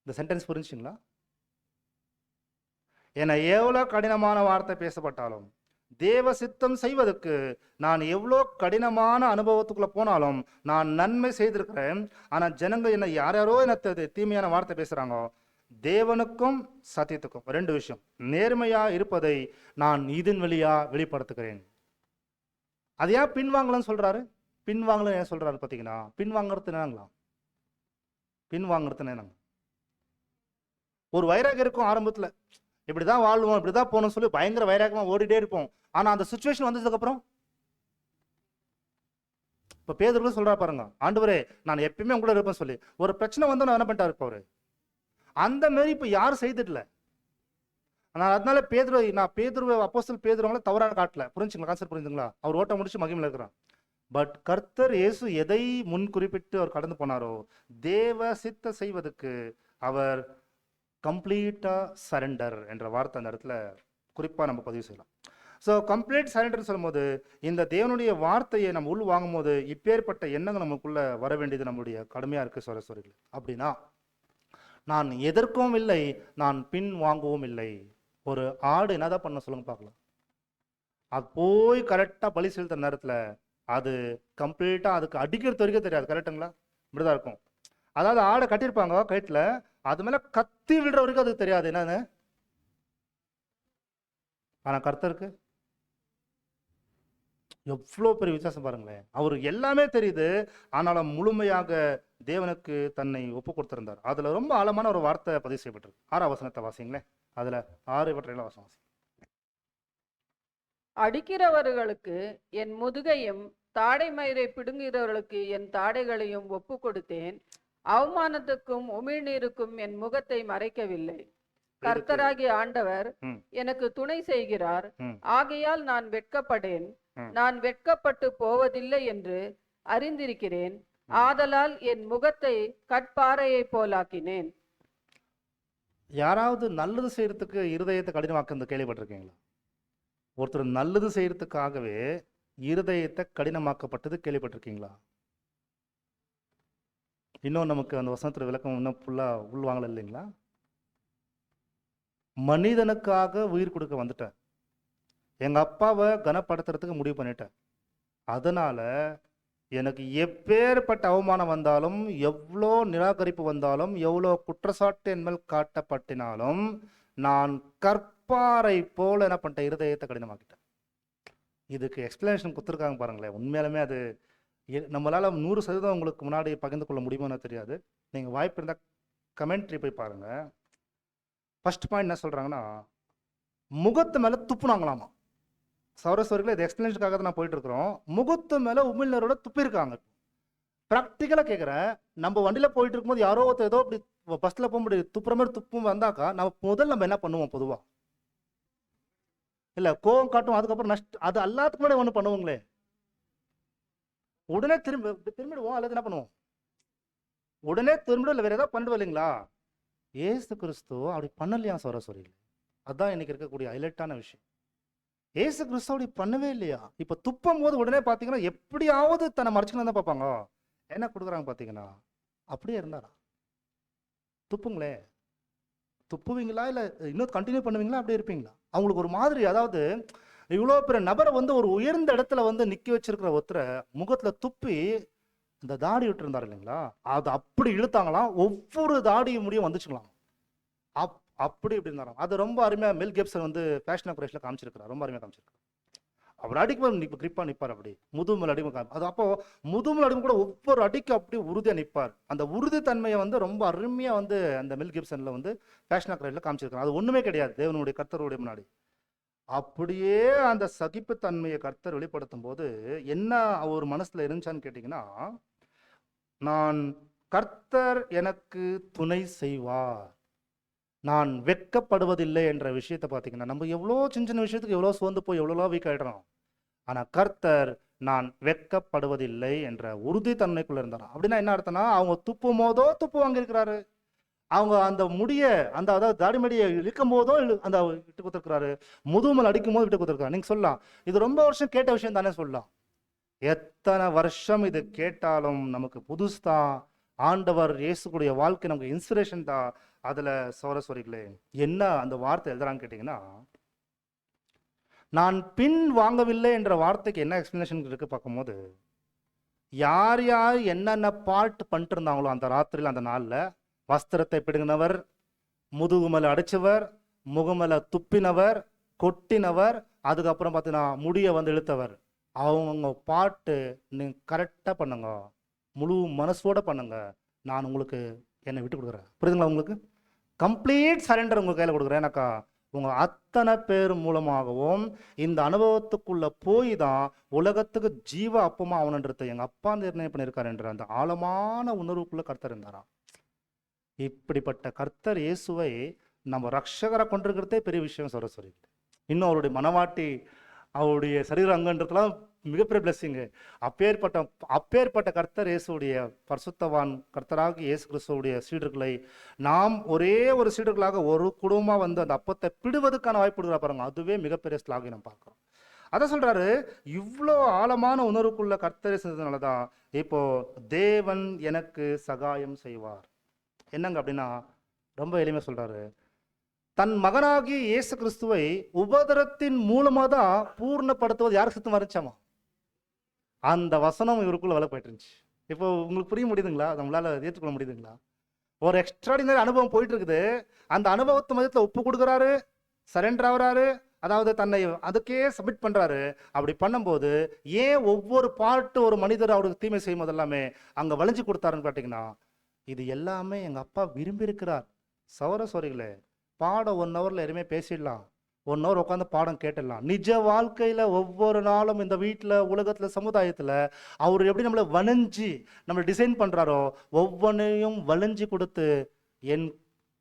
இந்த சென்டென்ஸ் புரிஞ்சுங்களா? என எவ்வளவு கடினமான வார்த்தை பேசப்பட்டாலும், தேவ சித்தம் செய்வதற்கு நான் எவ்வளோ கடினமான அனுபவத்துக்குள்ள போனாலும் நான் நன்மை செய்திருக்கிறேன். ஆனா ஜனங்க என்ன யாரோ என்ன தீமையான வார்த்தை பேசுறாங்க. தேவனுக்கும் சத்தியத்துக்கும் 2 விஷயம், நேர்மையா இருப்பதை நான் இதன் வழியா வெளிப்படுத்துகிறேன். அது ஏன் பின்வாங்கலன்னு சொல்றாரு? பின்வாங்கல ஏன் சொல்றாரு பார்த்தீங்கன்னா, பின்வாங்கிறது என்னங்களாம், பின்வாங்கிறது என்னங்க, ஒரு வைராகம் இருக்கும் ஆரம்பத்துல, இப்படிதான் வாழ்வோம் இப்படிதான் போகணும்னு சொல்லி பயங்கர வைராகமா ஓடிட்டே இருப்போம். ஆனா அந்த சுச்சுவேஷன் வந்ததுக்கு அப்புறம் இப்ப பேதுரு சொல்றா பாருங்க, ஆண்டவரே நான் எப்பயுமே உங்களோட இருப்பேன் சொல்லி ஒரு பிரச்சனை வந்து நான் என்ன பண்ணிட்டாரு. இப்போ அவரு அந்த மாதிரி இப்போ யாரும் செய்துடல. ஆனால் அதனால நான் பேதுருவை அப்போஸ்தலர் பேதுருவங்கள தவறாக காட்டல. புரிஞ்சுங்களா? கான்செப்ட் புரிஞ்சுங்களா? அவர் ஓட்ட முடிச்சு மகிமையில் இருக்கிறான். பட் கர்த்தர் இயேசு எதை முன் குறிப்பிட்டு அவர் கடந்து போனாரோ, தேவ சித்த செய்வதற்கு அவர் கம்ப்ளீட்டா சரண்டர் என்ற வார்த்தை அந்த இடத்துல குறிப்பா நம்ம பதிவு செய்யலாம். ஸோ கம்ப்ளீட் சரண்டர் சொல்லும்போது, இந்த தேவனுடைய வார்த்தையை நம்ம உள் வாங்கும் போது இப்பேற்பட்ட எண்ணங்கள் நமக்குள்ள வர வேண்டியது நம்மளுடைய கடமையா இருக்கு சகோதரர்களே. அப்படின்னா நான் எதற்கும் இல்லை, நான் பின் வாங்கவும் இல்லை. ஒரு ஆடு என்னதான் பண்ண சொல்லுங்க பார்க்கலாம். அது போய் கரெக்டாக பலி செலுத்துற நேரத்தில் அது கம்ப்ளீட்டாக அதுக்கு அடிக்கிறது வரைக்கும் தெரியாது. கரெக்டுங்களா? இப்படிதான் இருக்கும். அதாவது ஆடை கட்டியிருப்பாங்க கயிற்றுல, அது மேலே கத்தி விடுற வரைக்கும் அதுக்கு தெரியாது என்னன்னு. ஆனால் கர்த்தருக்கு எவ்வளோ பெரிய வித்தியாசம் பாருங்களேன். அவருக்கு எல்லாமே தெரியுது, ஆனாலும் முழுமையாக தேவனுக்கு தன்னை ஒப்பு கொடுத்திருந்தார். அதுல ரொம்ப ஆழமான ஒரு வார்த்தை பதிவு செய்யப்பட்டிருக்கு. 6ஆம் வசனத்தை வாசிங்களேன். அதுல 6 இவற்றையெல்லாம் வாசி. அடிக்கிறவர்களுக்கு என் முதுகையும் தாடை மயிரை பிடுங்குகிறவர்களுக்கு என் தாடைகளையும் ஒப்பு கொடுத்தேன். அவமானத்துக்கும் உமிழ்நீருக்கும் என் முகத்தை மறைக்கவில்லை. கர்த்தராகிய ஆண்டவர் எனக்கு துணை செய்கிறார். ஆகையால் நான் வெட்கப்படேன். நான் வெட்கப்பட்டு போவதில்லை என்று அறிந்திருக்கிறேன். ஆதலால் என் முகத்தை கற்பாறையை போலாக்கினேன். யாராவது நல்லது செய்யறதுக்கு இருதயத்தை கடினமாக்குறது கேள்விப்பட்டிருக்கீங்களா? ஒருத்தர் நல்லது செய்யறதுக்காகவே இருதயத்தை கடினமாக்கப்பட்டது கேள்விப்பட்டிருக்கீங்களா? இன்னும் நமக்கு அந்த வசனத்துல விளக்கம் இன்னும் ஃபுல்லா உள்வாங்கல இல்லைங்களா? மனிதனுக்காக உயிர் கொடுக்க வந்துட்டேன். எங்க அப்பாவை கனப்படுத்துறதுக்கு முடிவு பண்ணிட்டேன். அதனால எனக்கு எப்பேற்பட்ட அவமானம் வந்தாலும், எவ்வளோ நிராகரிப்பு வந்தாலும், எவ்வளோ குற்றச்சாட்டு என் மேல் காட்டப்பட்டினாலும், நான் கற்பாறை போல என்ன பண்ணிட்டேன், இருதயத்தை கடினமாக்கிட்டேன். இதுக்கு எக்ஸ்பிளனேஷன் கொடுத்துருக்காங்க பாருங்களேன். உண்மையாலுமே அது நம்மளால 100% உங்களுக்கு முன்னாடி பகிர்ந்து கொள்ள முடியுமோன்னு தெரியாது. நீங்கள் வாய்ப்பு இருந்தால் கமெண்ட்ரி போய் பாருங்க. ஃபர்ஸ்ட் பாயிண்ட் என்ன சொல்றாங்கன்னா, முகத்து மேலே துப்புனாங்களாமா. சௌரஸ்வரில் இது எக்ஸ்பிளனேஷனுக்காக தான் நான் போயிட்டு இருக்கிறோம். முகத்து மேலே உமிழ்நீரோட துப்பிருக்காங்க. ப்ராக்டிக்கலாக கேட்குறேன், நம்ம வண்டியில் போயிட்டு இருக்கும்போது யாரோ ஒருத்தர் ஏதோ அப்படி பஸ்ஸில் போகும்போது துப்புற மாதிரி துப்பும் வந்தாக்கா நம்ம என்ன பண்ணுவோம் பொதுவாக? இல்லை, கோவம் காட்டும். அதுக்கப்புறம் அது எல்லாத்துக்கு முன்னாடி ஒன்று பண்ணுவோங்களே, உடனே திரும்பிடுவோம். அல்லது என்ன பண்ணுவோம்? உடனே திரும்பிடும். இல்லை வேற ஏதாவது பண்ணிடுவோம் இல்லைங்களா? ஏசு கிறிஸ்து அப்படி பண்ணலையா சௌரஸ்வரியில்? அதுதான் இன்னைக்கு இருக்கக்கூடிய ஹைலைட்டான விஷயம். ஏசு கிறிஸ்து அப்படி பண்ணவே இல்லையா? இப்போ துப்பும் போது உடனே பார்த்தீங்கன்னா எப்படியாவது தன்னை மறைச்சிக்கலாம் தான் பார்ப்பாங்க. என்ன கொடுக்குறாங்க பார்த்தீங்கன்னா, அப்படியே இருந்தாரா? துப்புங்களே, துப்புவீங்களா இல்லை இன்னும் கண்டினியூ பண்ணுவீங்களா? அப்படியே இருப்பீங்களா? அவங்களுக்கு ஒரு மாதிரி, அதாவது இவ்வளோ பெரிய நபரை ஒரு உயர்ந்த இடத்துல நிற்க வச்சிருக்கிற ஒருத்தரை முகத்தில் துப்பி இந்த தாடி விட்டு இருந்தார் இல்லைங்களா, அது அப்படி இழுத்தாங்களாம். ஒவ்வொரு தாடி முடியும் வந்துச்சுக்கலாம். அப்படி இப்படி இருந்தாராம். அது ரொம்ப அருமையாக மெல் கிப்சன் ஃபேஷன் ஆப்ரேஷனில் காமிச்சிருக்கிறார். ரொம்ப அருமையாக காமிச்சிருக்காரு. அவர் அடிக்கும் இப்போ கிரிப்பாக நிற்பார். அப்படி முதுமல் அடிமை அது அப்போ முதுமல் அடிமை கூட ஒவ்வொரு அடிக்கும் அப்படி உறுதியாக நிற்பார். அந்த உறுதித்தன்மையை ரொம்ப அருமையாக அந்த மெல் கிப்சனில் ஃபேஷன் ஆப்ரேஷனில் காமிச்சிருக்காரு. அது ஒன்றுமே கிடையாது தேவனுடைய கர்த்தருடைய முன்னாடி. அப்படியே அந்த சகிப்புத்தன்மையை கர்த்தர் வெளிப்படுத்தும் போது என்ன ஒரு மனசுல இருந்துச்சான்னு கேட்டீங்கன்னா, நான் கர்த்தர் எனக்கு துணை செய்வார், நான் வெட்கப்படுவதில்லை என்ற விஷயத்தை பார்த்தீங்கன்னா, நம்ம எவ்வளோ சின்ன சின்ன விஷயத்துக்கு எவ்வளோ சோர்ந்து போய் எவ்வளோ வீக் ஆயிடுறோம். ஆனால் கர்த்தர் நான் வெட்கப்படுவதில்லை என்ற உறுதித்தன்மைக்குள்ள இருந்தாராம். அப்படின்னா என்ன அர்த்தம்னா, அவங்க துப்பும் போதோ துப்பு வாங்கியிருக்கிறாரு, அவங்க அந்த முடிய அதாவது தாடிமடியை இழுக்கும் போதும் அந்த விட்டு கொடுத்துருக்கிறாரு, முதுமல் அடிக்கும் போது விட்டு கொடுத்துருக்காரு. நீங்க சொல்லலாம், இது ரொம்ப வருஷம் கேட்ட விஷயம் தானே சொல்லலாம். எத்தனை வருஷம் இது கேட்டாலும் நமக்கு புதுசுதான். ஆண்டவர் இயேசுடைய வாழ்க்கை நமக்கு இன்ஸ்பிரேஷன் தான். அதுல சௌரஸ்வரிகளே என்ன அந்த வார்த்தை எழுதுறான்னு கேட்டீங்கன்னா, நான் பின் வாங்கவில்லை என்ற வார்த்தைக்கு என்ன எக்ஸ்பிளனேஷன் இருக்கு பார்க்கும்போது, யார் யார் என்னென்ன பார்ட் பண்ணிட்டு இருந்தாங்களோ அந்த ராத்திரியில் அந்த நாளில், வஸ்திரத்தை பிடுங்கினவர், முதுகுமலை அடிச்சவர், முகமலை துப்பினவர், கொட்டினவர், அதுக்கப்புறம் பார்த்தீங்கன்னா முடியை இழுத்தவர், அவங்க பாட்டு நீங்க கரெக்டாக பண்ணுங்க, முழு மனசோட பண்ணுங்க, நான் உங்களுக்கு என்னை விட்டு கொடுக்குறேன். புரியுதுங்களா? உங்களுக்கு கம்ப்ளீட் சரண்டர் உங்கள் கையில் கொடுக்குறேன். எனக்கா உங்கள் அத்தனை பேர் மூலமாகவும் இந்த அனுபவத்துக்குள்ள போய் தான் உலகத்துக்கு ஜீவ அப்பமா ஆகணுன்றது எங்கள் அப்பா நிர்ணயம் பண்ணியிருக்காரு என்ற அந்த ஆழமான உணர்வுக்குள்ள கர்த்தர் இருந்தாராம். இப்படிப்பட்ட கர்த்தர் இயேசுவை நம்ம ரட்சகரை கொண்டிருக்கிறதே பெரிய விஷயம் சொல்ல சொல்லி. இன்னும் அவருடைய மனவாட்டி அவருடைய சரீர அங்கன்றதுலாம் மிகப்பெரிய பிளஸ்ஸிங்கு. அப்பேற்பட்ட கர்த்தர் இயேசுடைய பரிசுத்தவான் கர்த்தராக இயேசு கிறிஸ்துவுடைய சீடர்களை நாம் ஒரே ஒரு சீடர்களாக ஒரு குடும்பமாக வந்து அந்த அப்பத்தை பிடுவதற்கான வாய்ப்பு கொடுக்குறா பாருங்க, அதுவே மிகப்பெரிய ஸ்லாகி நம்ம பார்க்குறோம். அதை சொல்றாரு, இவ்வளோ ஆழமான உணர்வுக்குள்ள கர்த்தர் செஞ்சதுனால தான் இப்போ தேவன் எனக்கு சகாயம் செய்வார். என்னங்க அப்படின்னா, ரொம்ப எளிமையாக சொல்றாரு, தன் மகனாகி இயேசு கிறிஸ்துவை உபதரத்தின் மூலமாக தான் பூர்ணப்படுத்துவது யாருக்கு சித்தம் வரைச்சாமா? அந்த வசனம் இவருக்குள்ள வேலை போயிட்டு இருந்துச்சு. இப்போ உங்களுக்கு புரிய முடியுதுங்களா? நம்மளால ஏற்றுக்கொள்ள முடியுதுங்களா? ஒரு எக்ஸ்ட்ராடினரி அனுபவம் போயிட்டு இருக்குது. அந்த அனுபவத்து மதத்தில் ஒப்பு கொடுக்குறாரு, சரண்டர் ஆகுறாரு, அதாவது தன்னை அதுக்கே சப்மிட் பண்றாரு. அப்படி பண்ணும்போது ஏன் ஒவ்வொரு பாட்டு ஒரு மனிதர் அவருக்கு தீமை செய்யும் போது எல்லாமே அங்க வளைஞ்சு கொடுத்தாருன்னு பார்த்தீங்கன்னா, இது எல்லாமே எங்க அப்பா விரும்பி இருக்கிறார். சோரிகளே, பாடம் 1 ஹவர்ல எதுவுமே பேசிடலாம், 1 ஹவர் உட்காந்து பாடம் கேட்டுடலாம். நிஜ வாழ்க்கையில ஒவ்வொரு நாளும் இந்த வீட்டில், உலகத்துல, சமுதாயத்துல அவர் எப்படி நம்மளை வளைஞ்சு நம்மளை டிசைன் பண்றாரோ ஒவ்வொன்றையும் வளைஞ்சு கொடுத்து என்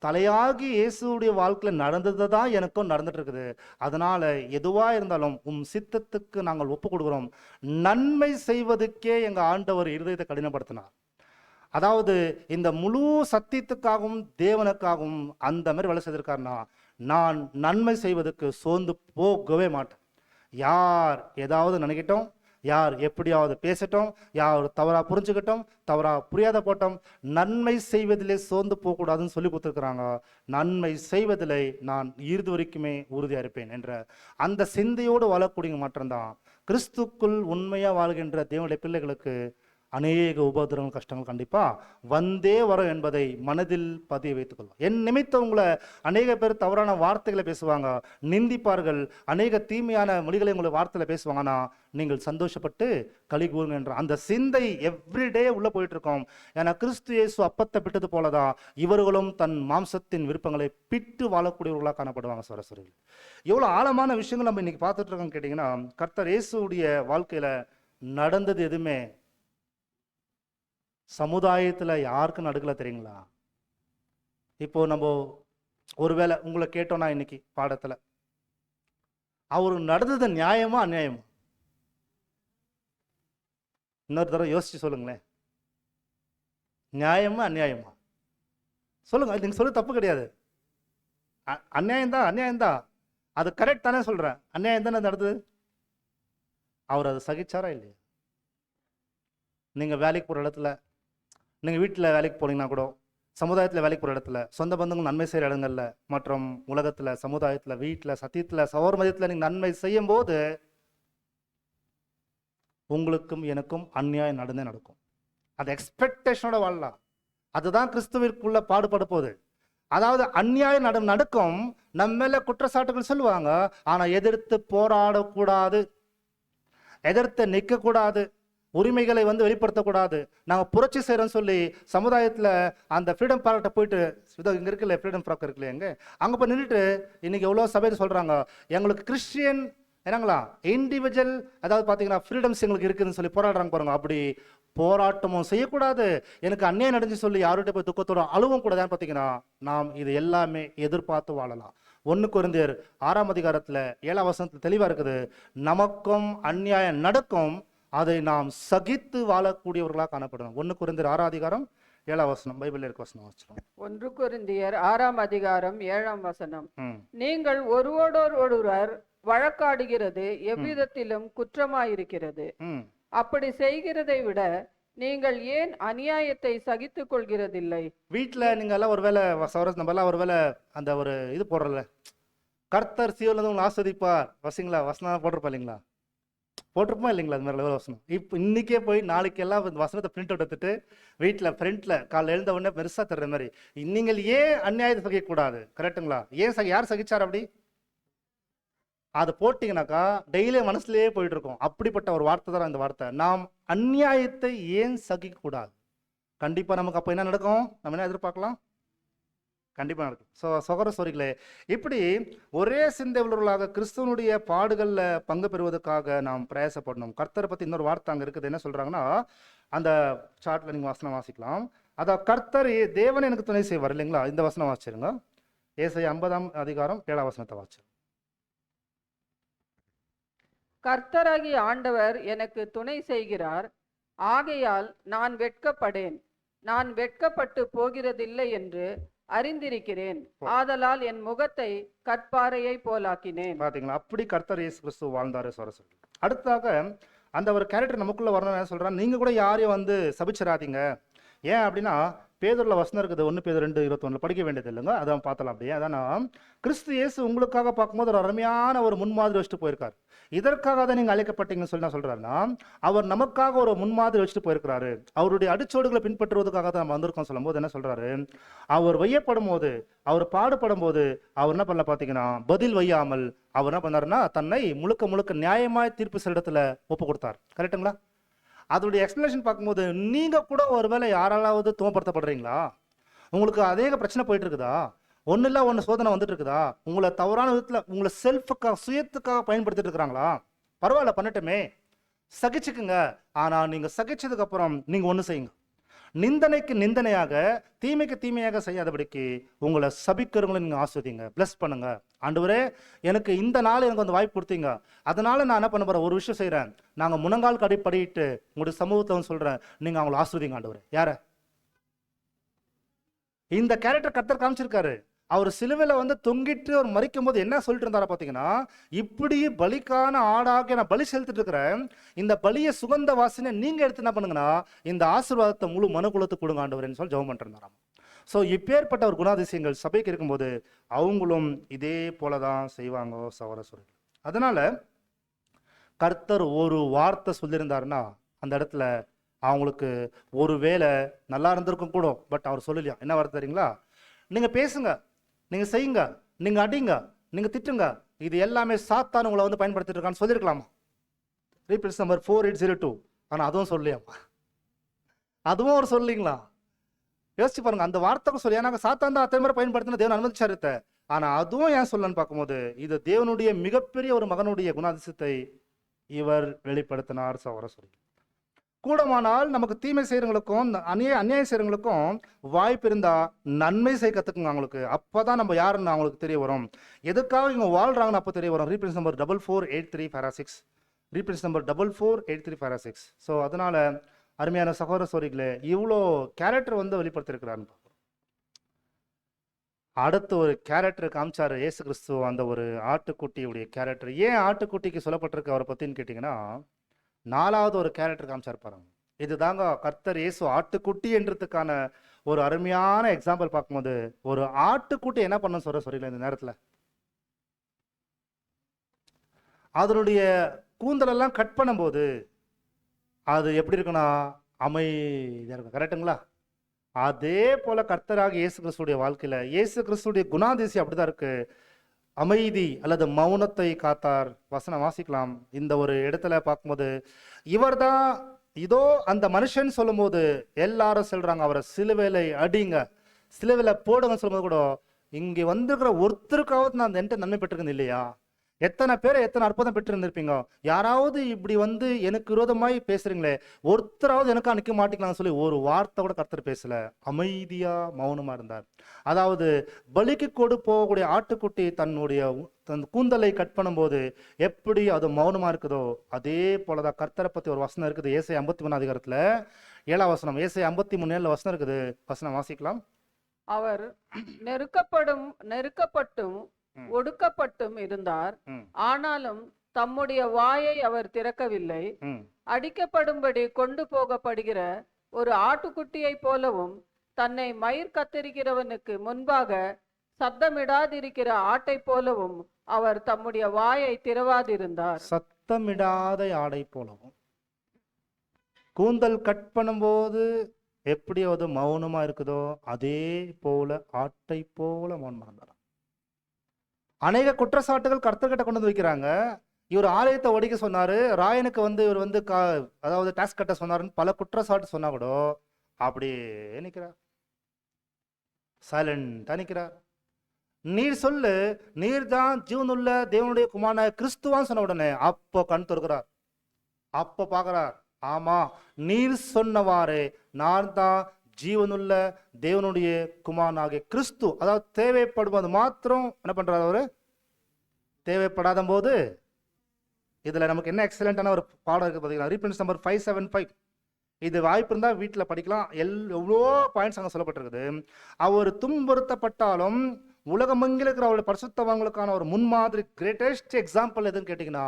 தலையாகி இயேசுடைய வாழ்க்கையில் நடந்தது தான் எனக்கும் நடந்துட்டு இருக்குது. அதனால எதுவா இருந்தாலும் சித்தத்துக்கு நாங்கள் ஒப்பு கொடுக்குறோம். நன்மை செய்வதற்கே எங்க ஆண்டவர் இருதயத்தை கடினப்படுத்தினார். அதாவது இந்த முழு சத்தியத்துக்காகவும் தேவனுக்காகவும் அந்த மாதிரி வேலை செய்திருக்காருன்னா, நான் நன்மை செய்வதற்கு சோர்ந்து போகவே மாட்டேன். யார் ஏதாவது நினைக்கட்டும், யார் எப்படியாவது பேசட்டும், யார் தவறா புரிஞ்சுக்கிட்டோம், தவறா புரியாத போட்டோம், நன்மை செய்வதிலே சோர்ந்து போகக்கூடாதுன்னு சொல்லி கொடுத்துருக்குறாங்க. நன்மை செய்வதிலே நான் இறுதி வரைக்குமே உறுதியாக இருப்பேன் என்ற அந்த சிந்தையோடு வாழக்கூடிய மாற்றம்தான் கிறிஸ்துக்குள் உண்மையாக வாழ்கின்ற தேவனுடைய பிள்ளைகளுக்கு அநேக உபதிரவம் கஷ்டங்கள் கண்டிப்பா வந்தே வரும் என்பதை மனதில் பதிய வைத்துக் கொள்வோம். என் நிமித்தம் உங்களை அநேக பேர் தவறான வார்த்தைகளை பேசுவாங்க, நிந்திப்பார்கள், அநேக தீமையான மொழிகளை உங்களை வார்த்தையில பேசுவாங்கன்னா நீங்கள் சந்தோஷப்பட்டு களி கூறுங்க என்ற அந்த சிந்தை எவ்ரிடே உள்ள போயிட்டு இருக்கோம். ஏன்னா கிறிஸ்து இயேசு அப்பத்தை பிட்டது போலதான் இவர்களும் தன் மாம்சத்தின் விருப்பங்களை பிட்டு வாழக்கூடியவர்களாக காணப்படுவாங்க. சரஸ்வரிகள் எவ்வளவு ஆழமான விஷயங்கள் நம்ம இன்னைக்கு பார்த்துட்டு இருக்கோம் கேட்டீங்கன்னா, கர்த்தர் இயேசுடைய வாழ்க்கையில நடந்தது எதுவுமே சமுதாயத்தில் யாருக்கும் நடுக்கல தெரியுங்களா? இப்போ நம்ம ஒருவேளை உங்களை கேட்டோம்னா இன்னைக்கு பாடத்துல அவருக்கு நடந்தது நியாயமா அநியாயமா? இன்னொரு தடவை யோசிச்சு சொல்லுங்களேன். நியாயமா அநியாயமா சொல்லுங்க. நீங்க சொல்ல தப்பு கிடையாது, அநியாயம்தான், அநியாயம்தான். அது கரெக்ட் தானே சொல்றேன், அநியாயம் தானே நடந்தது. அவர் அதை சகிச்சாரா இல்லையா? நீங்க வேலைக்கு போற இடத்துல, நீங்கள் வீட்டில் வேலைக்கு போனீங்கன்னா கூட, சமுதாயத்தில் வேலைக்கு போகிற இடத்துல, சொந்த பந்தங்கள் நன்மை செய்கிற இடங்கள்ல, மற்றும் உலகத்தில், சமுதாயத்தில், வீட்டில், சத்தியத்தில், சகோதர மதியத்தில் நீங்கள் நன்மை செய்யும் போது உங்களுக்கும் எனக்கும் அநியாயம் நடக்கும். அது எக்ஸ்பெக்டேஷனோட வாழலாம். அதுதான் கிறிஸ்துவிற்குள்ள பாடுபட போகுது. அதாவது அநியாயம் நடக்கும், நம்ம மேல குற்றச்சாட்டுகள் சொல்லுவாங்க, ஆனால் எதிர்த்து போராடக்கூடாது, எதிர்த்து நிற்கக்கூடாது, உரிமைகளை வெளிப்படுத்தக்கூடாது. நாங்கள் புரட்சி செய்கிறோன்னு சொல்லி சமுதாயத்தில் அந்த ஃப்ரீடம் பார்க்கிட்ட போயிட்டு, இங்கே இருக்குல்ல ஃப்ரீடம் பார்க் இருக்குல்ல, அங்கே போய் நின்றுட்டு இன்னைக்கு எவ்வளோ சபையில் சொல்கிறாங்க, எங்களுக்கு கிறிஸ்டியன் என்னங்களா இண்டிவிஜுவல், அதாவது பார்த்தீங்கன்னா ஃப்ரீடம்ஸ் எங்களுக்கு இருக்குதுன்னு சொல்லி போராடுறாங்க பாருங்க. அப்படி போராட்டமும் செய்யக்கூடாது, எனக்கு அநியாயம் நடந்து சொல்லி யார்கிட்ட போய் துக்கத்தோட அழுவும் கூடாதான்னு பார்த்தீங்கன்னா, நாம் இது எல்லாமே எதிர்பார்த்து வாழலாம். 1 கொரிந்தியர் 6ஆம் அதிகாரத்தில் 7ஆம் வசனத்தில் தெளிவாக இருக்குது, நமக்கும் அநியாயம் நடக்கும், அதை நாம் சகித்து வாழக்கூடியவர்களாக காணப்படும். 1 கொரிந்தியர் 6ஆம் அதிகாரம் 7ஆம் வசனம், பைபிள் இருக்க வசனம் வச்சிடும். 1 கொரிந்தியர் 6ஆம் அதிகாரம் 7ஆம் வசனம், நீங்கள் ஒருவர் வழக்காடுகிறது எவ்விதத்திலும் குற்றமாயிருக்கிறது. அப்படி செய்கிறதை விட நீங்கள் ஏன் அநியாயத்தை சகித்துக் கொள்கிறதில்லை? வீட்டுல நீங்க எல்லாம் ஒருவேளை நம்ம எல்லாம் ஒருவேளை அந்த ஒரு இது போடுறல, கர்த்தர் சீயோனில் உங்களை ஆஸ்வதிப்பார் வசிங்களா, வசனம் போட்டிருப்பா இல்லைங்களா? போட்டிருப்போம் இல்லைங்களா? அது மாதிரி வசனம். இப்போ இன்னைக்கே போய் நாளைக்கு எல்லாம் இந்த வசனத்தை பிரிண்ட் அவுட் எடுத்துட்டு வீட்டில் ஃப்ரண்ட்ல காலைல எழுந்த உடனே பெருசா தர்ற மாதிரி, நீங்கள் ஏன் அநியாயத்தை சகிக்கக்கூடாது? கரெக்டுங்களா? ஏன் யார் சகிச்சார் அப்படி? அதை போட்டிங்கனாக்கா டெய்லி மனசுலேயே போயிட்டு இருக்கோம். அப்படிப்பட்ட ஒரு வார்த்தை தான் இந்த வார்த்தை. நாம் அநியாயத்தை ஏன் சகிக்கக்கூடாது? கண்டிப்பாக நமக்கு அப்போ என்ன நடக்கும்? நம்ம என்ன எதிர்பார்க்கலாம்? கண்டிப்பாக நடக்கும். சகோதர சோரிகளே, இப்படி ஒரே சிந்தை உள்ளவர்களாக கிறிஸ்துவனுடைய பாடுகளில் பங்கு பெறுவதற்காக நாம் பிரயாசப்படணும். கர்த்தரை பற்றி இன்னொரு வார்த்தை அங்கே இருக்குது. என்ன சொல்கிறாங்கன்னா, அந்த சார்ட்டில் நீங்கள் வசனம் வாசிக்கலாம். அதான் கர்த்தர் தேவன் எனக்கு துணை செய்வார் இல்லைங்களா? இந்த வசனம் வாசிச்சிருங்க. ஏசாயா 50ஆம் அதிகாரம் 7ஆம் வசனத்தை வாசிச்சு. கர்த்தராகிய ஆண்டவர் எனக்கு துணை செய்கிறார், ஆகையால் நான் வெட்கப்படேன். நான் வெட்கப்பட்டு போகிறதில்லை என்று அறிந்திருக்கிறேன். ஆதலால் என் முகத்தை கற்பாறையை போலாக்கினேன். பாத்தீங்களா? அப்படி கர்த்தர் இயேசு கிறிஸ்து வாழ்ந்தாரு. அடுத்ததாக அந்த ஒரு கேரக்டர் நமக்குள்ள வரணும். என்ன சொல்றான்? நீங்க கூட யாரையும் வந்து சபிச்சிடாதீங்க. ஏன் அப்படின்னா பேதுருல வசனம் இருக்குது, 1 பேதுரு 2:21 படிக்க வேண்டியது இல்லைங்க, அதான் பார்த்தலாம். அப்படியே அதான் கிறிஸ்து இயேசு உங்களுக்காக பார்க்கும்போது ஒரு அருமையான ஒரு முன்மாதிரி வச்சுட்டு போயிருக்காரு. இதற்காக தான் நீங்க அழைக்கப்பட்டீங்கன்னு சொல்லி நான் சொல்றாருன்னா, அவர் நமக்காக ஒரு முன்மாதிரி வச்சுட்டு போயிருக்கிறாரு. அவருடைய அடிச்சோடுகளை பின்பற்றுவதற்காக தான் நம்ம வந்திருக்கோம். சொல்லும் போது என்ன சொல்றாரு? அவர் வையப்படும் போது, அவர் பாடுபடும் போது அவர் என்ன பண்ணல பார்த்தீங்கன்னா, பதில் வையாமல் அவர் என்ன பண்ணாருன்னா தன்னை முழுக்க முழுக்க நியாயமாய் தீர்ப்பு செல்லிடத்துல ஒப்பு கொடுத்தார். கரெக்டுங்களா? அதோடைய எக்ஸ்பிளேஷன் பார்க்கும்போது நீங்க கூட ஒருவேளை யாராலாவது துவப்படுத்தப்படுறீங்களா? உங்களுக்கு அதே பிரச்சனை போயிட்டு இருக்குதா? ஒன்னு இல்ல ஒன்னு சோதனை வந்துட்டு இருக்குதா? உங்களை தவறான விதத்துல உங்களை செல்ஃபுக்காக சுயத்துக்காக பயன்படுத்திட்டு இருக்கிறாங்களா? பரவாயில்ல, பண்ணட்டுமே, சகிச்சுக்குங்க. ஆனா நீங்க சகிச்சதுக்கு அப்புறம் நீங்க ஒண்ணு செய்யுங்க. நிந்தனைக்கு நிந்தனையாக, தீமைக்கு தீமையாக செய்யாதபடிக்கு உங்களை சபிக்கிறவங்களை நீங்க ஆஸ்வதிங்க, பிளஸ் பண்ணுங்க. ஆண்டவரே, எனக்கு இந்த நாள் எனக்கு வந்து வாய்ப்பு கொடுத்தீங்க, அதனால நான் என்ன பண்ண போறேன், ஒரு விஷயம் செய்யறேன். நாங்க முனங்கால் கடிப்படிட்டு உங்களுடைய சமூகத்தை வந்து சொல்றேன், நீங்க அவங்களை ஆஸ்வதிங்க. ஆண்டவரே, யார இந்த கேரக்டர் கர்த்தர் காமிச்சிருக்காரு. அவர் சிலுவையில வந்து தொங்கிட்டு அவர் மறிக்கும் போது என்ன சொல்லிட்டு இருந்தாரா பாத்தீங்கன்னா, இப்படி பலிக்கான ஆடாக நான் பலி செலுத்திட்டு இருக்கிறேன், இந்த பலிய சுகந்த வாசனை நீங்க எடுத்து என்ன பண்ணுங்கன்னா இந்த ஆசீர்வாதத்தை முழு மனுக்குலத்துக்கு கொடுங்க ஆண்டவரேன்னு சொல்லி ஜெபம் பண்ணிட்டு இருந்தாராம். ஸோ இப்பேற்பட்ட ஒரு குணாதிசயங்கள் சபைக்கு இருக்கும்போது அவங்களும் இதே போலதான் செய்வாங்க சகோதரர். அதனால கர்த்தர் ஒரு வார்த்தை சொல்லியிருந்தாருன்னா அந்த இடத்துல அவங்களுக்கு ஒரு வேலை நல்லா இருந்திருக்கும் கூட. பட் அவர் சொல்லலையா? என்ன வார்த்தை தெரியுங்களா? நீங்க பேசுங்க, நீங்க செய்யுங்க, நீங்க அடிங்க, நீங்க திட்டுங்க, இது எல்லாமே சாத்தான் உங்களை வந்து பயன்படுத்திட்டு இருக்கான்னு சொல்லியிருக்கலாமா? ரீபிள்ஸ் நம்பர் 4802. ஆனா அதுவும் சொல்லலையாமா? அதுவும் அவர் சொல்லீங்களா? யோசிச்சு பாருங்க. அந்த வார்த்தை சொல்லி, ஏன்னா சாத்தான் தான் அத்தனை முறை பயன்படுத்தின தேவன் அனுமதிச்சாரு. ஆனா அதுவும் ஏன் சொல்லன்னு பார்க்கும்போது இது தேவனுடைய மிகப்பெரிய ஒரு மகனுடைய குணாதிசயத்தை இவர் வெளிப்படுத்தினார். சொல்லி கூடமானால் நமக்கு தீமை செய்யறவங்களுக்கும் அநியாயம் செய்யறவங்களுக்கும் வாய்ப்பு இருந்தா நன்மை செய்ய கத்துக்குங்க அவங்களுக்கு. அப்பதான் நம்ம யாருன்னு அவங்களுக்கு தெரிய வரும், எதுக்காக இவங்க வாழ்றாங்கன்னு அப்போ தெரிய வரும். ரீபிள்ஸ் நம்பர் 4483-6. ரீபிள்ஸ் நம்பர் 4483-6. ஸோ அதனால அருமையான சகோதர சோரிகளே, இவ்வளோ கேரக்டர் வந்து வெளிப்படுத்திருக்கிறாருன்னு பார்க்குறோம். அடுத்து ஒரு கேரக்டர் காமிச்சாரு இயேசு கிறிஸ்து, அந்த ஒரு ஆட்டுக்குட்டியுடைய கேரக்டர். ஏன் ஆட்டுக்குட்டிக்கு சொல்லப்பட்டிருக்கு அவரை பத்தின்னு கேட்டீங்கன்னா, 4வது ஒரு கேரக்டர் காமிச்சார் பாருங்க. இதுதாங்க கர்த்தர் இயேசு ஆட்டுக்குட்டி என்றதுக்கான ஒரு அருமையான எக்ஸாம்பிள். பார்க்கும்போது ஒரு ஆட்டுக்குட்டி என்ன பண்ண சொல்றீங்களா இந்த நேரத்துல? அதனுடைய கூந்தலெல்லாம் கட் பண்ணும்போது அது எப்படி இருக்குன்னா அமைதியா இருக்கும். கரெக்டுங்களா? அதே போல கர்த்தராக இயேசு கிறிஸ்துடைய வாழ்க்கையில இயேசு கிறிஸ்துடைய குணாதிசயம் அப்படிதான் இருக்கு. அமைதி அல்லது மௌனத்தை காத்தார். வசனம் வாசிக்கலாம். இந்த ஒரு இடத்துல பார்க்கும்போது இவர்தான் இதோ அந்த மனுஷன் சொல்லும் போது எல்லாரும் சொல்றாங்க அவரை சிலுவையில அடிங்க, சிலுவையில போடுங்க சொல்லும்போது கூட இங்க வந்திருக்கிற ஒருத்தருக்காவது நான் அந்த நன்மை பெற்றிருக்கேன் இல்லையா? எத்தனை பேர் எத்தனை அற்புதம் பெற்றிருந்திருப்பீங்க. யாராவது இப்படி வந்து எனக்கு விரோதமாய் பேசுறீங்களே, ஒருத்தராவது எனக்கு நிற்க மாட்டீங்களான்னு சொல்லி ஒரு வார்த்தை கூட கர்த்தர் பேசல, அமைதியா மௌனமா இருந்தார். அதாவது பலிக்கு கொடு போகக்கூடிய ஆட்டுக்குட்டி தன்னுடைய தன் கூந்தலை கட் பண்ணும்போது எப்படி அது மௌனமா இருக்குதோ அதே போலதான் கர்த்தரை பத்தி ஒரு வசனம் இருக்குது. ஏசாயா 53 அதிகாரத்துல 7ஆம் வசனம். ஏசாயா 53:7 வசனம் இருக்குது. வசனம் வாசிக்கலாம். அவர் நெருக்கப்பட்டும் ஒடுக்கப்பட்டும் இருந்தார், ஆனாலும் தம்முடைய வாயை அவர் திறக்கவில்லை. அடிக்கப்படும்படி கொண்டு போகப்படுகிற ஒரு ஆட்டுக்குட்டியை போலவும் தன்னை மயிர் கத்தரிக்கிறவனுக்கு முன்பாக சத்தமிடாதிருக்கிற ஆட்டை போலவும் அவர் தம்முடைய வாயை திறவாதிருந்தார். சத்தமிடாத ஆடை போலவும், கூந்தல் கட் பண்ணும்போது எப்படி அது மௌனமா இருக்குதோ அதே போல ஆட்டை போல மௌனமா இருந்தார். அநேக குற்றச்சாட்டுகள் கர்த்தர்கிட்ட கொண்டு வந்து வைக்கிறாங்க. இவர் ஆலயத்தை ஒடிக்க சொன்னாரு, ராயனுக்கு வந்து இவர் வந்து அதாவது டாக்ஸ் கட்ட சொன்னாருன்னு பல குற்றச்சாட்டு சொன்னா கூட அப்படியே நிற்கிறார், சைலண்டா நிற்கிறார். நீர் சொல்லு, நீர் தான் ஜீவனுள்ள தேவனுடைய குமாரன கிறிஸ்துவான்னு சொன்ன உடனே அப்போ கண் திறக்கிறார். அப்போ பார்க்கிறார், ஆமா நீர் சொன்னவாறே நான் தான் ஜீவனுள்ள தேவனுடைய குமாரனாகிய கிறிஸ்து, அதாவது தேவைப்படுவது மாத்திரம் என்ன பண்றாரு அவரு, தேவைப்படாத போது. இதுல நமக்கு என்ன எக்ஸலண்டான ஒரு பாடம் இருக்கு பார்த்தீங்கன்னா, ரீஃபரன்ஸ் நம்பர் 575. இது வாய்ப்பு இருந்தால் வீட்டில் படிக்கலாம். எவ்வளோ பாயிண்ட்ஸ் அங்கே சொல்லப்பட்டிருக்குது. அவர் துன்புறுத்தப்பட்டாலும் உலகமெங்கில் இருக்கிற அவருடைய பரிசுத்தவான்களுக்கான ஒரு முன்மாதிரி கிரேட்டஸ்ட் எக்ஸாம்பிள் எதுன்னு கேட்டிங்கன்னா,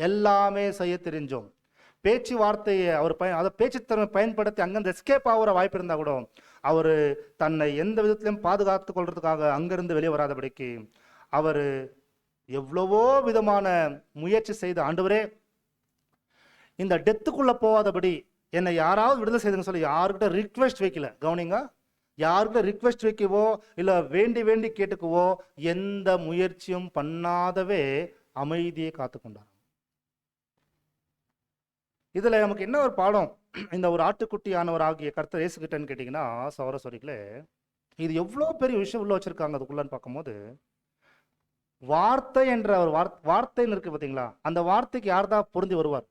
எல்லாமே செய்ய தெரிஞ்சோம். பேச்சு வார்த்தையை அவர் அதை பேச்சுத்திறமை பயன்படுத்தி அங்கேருந்து எஸ்கேப் ஆகிற வாய்ப்பு இருந்தால் கூட அவர் தன்னை எந்த விதத்திலையும் பாதுகாத்து கொள்றதுக்காக அங்கேருந்து வெளியே வராதபடிக்கு அவர் எவ்வளவோ விதமான முயற்சி செய்து, ஆண்டவரே இந்த டெத்துக்குள்ளே போகாதபடி என்னை யாராவது விடுதலை செய்துன்னு சொல்லி யாருக்கிட்ட ரிக்வெஸ்ட் வைக்கல. கவனிங்க, யாருக்கிட்ட ரிக்வெஸ்ட் வைக்கவோ இல்லை வேண்டி வேண்டி கேட்டுக்கவோ எந்த முயற்சியும் பண்ணாதவே அமைதியை காத்துக்கொண்டார். இதுல நமக்கு என்ன ஒரு பாடம், இந்த ஒரு ஆட்டுக்குட்டியானவர் ஆகிய கர்த்தர் இயேசுகிட்டன்னு கேட்டிங்கன்னா, சௌரஸ்வரிகளே, இது எவ்வளோ பெரிய விஷயம் உள்ள வச்சிருக்காங்க அதுக்குள்ளன்னு பார்க்கும்போது, வார்த்தை என்ற ஒரு வார்த்தைன்னு இருக்கு பார்த்தீங்களா, அந்த வார்த்தைக்கு யார் தான் பொருந்தி வருவார்?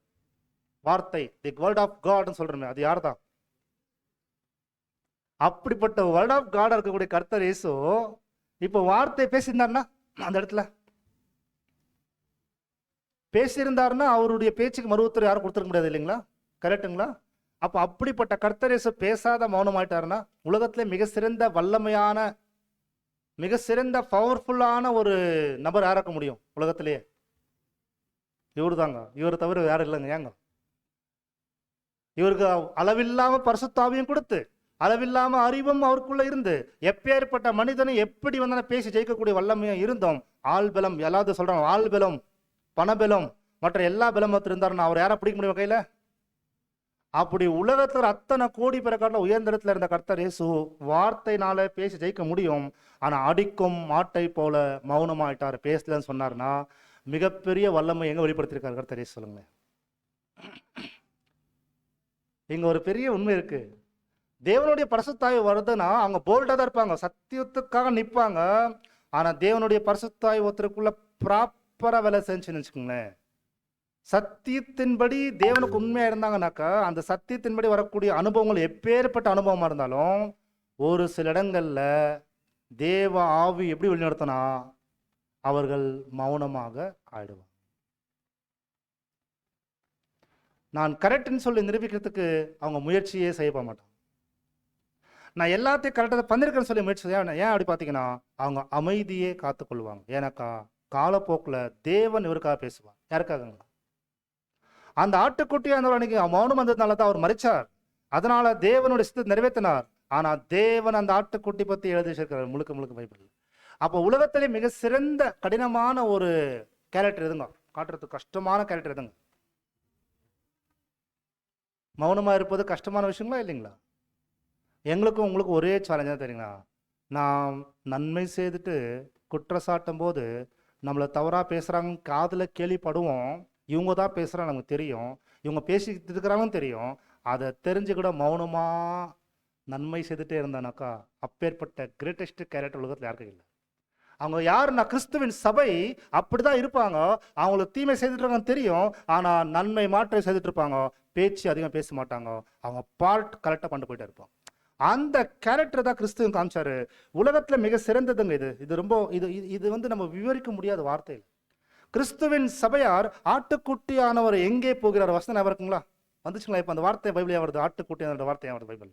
வார்த்தை, தி வேர்ட் ஆஃப் காட்னு சொல்றோமே, அது யார் தான்? அப்படிப்பட்ட வேர்ட் ஆஃப் காட் இருக்கக்கூடிய கர்த்தர் இயேசு இப்போ வார்த்தை பேசியிருந்தாருன்னா, அந்த இடத்துல பேசியிருந்தாருன்னா அவருடைய பேச்சுக்கு மறுபத்தர் யாரும் கொடுத்துருக்க முடியாது இல்லைங்களா? கரெக்டுங்களா? அப்போ அப்படிப்பட்ட கர்த்தர் இயேசு பேசாத மௌனமாயிட்டாருன்னா, உலகத்திலே மிக சிறந்த வல்லமையான, மிக சிறந்த பவர்ஃபுல்லான ஒரு நபர் யாராக்க முடியும் உலகத்திலேயே? இவரு தாங்க. இவரை தவிர யாரும் இல்லைங்க. ஏங்க? இவருக்கு அளவில்லாம பரிசுத்தாவியும் கொடுத்து, அளவில்லாம அறிவும் அவருக்குள்ள இருந்து, எப்பேற்பட்ட மனிதனை எப்படி வந்தாலும் பேசி ஜெயிக்கக்கூடிய வல்லமையா இருந்தோம். ஆள்பலம், எல்லாரும் சொல்றாங்க ஆள்பலம், பணபலம், மற்ற எல்லா பலமும் இருந்தாருன்னா அவர் யாரை பிடிக்க முடியும் கையில? அப்படி உலகத்துல அத்தனை கோடி பேரை காட்டில உயர்ந்த இடத்துல இருந்த கர்த்தர் இயேசு வார்த்தைனால பேசி ஜெயிக்க முடியும். ஆனா அடிக்கும் மாட்டை போல மௌனமாயிட்டார், பேசலன்னு சொன்னார்னா மிகப்பெரிய வல்லமை எங்க வெளிப்படுத்திருக்காரு கர்த்தர் இயேசு? சொல்லுங்க. இங்க ஒரு பெரிய உண்மை இருக்கு. தேவனுடைய பரிசுத்தாய் வருதுன்னா அவங்க போல்டா தான் இருப்பாங்க, சத்தியத்துக்காக நிற்பாங்க. ஆனா தேவனுடைய பரிசுத்தாய் ஒருத்தருக்குள்ள ப்ராப்பரா வேலை செஞ்சுன்னு வச்சுக்கோங்களேன். சத்தியத்தின்படி தேவனுக்கு உண்மையா இருந்தாங்கனாக்கா அந்த சத்தியத்தின்படி வரக்கூடிய அனுபவங்கள் எப்பேற்பட்ட அனுபவமா இருந்தாலும் ஒரு சில இடங்கள்ல தேவ ஆவி எப்படி வழிநடத்தினா அவர்கள் மௌனமாக ஆயிடுவாங்க. நான் கரெக்ட்னு சொல்லி நிரூபிக்கிறதுக்கு அவங்க முயற்சியே செய்ய மாட்டாங்க. நான் எல்லாத்தையும் கரெக்டாக பண்ணிருக்கேன்னு சொல்லி முயற்சி செய்ய. ஏன் அப்படி பார்த்தீங்கன்னா அவங்க அமைதியே காத்துக்கொள்வாங்க. ஏன்னாக்கா காலப்போக்கில் தேவன் இவருக்காக பேசுவார். யாருக்காக? அந்த ஆட்டுக்குட்டி அந்த அன்னைக்கு மௌனம் வந்ததுனால தான் அவர் மறிச்சார். அதனால தேவனுடைய சித்தத்தை நிறைவேற்றினார். ஆனா தேவன் அந்த ஆட்டுக்குட்டி பத்தி எழுதி வச்சிருக்கிறார் முழுக்க முழுக்க பைபிள். அப்போ உலகத்திலே மிக சிறந்த கடினமான ஒரு கேரக்டர் எதுங்க? காட்டுறதுக்கு கஷ்டமான கேரக்டர் எதுங்க? மௌனமா இருப்பது கஷ்டமான விஷயங்களா இல்லைங்களா? எங்களுக்கும் உங்களுக்கு ஒரே சேலஞ்சாக தெரியுங்களா? நான் நன்மை செய்துட்டு குற்றச்சாட்டும் போது நம்மளை தவறாக பேசுகிறாங்க காதில் கேள்விப்படுவோம். இவங்க தான் பேசுகிறாங்க நமக்கு தெரியும், இவங்க பேசிக்கிட்டு இருக்கிறாங்கன்னு தெரியும். அதை தெரிஞ்சு கூட மௌனமாக நன்மை செய்துட்டே இருந்தானாக்கா அப்பேற்பட்ட கிரேட்டஸ்ட் கேரக்டர் உலகத்தில் யாருக்கும் இல்லை. அவங்க யாருன்னா கிறிஸ்துவின் சபை அப்படிதான் இருப்பாங்க. அவங்களுக்கு தீமை செய்துட்டு இருக்காங்க தெரியும், ஆனால் நன்மை மாற்றம் செய்துட்டு இருப்பாங்க. பேச்சு அதிகம் பேச மாட்டாங்க, அவங்க பார்ட் கரெக்டாக கொண்டு போயிட்டே இருப்பாங்க. அந்த கேரக்டர் தான் கிறிஸ்துவன் காமிச்சாரு. உலகத்துல மிக சிறந்ததுங்க இது. இது ரொம்ப இது வந்து நம்ம விவரிக்க முடியாத வார்த்தையில். கிறிஸ்துவின் சபையார் ஆட்டுக்குட்டியானவர் எங்கே போகிறார்? வசனம் இருக்குங்களா? வந்துச்சுங்களா? இப்ப அந்த வார்த்தை பைபிள் வருது, ஆட்டுக்குட்டியான வார்த்தை வருது பைபிள்.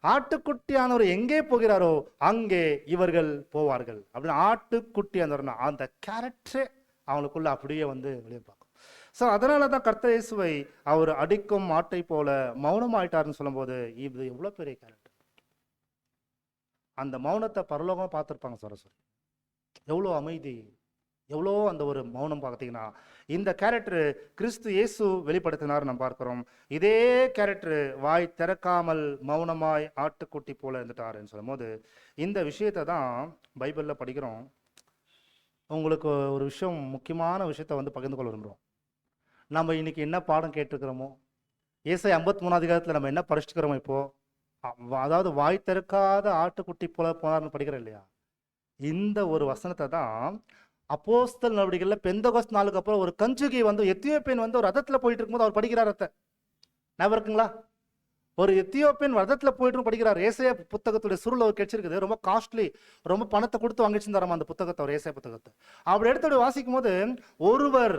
ஆட்டுக்குட்டியானவர் எங்கே போகிறாரோ அங்கே இவர்கள் போவார்கள் அப்படின்னு ஆட்டுக்குட்டியானவர்னா அந்த கேரக்டரே அவங்களுக்குள்ள அப்படியே வந்து வெளியே பார்க்கும். ஸோ அதனால தான் கர்த்தர் இயேசுவை அவர் அடிக்கும் மாட்டை போல மௌனமாயிட்டாருன்னு சொல்லும்போது இது எவ்வளோ பெரிய கேரக்டர். அந்த மௌனத்தை பரலோகமாக பார்த்துருப்பாங்க சரஸ்வரி. எவ்வளோ அமைதி, எவ்வளோ அந்த ஒரு மௌனம் பார்த்தீங்கன்னா இந்த கேரக்டர் கிறிஸ்து இயேசு வெளிப்படுத்தினார் நம்ம பார்க்கிறோம். இதே கேரக்டர் வாய் திறக்காமல் மௌனமாய் ஆட்டுக்குட்டி போல இருந்துட்டாருன்னு சொல்லும் போது இந்த விஷயத்தை தான் பைபிளில் படிக்கிறோம். உங்களுக்கு ஒரு விஷயம், முக்கியமான விஷயத்தை வந்து பகிர்ந்து கொள்ள விரும்புகிறோம். நம்ம இன்னைக்கு என்ன பாடம் கேட்டுருக்கிறோமோ, ஏசாயா 53 அதிகாரத்தில் நம்ம என்ன படிச்சுக்கிறோமோ இப்போ, அதாவது வாய் திறக்காத ஆட்டுக்குட்டி போல போனார்னு படிக்கிறோம் இல்லையா? இந்த ஒரு வசனத்தை தான் அப்போஸ்தலர் நடவடிக்கைகளில் பெந்தகோஸ்து நாளுக்கு அப்புறம் ஒரு கஞ்சுகி வந்து எத்தியோப்பியன் வந்து ஒரு ரதத்தில் போயிட்டு இருக்கும்போது அவர் படிக்கிறார். ரத்தை ஞாபகம் இருக்குங்களா? ஒரு எத்தியோப்பியன் ரதத்துல போயிட்டு படிக்கிறார். ஏசாயா புத்தகத்துடைய சுருள் அவர் கிடைச்சிருக்குது, ரொம்ப காஸ்ட்லி, ரொம்ப பணத்தை கொடுத்து வாங்கிச்சு தராம அந்த புத்தகத்தை, ஒரு ஏசாயா புத்தகத்தை. அப்படி எடுத்து வாசிக்கும் போது, ஒருவர்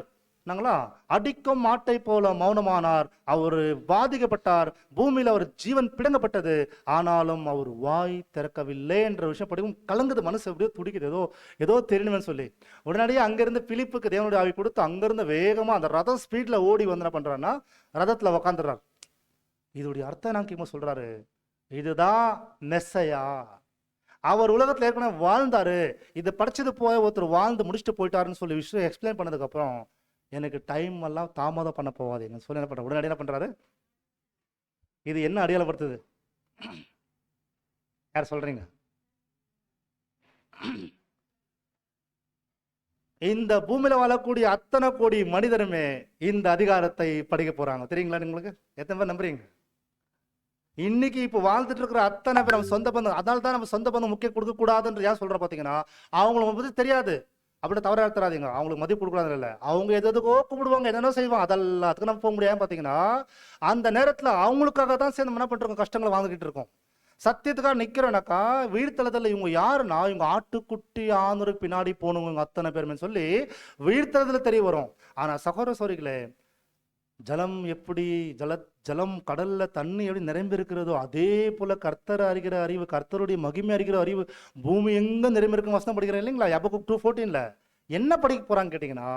நாங்களா அடிக்கும் மாட்டை போல மௌனமானார், அவர் பாதிக்கப்பட்டார், பூமியில அவர் ஜீவன் பிடுங்கப்பட்டது, ஆனாலும் அவர் வாய் திறக்கவில்லை என்ற விஷயம் படிக்கும் கலங்குது, மனசு எப்படியோ துடிக்குது, ஏதோ ஏதோ தெரியணும்னு சொல்லி. உடனடியே அங்கிருந்து பிலிப்புக்கு தேவனுடைய ஆவி கொடுத்து அங்கிருந்து வேகமா அந்த ரதம் ஸ்பீட்ல ஓடி வந்து என்ன பண்றாருன்னா ரதத்துல உக்காந்துடுறாரு. இதோடைய அர்த்தம் நான் கேட்கும் சொல்றாரு, இதுதான் மெஸ்ஸையா, அவர் உலகத்துல ஏற்கனவே வாழ்ந்தாரு, இது படிச்சது போய் ஒருத்தர் வாழ்ந்து முடிச்சுட்டு போயிட்டாருன்னு சொல்லி விஷயம் எக்ஸ்பிளைன் பண்ணதுக்கு அப்புறம் எனக்கு டைம் எல்லாம் தாமதம் பண்ண போவாதீங்கன்னு சொல்லி என்ன பண்ற உடனடி என்ன பண்றாரு, இது என்ன அடையாளப்படுத்துது, யார் சொல்றீங்க? இந்த பூமியில வாழக்கூடிய அத்தனை கோடி மனிதருமே இந்த அதிகாரத்தை படிக்க போறாங்க, தெரியுங்களா? உங்களுக்கு எத்தனை பேர் நம்புறீங்க? இன்னைக்கு இப்போ வாழ்ந்துட்டு இருக்கிற அத்தனை பேர் நம்ம சொந்த பந்தம், அதனால தான் நம்ம சொந்த பந்தம் முக்கியம் கொடுக்க கூடாதுன்னு ஏன் சொல்ற பாத்தீங்கன்னா, அவங்களுக்கு பத்தி தெரியாது, அப்படி தவற எடுத்துறாதீங்க, அவங்களுக்கு மதிப்பு கொடுக்கூடாது இல்லை, அவங்க எதுக்கோ கூப்பிடுவாங்க, என்னென்ன செய்வாங்க, அதெல்லாத்துக்கும் நம்ம போக முடியாது. பாத்தீங்கன்னா அந்த நேரத்துல அவங்களுக்காக தான் சேர்ந்து என்ன பண்றோம், கஷ்டங்களை வாழ்ந்துகிட்டு இருக்கோம். சத்தியத்துக்காக நிக்கிறோம்னாக்கா வீழ்த்தலத்துல இவங்க யாருன்னா இவங்க ஆட்டுக்குட்டி ஆணுக்கு பின்னாடி போனவங்க அத்தனை பேருமே சொல்லி வீழ்த்தலத்துல தெரிய வரும். ஆனா சகோதர சகோதரிகளே, ஜலம் எப்படி ஜலம் கடல்ல தண்ணி எப்படி நிரம்பி இருக்கிறதோ அதே போல கர்த்தர் அறிகிற அறிவு, கர்த்தருடைய மகிமை அறிகிற அறிவு பூமி எங்க நிரம்பி இருக்கும் வசனம் படிக்கிறேன் இல்லைங்களா? ஹபக்குக் 2:14 என்ன படிக்க போறான்னு கேட்டீங்கன்னா,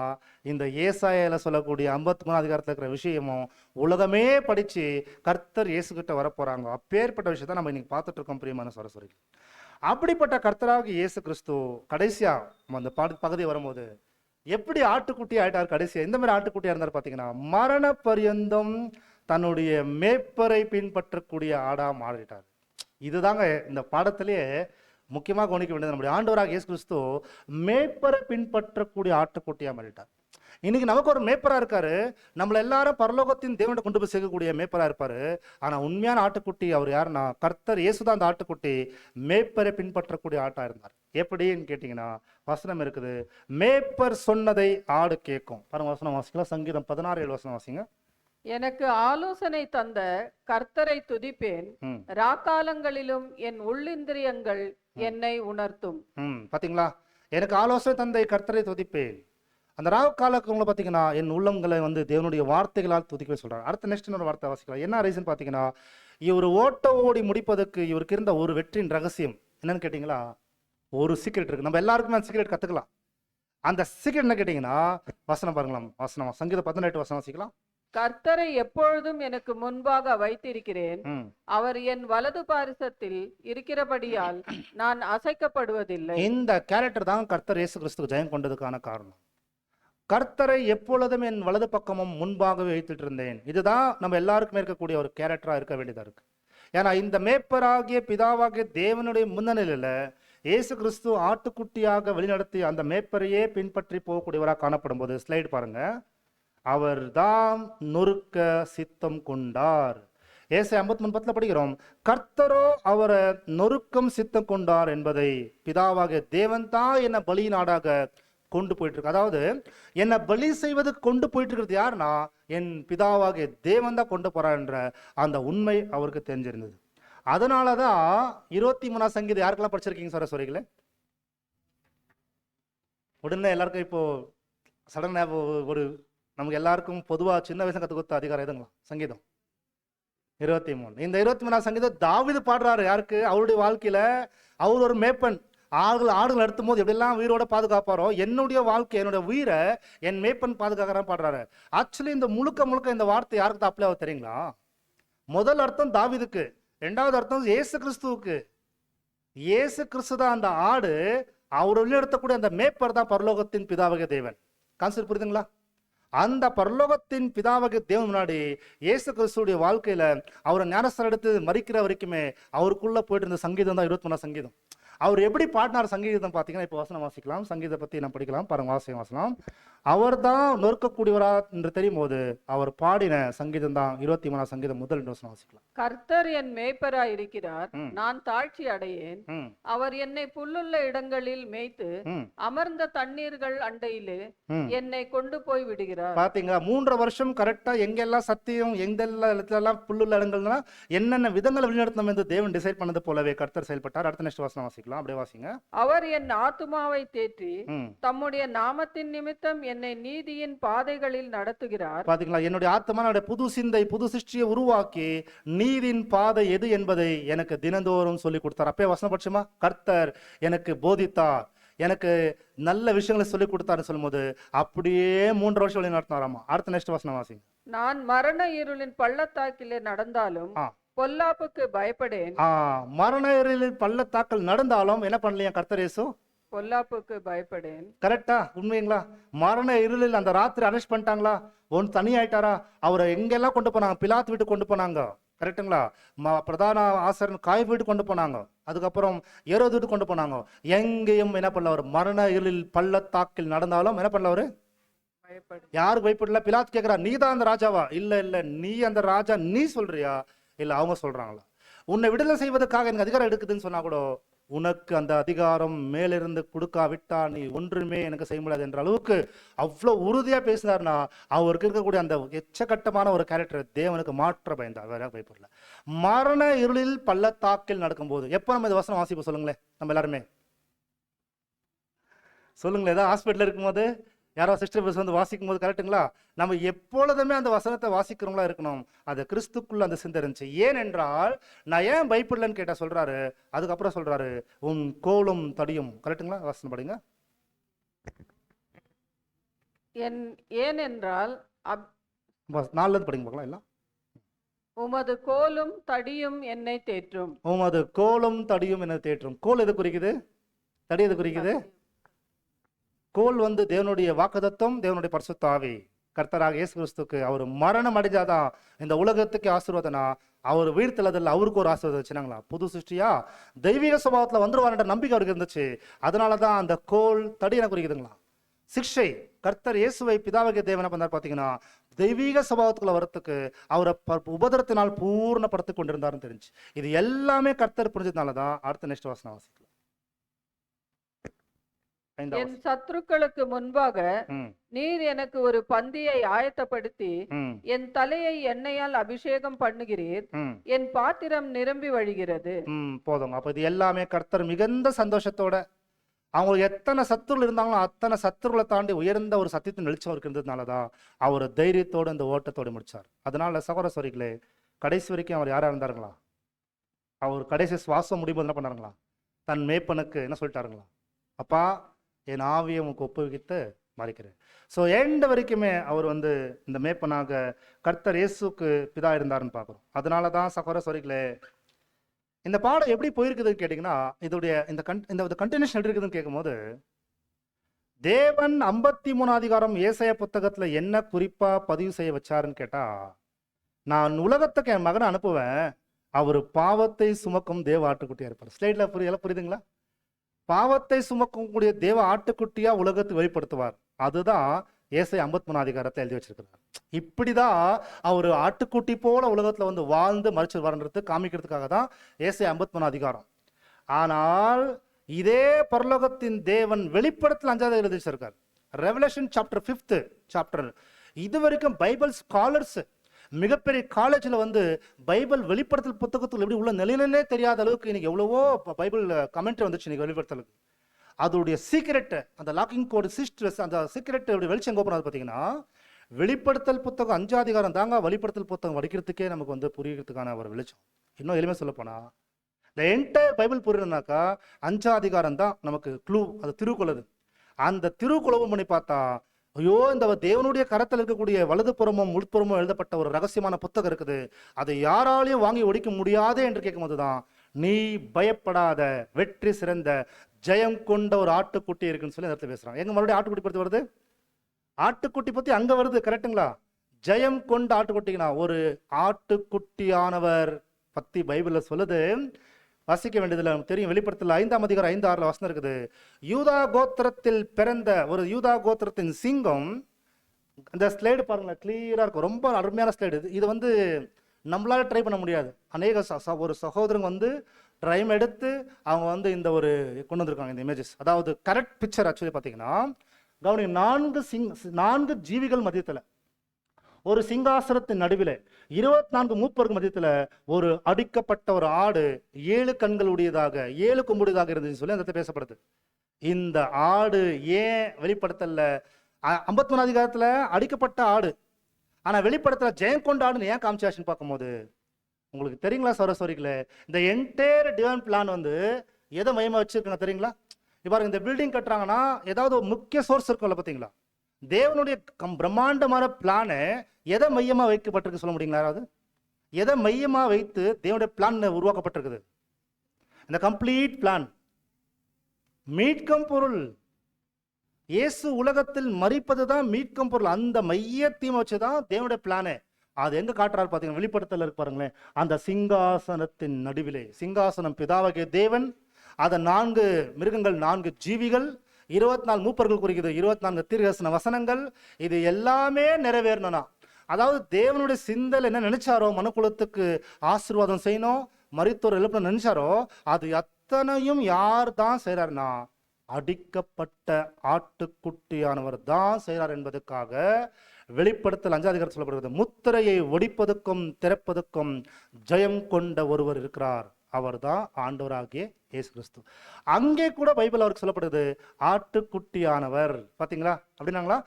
இந்த ஏசாயால சொல்லக்கூடிய 53 அதிகாரத்துல இருக்கிற விஷயமும் உலகமே படிச்சு கர்த்தர் இயேசு கிட்ட வர போறாங்க. அப்பேற்பட்ட விஷயத்த நம்ம இன்னைக்கு பார்த்துட்டு இருக்கோம் பிரியமான சரஸ்வரி. அப்படிப்பட்ட கர்த்தராக இயேசு கிறிஸ்து கடைசியா அந்த பகுதி வரும்போது எப்படி ஆட்டுக்குட்டி ஆயிட்டார்? கடைசியா எந்த மாதிரி ஆட்டுக்குட்டியா இருந்தார் பாத்தீங்கன்னா, மரண பரியந்தம் தன்னுடைய மேய்ப்பரை பின்பற்றக்கூடிய ஆடா மாறிட்டார். இதுதாங்க இந்த பாடத்திலேயே முக்கியமாக கவனிக்க வேண்டியது. நம்முடைய ஆண்டவராக இயேசு கிறிஸ்து மேய்ப்பரை பின்பற்றக்கூடிய ஆட்டுக்குட்டியா மாறிட்டார். இன்னைக்கு நமக்கு ஒரு மேய்ப்பரா இருக்காரு, நம்மள எல்லாரும் பரலோகத்தின் தேவனை கொண்டு போய் சேர்க்கக்கூடிய மேய்ப்பரா இருப்பாரு. ஆனா உண்மையான ஆட்டுக்குட்டி அவர் யாருன்னா கர்த்தர் இயேசுதான். அந்த ஆட்டுக்குட்டி மேய்ப்பரை பின்பற்றக்கூடிய ஆட்டா இருந்தார். எப்படின்னு கேட்டீங்கன்னா வசனம் இருக்குது, மேய்ப்பர் சொன்னதை ஆடு கேட்கும். பாருங்க வசனம் வாசிக்கலாம், சங்கீதம் 16:7 வசனம் வாசிங்க. எனக்கு ஆலோசனை தந்த கர்த்தரை துதிப்பேன், ராக்காலங்களிலும் என் உள்ளிந்திரியங்கள் என்னை உணர்த்தும். பாத்தீங்களா, எனக்கு ஆலோசனை தந்தை கர்த்தரை துதிப்பேன். அந்த ராவு காலங்களை பார்த்தீங்கன்னா என் உள்ளங்களை வந்து தேவனுடைய வார்த்தைகளால் துதிக்கவே சொல்றாரு. அடுத்த நெக்ஸ்ட் ஒரு வார்த்தை வாசிக்கலாம். என்ன ரீசன் பார்த்தீங்கன்னா, இவர் ஓட்ட ஓடி முடிப்பதற்கு இவருக்கு இருந்த ஒரு வெற்றியின் ரகசியம் என்னன்னு கேட்டீங்களா, ஒரு சீக்ரெட் இருக்கு. நம்ம எல்லாருக்குமே அந்த சீக்ரெட் கத்துக்கலாம். அந்த சீக்ரெட் என்ன கேட்டீங்கன்னா வசனம் பாருங்களாம், வசனம் சங்கீதம் 18 வசனம் வாசிக்கலாம். கர்த்தரை எப்பொழுதும் எனக்கு முன்பாக வைத்திருக்கிறேன், அவர் என் வலது பாரிசத்தில் இருக்கிறபடியால் நான் அசைக்கப்படுவதில்லை. இந்த கேரக்டர் தான் கர்த்தர் இயேசு கிறிஸ்துக்கு ஜெயம் கொண்டதுக்கான காரணம். கர்த்தரை எப்பொழுதும் என் வலது பக்கமும் முன்பாகவே வைத்துட்டு இருந்தேன். இதுதான் நம்ம எல்லாருக்குமே இருக்கக்கூடிய ஒரு கேரக்டரா இருக்க வேண்டியதா இருக்கு. ஏன்னா இந்த மேய்ப்பராகிய பிதாவாகிய தேவனுடைய முன்னணியில இயேசு கிறிஸ்து ஆட்டுக்குட்டியாக வழிநடத்தி அந்த மேய்ப்பரையே பின்பற்றி போகக்கூடியவராக காணப்படும் போது ஸ்லைடு பாருங்க, அவர் தான் நொறுக்க சித்தம் கொண்டார். ஏசாயா 53:10 படிக்கிறோம், கர்த்தரோ அவரை நொறுக்கம் சித்தம் கொண்டார் என்பதை பிதாவாகிய தேவன் தான் என்ன பலி நாடாக கொண்டு போயிட்டு இருக்கு. அதாவது என்னை பலி செய்வதுக்கு கொண்டு போயிட்டு இருக்கிறது யாருன்னா என் பிதாவாகிய தேவன் தான் கொண்டு போறார் என்ற அந்த உண்மை அவருக்கு தெரிஞ்சிருந்தது. அதனாலதான் 23 சங்கீதம் யாருக்கெல்லாம் படிச்சிருக்கீங்க சரஸ்வரிகளே? உடனே எல்லாருக்கும் இப்போ சடன் ஒரு நமக்கு எல்லாருக்கும் பொதுவா சின்ன வயசு கத்து கொடுத்த அதிகாரம் எதுங்களா? சங்கீதம் 23. இந்த 23 சங்கீதம் தாவீது பாடுறாரு. யாருக்கு? அவருடைய வாழ்க்கையில அவர் ஒரு மேய்ப்பன், ஆடுகள் நடத்தும் போது எப்படிலாம் உயிரோட பாதுகாப்பாரோ என்னுடைய வாழ்க்கை, என்னுடைய உயிரை என் மேய்ப்பன் பாதுகாக்கிறான்னு பாடுறாரு. ஆக்சுவலி இந்த முழுக்க இந்த வார்த்தை யாருக்கு தான் அப்ளை ஆகும் தெரியுங்களா? முதல் அர்த்தம் தாவீதுக்கு, இரண்டாவது அர்த்தம் இயேசு கிறிஸ்துவுக்கு. இயேசு கிறிஸ்து தான் அந்த ஆடு, அவர் வழிநடத்தக்கூடிய அந்த மேய்ப்பர் தான் பரலோகத்தின் பிதாவாகிய தேவன். கான்செப்ட் புரியுதுங்களா? அந்த பரலோகத்தின் பிதாவாகிய தேவன் முன்னாடி இயேசு கிறிஸ்துடைய வாழ்க்கையில அவரை ஞானஸ்தானம் எடுத்து மரிக்கிற வரைக்குமே அவருக்குள்ள போயிட்டு இருந்த சங்கீதம் தான் 23 சங்கீதம். அவர் எப்படி பாடினார் சங்கீதம் பார்த்தீங்கன்னா, இப்போ வசனம் வாசிக்கலாம், சங்கீதத்தை பற்றி நம்ம படிக்கலாம் பாருங்க, வாசலாம். அவர் தான் நொறுக்கக்கூடியவரா என்று தெரியும் போது அவர் பாடின சங்கீதம் தான் 23ஆம் சங்கீதம் முதல் வசனம் வாசிக்கலாம். கர்த்தர் என் மேய்ப்பராய் இருக்கிறார், ம். நான் தாழ்ச்சி அடையேன். ம், அவர் என்னை புல்லுள்ள இடங்களில் மேய்த்து ம், அமர்ந்த தண்ணீர்கள் அண்டையிலே ம். என்னை கொண்டு போய் விடுகிறார். பாத்தீங்களா, 3 வருஷம் கரெக்டா எங்கெல்லாம் சத்தியம், எங்கெல்லாம் இடத்துலலாம் புல்லுள்ள இடங்கள்னா என்னென்ன விதங்களை வழிநடத்தணும் என்று தேவன் டிசைட் பண்ணது போலவே கர்த்தர் செயல்பட்டார். அடுத்த நெக்ஸ்ட் வசனம் வாசிக்கலாம், அப்படியே வாசிங்க. அவர் என் ஆத்துமாவை தேற்றி ம். தம்முடைய நாமத்தின் நிமித்தம் என்னை நீதியின் பாதைகளில் நடத்துகிறார். பாத்தீங்களா, என்னுடைய ஆத்மா என்னுடைய புது சிந்தை புது சிருஷ்டியை உருவாக்கி நீதியின் பாதை எது என்பதை எனக்கு தினந்தோறும் சொல்லி கொடுத்தார். அப்பே வசனபட்சமா கர்த்தர் எனக்கு போதித்தார், எனக்கு நல்ல விஷயங்களை சொல்லி கொடுத்தாருன்னு சொல்லும்போது அப்படியே 3 வருஷம் வழி நடத்தினாராமா. அடுத்த நெக்ஸ்ட் வசனம் வாசிங்க. நான் மரண இருளின் பள்ளத்தாக்கிலே நடந்தாலும் ஆ. பொல்லாப்புக்கு பயப்படேன். மரண இருளில் பள்ளத்தாக்கள் நடந்தாலும் என்ன பண்ணலையா கர்த்தர் இயேசு? பொல்லாப்புக்கு பயப்படேன். கரெக்டா, உண்மைங்களா? மரண இருளில் அந்த ராத்திரி அரெஸ்ட் பண்ணிட்டாங்களா, ஒன்று தனியாயிட்டாரா, அவரை எங்கெல்லாம் கொண்டு போனாங்க, பிலாத்து வீட்டு கொண்டு போனாங்க, கரெக்டுங்களா? பிரதான ஆசிரியர் காய் வீட்டு கொண்டு போனாங்க, அதுக்கப்புறம் ஏரோது வீட்டு கொண்டு போனாங்க. எங்கேயும் என்ன பண்ணல, அவர் மரண இருளில் பள்ளத்தாக்கில் நடந்தாலும் என்ன பண்ணல, அவரு பயப்படு. யாருக்கு பயப்படல? பிலாத்து கேட்கிறா, நீ தான் அந்த ராஜாவா? இல்ல இல்ல, நீ அந்த ராஜா நீ சொல்றியா? இல்ல அவங்க சொல்றாங்களா? உன்னை விடுதலை செய்வதற்காக எனக்கு அதிகாரம் எடுக்குதுன்னு சொன்னா கூட உனக்கு அந்த அதிகாரம் மேலிருந்து கொடுக்காவிட்டா நீ ஒன்றுமே எனக்கு செய்ய முடியாது என்ற அளவுக்கு அவ்வளவு உறுதியா பேசினார்னா அவருக்கு இருக்கக்கூடிய அந்த எச்சகட்டமான ஒரு கேரக்டர் தேவனுக்கு மாற்ற பயந்தார், வேற பயப்படல. மரண இருளில் பள்ளத்தாக்கில் நடக்கும்போது எப்போ நம்ம இந்த வசனம் வாசிப்போம் சொல்லுங்களேன், நம்ம எல்லாருமே சொல்லுங்களேன். ஏதாவது ஹாஸ்பிட்டல் இருக்கும்போது யாரோ சிஸ்டர் பஸ் வந்து வாசிக்கும் போது கரெக்டுங்களா, நம்ம எப்பொழுதுமே அந்த வசனத்தை வாசிக்கிறவங்களா இருக்கணும். அது கிறிஸ்துக்குள்ள அந்த சிந்தை இருந்துச்சு. ஏனென்றால் நான் ஏன் பயப்படலன்னு கேட்டா சொல்றாரு, அதுக்கப்புறம் சொல்றாரு உன் கோலும் தடியும். கரெக்டுங்களா, வசனம் படிங்க. ஏனென்றால் 4 படிங்க பார்க்கலாம். எல்லாம் உமது கோலும் தடியும் என்னை தேற்றும். உமது கோலும் தடியும் என்னை தேற்றும். கோல் எது குறிக்குது, தடி எது குறிக்குது? கோல் வந்து தேவனுடைய வாக்குத்தத்தம், தேவனுடைய பரிசுத்த ஆவி. கர்த்தராக இயேசு கிறிஸ்துக்கு அவர் மரணம் அடைஞ்சாதான் இந்த உலகத்துக்கு ஆசீர்வாதனா, அவர் வீழ்த்தலதில் அவருக்கு ஒரு ஆசீர்வாதம் வச்சுனாங்களா, புது சிருஷ்டியா தெய்வீக சுபாவத்தில் வந்துருவார்ன்ற நம்பிக்கை அவருக்கு இருந்துச்சு. அதனாலதான் அந்த கோல் தடி என்ன குறிக்குதுங்களா, சிக்ஷை. கர்த்தர் இயேசுவை பிதாவாகிய தேவனை பண்ணார் பார்த்தீங்கன்னா, தெய்வீக சுபாவத்துக்குள்ள வரத்துக்கு அவரை உபதரத்தினால் பூர்ணப்படுத்தி கொண்டிருந்தாருன்னு தெரிஞ்சு. இது எல்லாமே கர்த்தர் புரிஞ்சதுனாலதான் அடுத்த நெக்ஸ்ட் வசனம் வாசிக்கலாம். என் சத்துருக்களுக்கு முன்பாக நீர் எனக்கு ஒரு பந்தியை ஆயத்தப்படுத்தி என் தலையை எண்ணெயால் அபிஷேகம் பண்ணுகிறீர், என் பாத்திரம் நிரம்பி வழிகிறது. போதுங்க. அப்ப இது எல்லாமே கர்த்தர் மிகுந்த சந்தோஷத்தோட, அவங்களுக்கு எத்தனை சத்துருள் இருந்தாங்களோ அத்தனை சத்துருளை தாண்டி உயர்ந்த ஒரு சத்தியத்தின் வெளிச்சம் அவருக்கு இருந்ததுனாலதான் அவர் தைரியத்தோடு இந்த ஓட்டத்தோடு முடிச்சார். அதனால சகோதர சகோதரிகளே, கடைசி வரைக்கும் அவர் யாரா இருந்தாருங்களா, அவர் கடைசி சுவாசம் முடியும் என்ன பண்ணாருங்களா, தன் மேய்ப்பனுக்கு என்ன சொல்லிட்டாருங்களா, அப்பா என் ஆவியை உங்களுக்கு ஒப்புவித்து மறைக்கிறேன். ஸோ எண்ட் வரைக்குமே அவர் வந்து இந்த மேய்ப்பனாக கர்த்தர் இயேசுக்கு பிதா இருந்தாருன்னு பார்க்குறோம். அதனால தான் சகோதர சகோதரிகளே, இந்த பாடம் எப்படி போயிருக்குதுன்னு கேட்டிங்கன்னா, இதோடைய இந்த கண்டினியூஷன் எப்படி இருக்குதுன்னு கேட்கும்போது, தேவன் 53 அதிகாரம் ஏசாயா புத்தகத்தில் என்ன குறிப்பாக பதிவு செய்ய வச்சாருன்னு கேட்டால், நான் உலகத்துக்கு என் மகனை அனுப்புவேன், அவர் பாவத்தை சுமக்கும் தேவ ஆட்டுக்குட்டியாக இருப்பார். ஸ்லைடில் புரியுதுங்களா? பாவத்தை சுமக்கக்கூடிய தேவ ஆட்டுக்குட்டியா உலகத்தை வெளிப்படுத்துவார். அதுதான் ஏசாயா 53 அதிகாரத்தை எழுதி வச்சிருக்கிறார். இப்படிதான் அவர் ஆட்டுக்குட்டி போல உலகத்துல வந்து வாழ்ந்து மறிச்சு வரன்றது காமிக்கிறதுக்காக தான் ஏசாயா 53 அதிகாரம். ஆனால் இதே பரலோகத்தின் தேவன் வெளிப்படுத்தல் 5வது எழுதி வச்சிருக்கார். Revelation chapter 5th chapter. இது வரைக்கும் பைபிள் ஸ்காலர்ஸ் மிகப்பெரிய காலேஜில் வந்து பைபிள் வெளிப்படுத்தல் புத்தகத்தில் எப்படி உள்ள நிலையிலே தெரியாத அளவுக்கு இன்னைக்கு எவ்வளவோ பைபிள் கமெண்ட்ரி வந்துச்சு இன்னைக்கு வெளிப்படுத்தலுக்கு. அதோடைய சீக்ரெட், அந்த லாக்கிங் கோடு சிஸ்டர்ஸ், அந்த சீக்ரெட் எப்படி வெளிச்சம் கோப்பனாது பார்த்தீங்கன்னா, வெளிப்படுத்தல் புத்தகம் 5 அதிகாரம் தாங்க வெளிப்படுத்தல் புத்தகம் படிக்கிறதுக்கே நமக்கு வந்து புரியறதுக்கான ஒரு வெளிச்சம். இன்னும் எளிமையாக சொல்லப்போனா, இந்த என்டையர் பைபிள் புரியணும்னாக்கா 5 அதிகாரம் தான் நமக்கு க்ளூ, அது திருக்குள்ளது. அந்த திருக்குளவும் பண்ணி பார்த்தா, ஐயோ இந்த தேவனுடைய கரத்தில் இருக்கக்கூடிய வலது புறமும் உள்புறமும் எழுதப்பட்ட ஒரு ரகசியமான புத்தகம் இருக்குது, அதை யாராலையும் வாங்கி ஒடிக்க முடியாதே என்று கேட்கும் போதுதான், நீ பயப்படாத, வெற்றி சிறந்த ஜெயம் கொண்ட ஒரு ஆட்டுக்குட்டி இருக்குன்னு சொல்லி நேரத்தில் பேசுறாங்க. எங்க மறுபடியும் ஆட்டுக்குட்டி பத்தி வருது, ஆட்டுக்குட்டி பத்தி அங்க வருது, கரெக்டுங்களா? ஜெயம் கொண்ட ஆட்டுக்குட்டினா ஒரு ஆட்டுக்குட்டியானவர் பத்தி பைபிள்ல சொல்லுது. வாசிக்க வேண்டியதுல நமக்கு தெரியும். வெளிப்படுத்தல 5ஆம் அதிகாரம் 5-6 வசனம் இருக்குது. யூதா கோத்திரத்தில் பிறந்த ஒரு யூதா கோத்திரத்தின் சிங்கம். இந்த ஸ்லைடு பாருங்களேன், கிளியரா இருக்கும். ரொம்ப அருமையான ஸ்லைடு இது. வந்து நம்மளால ட்ரை பண்ண முடியாது. அநேக ஒரு சகோதரங்க வந்து டைம் எடுத்து அவங்க வந்து இந்த ஒரு கொண்டு வந்திருக்காங்க இந்த இமேஜஸ். அதாவது கரெக்ட் பிக்சர் ஆக்சுவலி பார்த்தீங்கன்னா, கவனிங்க, 4 ஜீவிகள் மத்தியத்தில், ஒரு சிங்காசனத்தின் நடுவில் 24 மூப்பருக்கு மத்தியத்தில் ஒரு அடிக்கப்பட்ட ஒரு ஆடு 7 கண்களுடையதாக 7 கொம்புடையதாக இருந்துச்சுன்னு சொல்லி அந்த இடத்துல பேசப்படுது. இந்த ஆடு ஏன் வெளிப்படுத்தல? 53 அதிகாரத்தில் அடிக்கப்பட்ட ஆடு, ஆனால் வெளிப்படுத்தல ஜெயம் கொண்ட ஆடுன்னு ஏன் காமிச்சாச்சுன்னு பார்க்கும்போது உங்களுக்கு தெரியுங்களா சரஸ்வரிகளே, இந்த என்டையர் டிவைன் பிளான் வந்து எதை மையமாக வச்சிருக்காங்க தெரியுங்களா? இப்போ இந்த பில்டிங் கட்டுறாங்கன்னா ஏதாவது ஒரு முக்கிய சோர்ஸ் இருக்கும்ல பார்த்தீங்களா? தேவனுடைய பிரம்மாண்டமான பிளானை எதை மையமாக வைக்கப்பட்டிருக்கு சொல்ல முடியுங்களா யாராவது? எதை மையமாக வைத்து தேவனுடைய பிளான் உருவாக்கப்பட்டிருக்குது? இந்த கம்ப்ளீட் பிளான் மீட்கும் பொருள். இயேசு உலகத்தில் மரிப்பது தான் மீட்கும் பொருள். அந்த மையத்தையும் வச்சுதான் தேவனுடைய பிளானே. அது எங்க காட்டுறாரு பாத்தீங்கன்னா, வெளிப்படுத்தல இருக்கு பாருங்களேன். அந்த சிங்காசனத்தின் நடுவிலே, சிங்காசனம் பிதாவாகிய தேவன், அத 4 மிருகங்கள், 4 ஜீவிகள், 24 மூப்பர்கள் குறிக்குது, 24 தீர்க்கதரிசன வசனங்கள். இது எல்லாமே நிறைவேறணும்னா, அதாவது தேவனுடைய சிந்தல் என்ன நினைச்சாரோ, மனுக்குலத்துக்கு ஆசீர்வாதம் செய்யணும், மரித்தோர் எழுப்பணும் நினைச்சாரோ, அது அத்தனையும் யார் தான் செய்யறாருன்னா அடிக்கப்பட்ட ஆட்டுக்குட்டியானவர் தான் செய்கிறார் என்பதற்காக வெளிப்படுத்தல் 5ஆம் அதிகாரம் சொல்லப்படுகிறது. முத்திரையை ஒடிப்பதற்கும் திறப்பதற்கும் ஜெயம் கொண்ட ஒருவர் இருக்கிறார், அவர் தான் ஆண்டவராகிய இயேசு கிறிஸ்து. அங்கே கூட பைபிள் அவருக்கு சொல்லப்படுது ஆட்டுக்குட்டியானவர். பாத்தீங்களா? அப்படின்னாங்களா?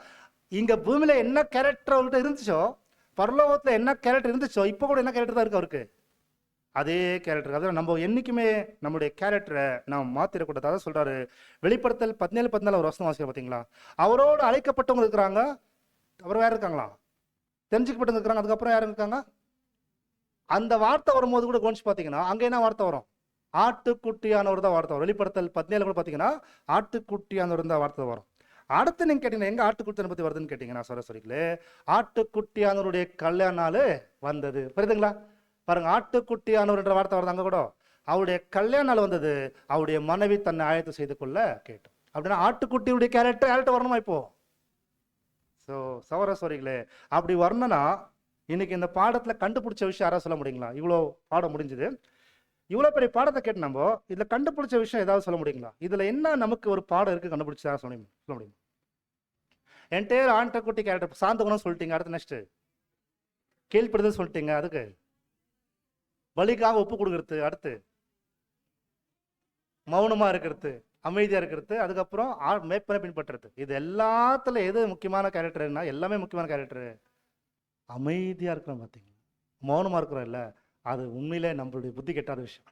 இங்க பூமியில என்ன கேரக்டர் அவர்கிட்ட இருந்துச்சோ, பரலோகத்துல என்ன கேரக்டர் இருந்துச்சோ, இப்போ கூட என்ன கேரக்டர் தான் இருக்கு அவருக்கு? அதே கேரக்டர். அதாவது நம்ம என்னைக்குமே நம்முடைய கேரக்டரை நாம் மாத்திரக்கூடாது. அதான் சொல்றாரு வெளிப்படுத்தல் 17-14 ஒரு வசனம் வாசிக்க பார்த்தீங்களா? அவரோடு அழைக்கப்பட்டவங்க இருக்கிறாங்க, அப்புறம் வேற இருக்காங்களா? தெரிஞ்சுக்கப்பட்டு இருக்கிறாங்க, அதுக்கப்புறம் யாரும் இருக்காங்க? அந்த வார்த்தை வரும்போது கூட கவனிச்சு பார்த்தீங்கன்னா அங்கே என்ன வார்த்தை வரும்? ஆட்டுக்குட்டியானவர் தான் வார்த்தை வரும். வெளிப்படுத்தல் 17 கூட பார்த்தீங்கன்னா ஆட்டுக்குட்டியானவர் தான் வார்த்தை வரும். அடுத்து நீங்க கேட்டீங்கன்னா எங்க ஆட்டுக்குட்டியை பத்தி வருதுன்னு கேட்டீங்கன்னா சரஸ்வரிகளே, ஆட்டுக்குட்டியானவருடைய கல்யாண நாள் வந்தது. புரியுதுங்களா? பாருங்க, ஆட்டுக்குட்டியானவர் என்ற வார்த்தை வருது அங்க கூட. அவருடைய கல்யாண நாள் வந்தது, அவருடைய மனைவி தன்னை ஆயத்தம் செய்து கொள்ள கேட்டோம். அப்படின்னா ஆட்டுக்குட்டியுடைய கேரக்டர் யார்கிட்ட வரணுமா இப்போ? ஸோ சௌரஸ்வரிகளே, அப்படி வரணும்னா இன்னைக்கு இந்த பாடத்துல கண்டுபிடிச்ச விஷயம் யாராவது சொல்ல முடியுங்களா? இவ்வளோ பாடம் முடிஞ்சுது, இவ்வளோ பெரிய பாடத்தை கேட்டு நம்ம இதுல கண்டுபிடிச்ச விஷயம் ஏதாவது சொல்ல முடியுங்களா? இதுல என்ன நமக்கு ஒரு பாடம் இருக்கு கண்டுபிடிச்சா சொல்ல முடியும்? என்டையர் ஆட்டுக்குட்டி கேரக்டர் சாந்த குணம் சொல்லிட்டீங்க, அடுத்து நெக்ஸ்ட் கீழ்ப்படுதல் சொல்லிட்டீங்க, அதுக்கு பலிக்காக ஒப்பு கொடுக்கறது, அடுத்து மௌனமா இருக்கிறது, அமைதியா இருக்கிறது, அதுக்கப்புறம் மேய்ப்பனை பின்பற்றுறது. இது எல்லாத்துல எது முக்கியமான கேரக்டர்னா? எல்லாமே முக்கியமான கேரக்டர். அமைதியா இருக்கிறோம் பார்த்தீங்களா, மௌனமா இருக்கிறோம் இல்ல, அது உண்மையிலே நம்மளுடைய புத்தி கெட்டாத விஷயம்.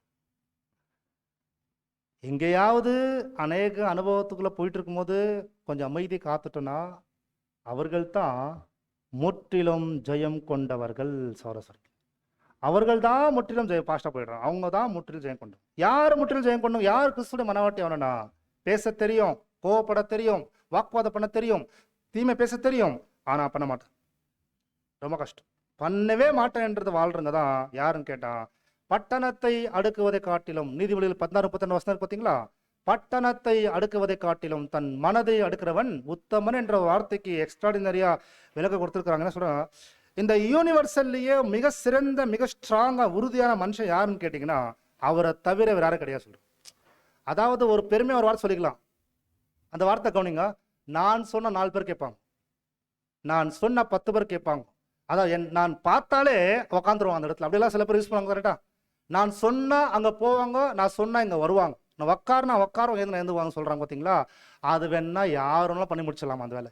எங்கேயாவது அநேக அனுபவத்துக்குள்ள போயிட்டு இருக்கும்போது கொஞ்சம் அமைதி காத்துட்டோம்னா அவர்கள் தான் முற்றிலும் ஜெயம் கொண்டவர்கள். சௌரஸ்வரி அவர்கள் தான் முற்றிலும் பாஸ்டா போயிடுறாங்க, அவங்க தான் முற்றிலும் ஜெயம் கொண்டோம். யார் முற்றிலும் ஜெயம் கொண்டோம்? யார் கிறிஸ்துடைய மனவாட்டி ஆகணும்னா, பேச தெரியும், கோவப்பட தெரியும், வாக்குவாதம் பண்ண தெரியும், தீமை பேச தெரியும், ஆனா பண்ண மாட்டேன், ரொம்ப கஷ்டம், பண்ணவே மாட்டேன்ன்றது வாழ்றங்க தான் யாருன்னு கேட்டா, பட்டணத்தை அடுக்குவதை காட்டிலும், நீதிமொழிகள் 16-32 வசனம் பார்த்தீங்களா? பட்டணத்தை அடுக்குவதை காட்டிலும் தன் மனதை அடுக்கிறவன் உத்தமன் என்ற வார்த்தைக்கு எக்ஸ்ட்ராடினரியா விளக்க கொடுத்துருக்காங்க. சொல்றேன், இந்த யூனிவர்சல்லையே மிக சிறந்த மிக ஸ்ட்ராங்கா உறுதியான மனுஷன் யாருன்னு கேட்டீங்கன்னா அவரை தவிர வேற யாரும் கிடையாது சொல்றேன். அதாவது ஒரு பெருமையா ஒரு வார்த்தை சொல்லிக்கலாம், அந்த வார்த்தை கவனிங்க, நான் சொன்ன 4 பேர் கேட்பாங்க, நான் சொன்ன 10 பேர் கேட்பாங்க. அதாவது நான் பார்த்தாலே உக்காந்துருவாங்க அந்த இடத்துல. அப்படியெல்லாம் சில பேர் யூஸ் பண்ணுவாங்க கரெக்டா? நான் சொன்னா அங்க போவாங்க, நான் சொன்னா இங்க வருவாங்க, நான் உட்காரம் எழுந்துவாங்க சொல்றாங்க பார்த்தீங்களா? அது வேணா யாரும் பண்ணி முடிச்சிடலாமா அந்த வேலை?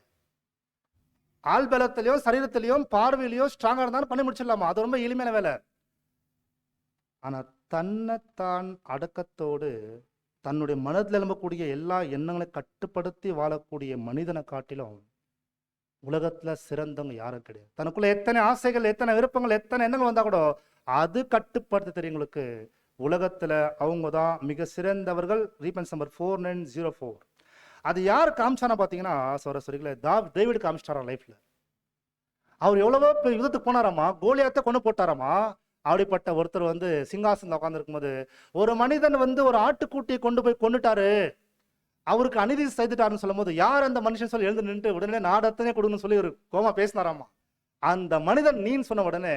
ஆள் பலத்திலையும் சரீரத்திலையும் பார்வையிலையும் ஸ்ட்ராங்கா இருந்தாலும் பண்ணி முடிச்சிடலாமா? அது ரொம்ப எளிமையான வேலை. ஆனா தன்னைத்தான் அடக்கத்தோடு தன்னுடைய மனதில் எழும்பக்கூடிய எல்லா எண்ணங்களை கட்டுப்படுத்தி வாழக்கூடிய மனிதனை காட்டிலும் உலகத்துல சிறந்தவங்க யாரும் கிடையாது. தனக்குள்ள எத்தனை ஆசைகள், எத்தனை விருப்பங்கள், எத்தனை எண்ணங்கள் வந்தா கூட அது கட்டுப்படுத்த தெரியுங்களுக்கு. உலகத்துல அவங்க தான் மிக சிறந்தவர்கள். Reference number 4904. அது யார் காமிச்சானா பார்த்தீங்கன்னா சரஸ்வரிகளே, டேவிட் காமிச்சிட்டாரா லைஃப்ல. அவர் எவ்வளவோ யுத்தத்துக்கு போனாராமா, கோலியாத்தை கொண்டு போட்டாராமா, அப்படிப்பட்ட ஒருத்தர் வந்து சிங்காசனத்தில் உட்காந்துருக்கும் போது ஒரு மனிதன் வந்து ஒரு ஆட்டுக்குட்டியை கொண்டு போய் கொண்டுட்டாரு, அவருக்கு அநீதி செய்துட்டாருன்னு சொல்லும் போது யார் அந்த மனுஷன் சொல்லி எழுந்து நின்று உடனே நாடத்தனே கொடுன்னு சொல்லி ஒரு கோமா பேசினாராமா. அந்த மனிதன் நீன்னு சொன்ன உடனே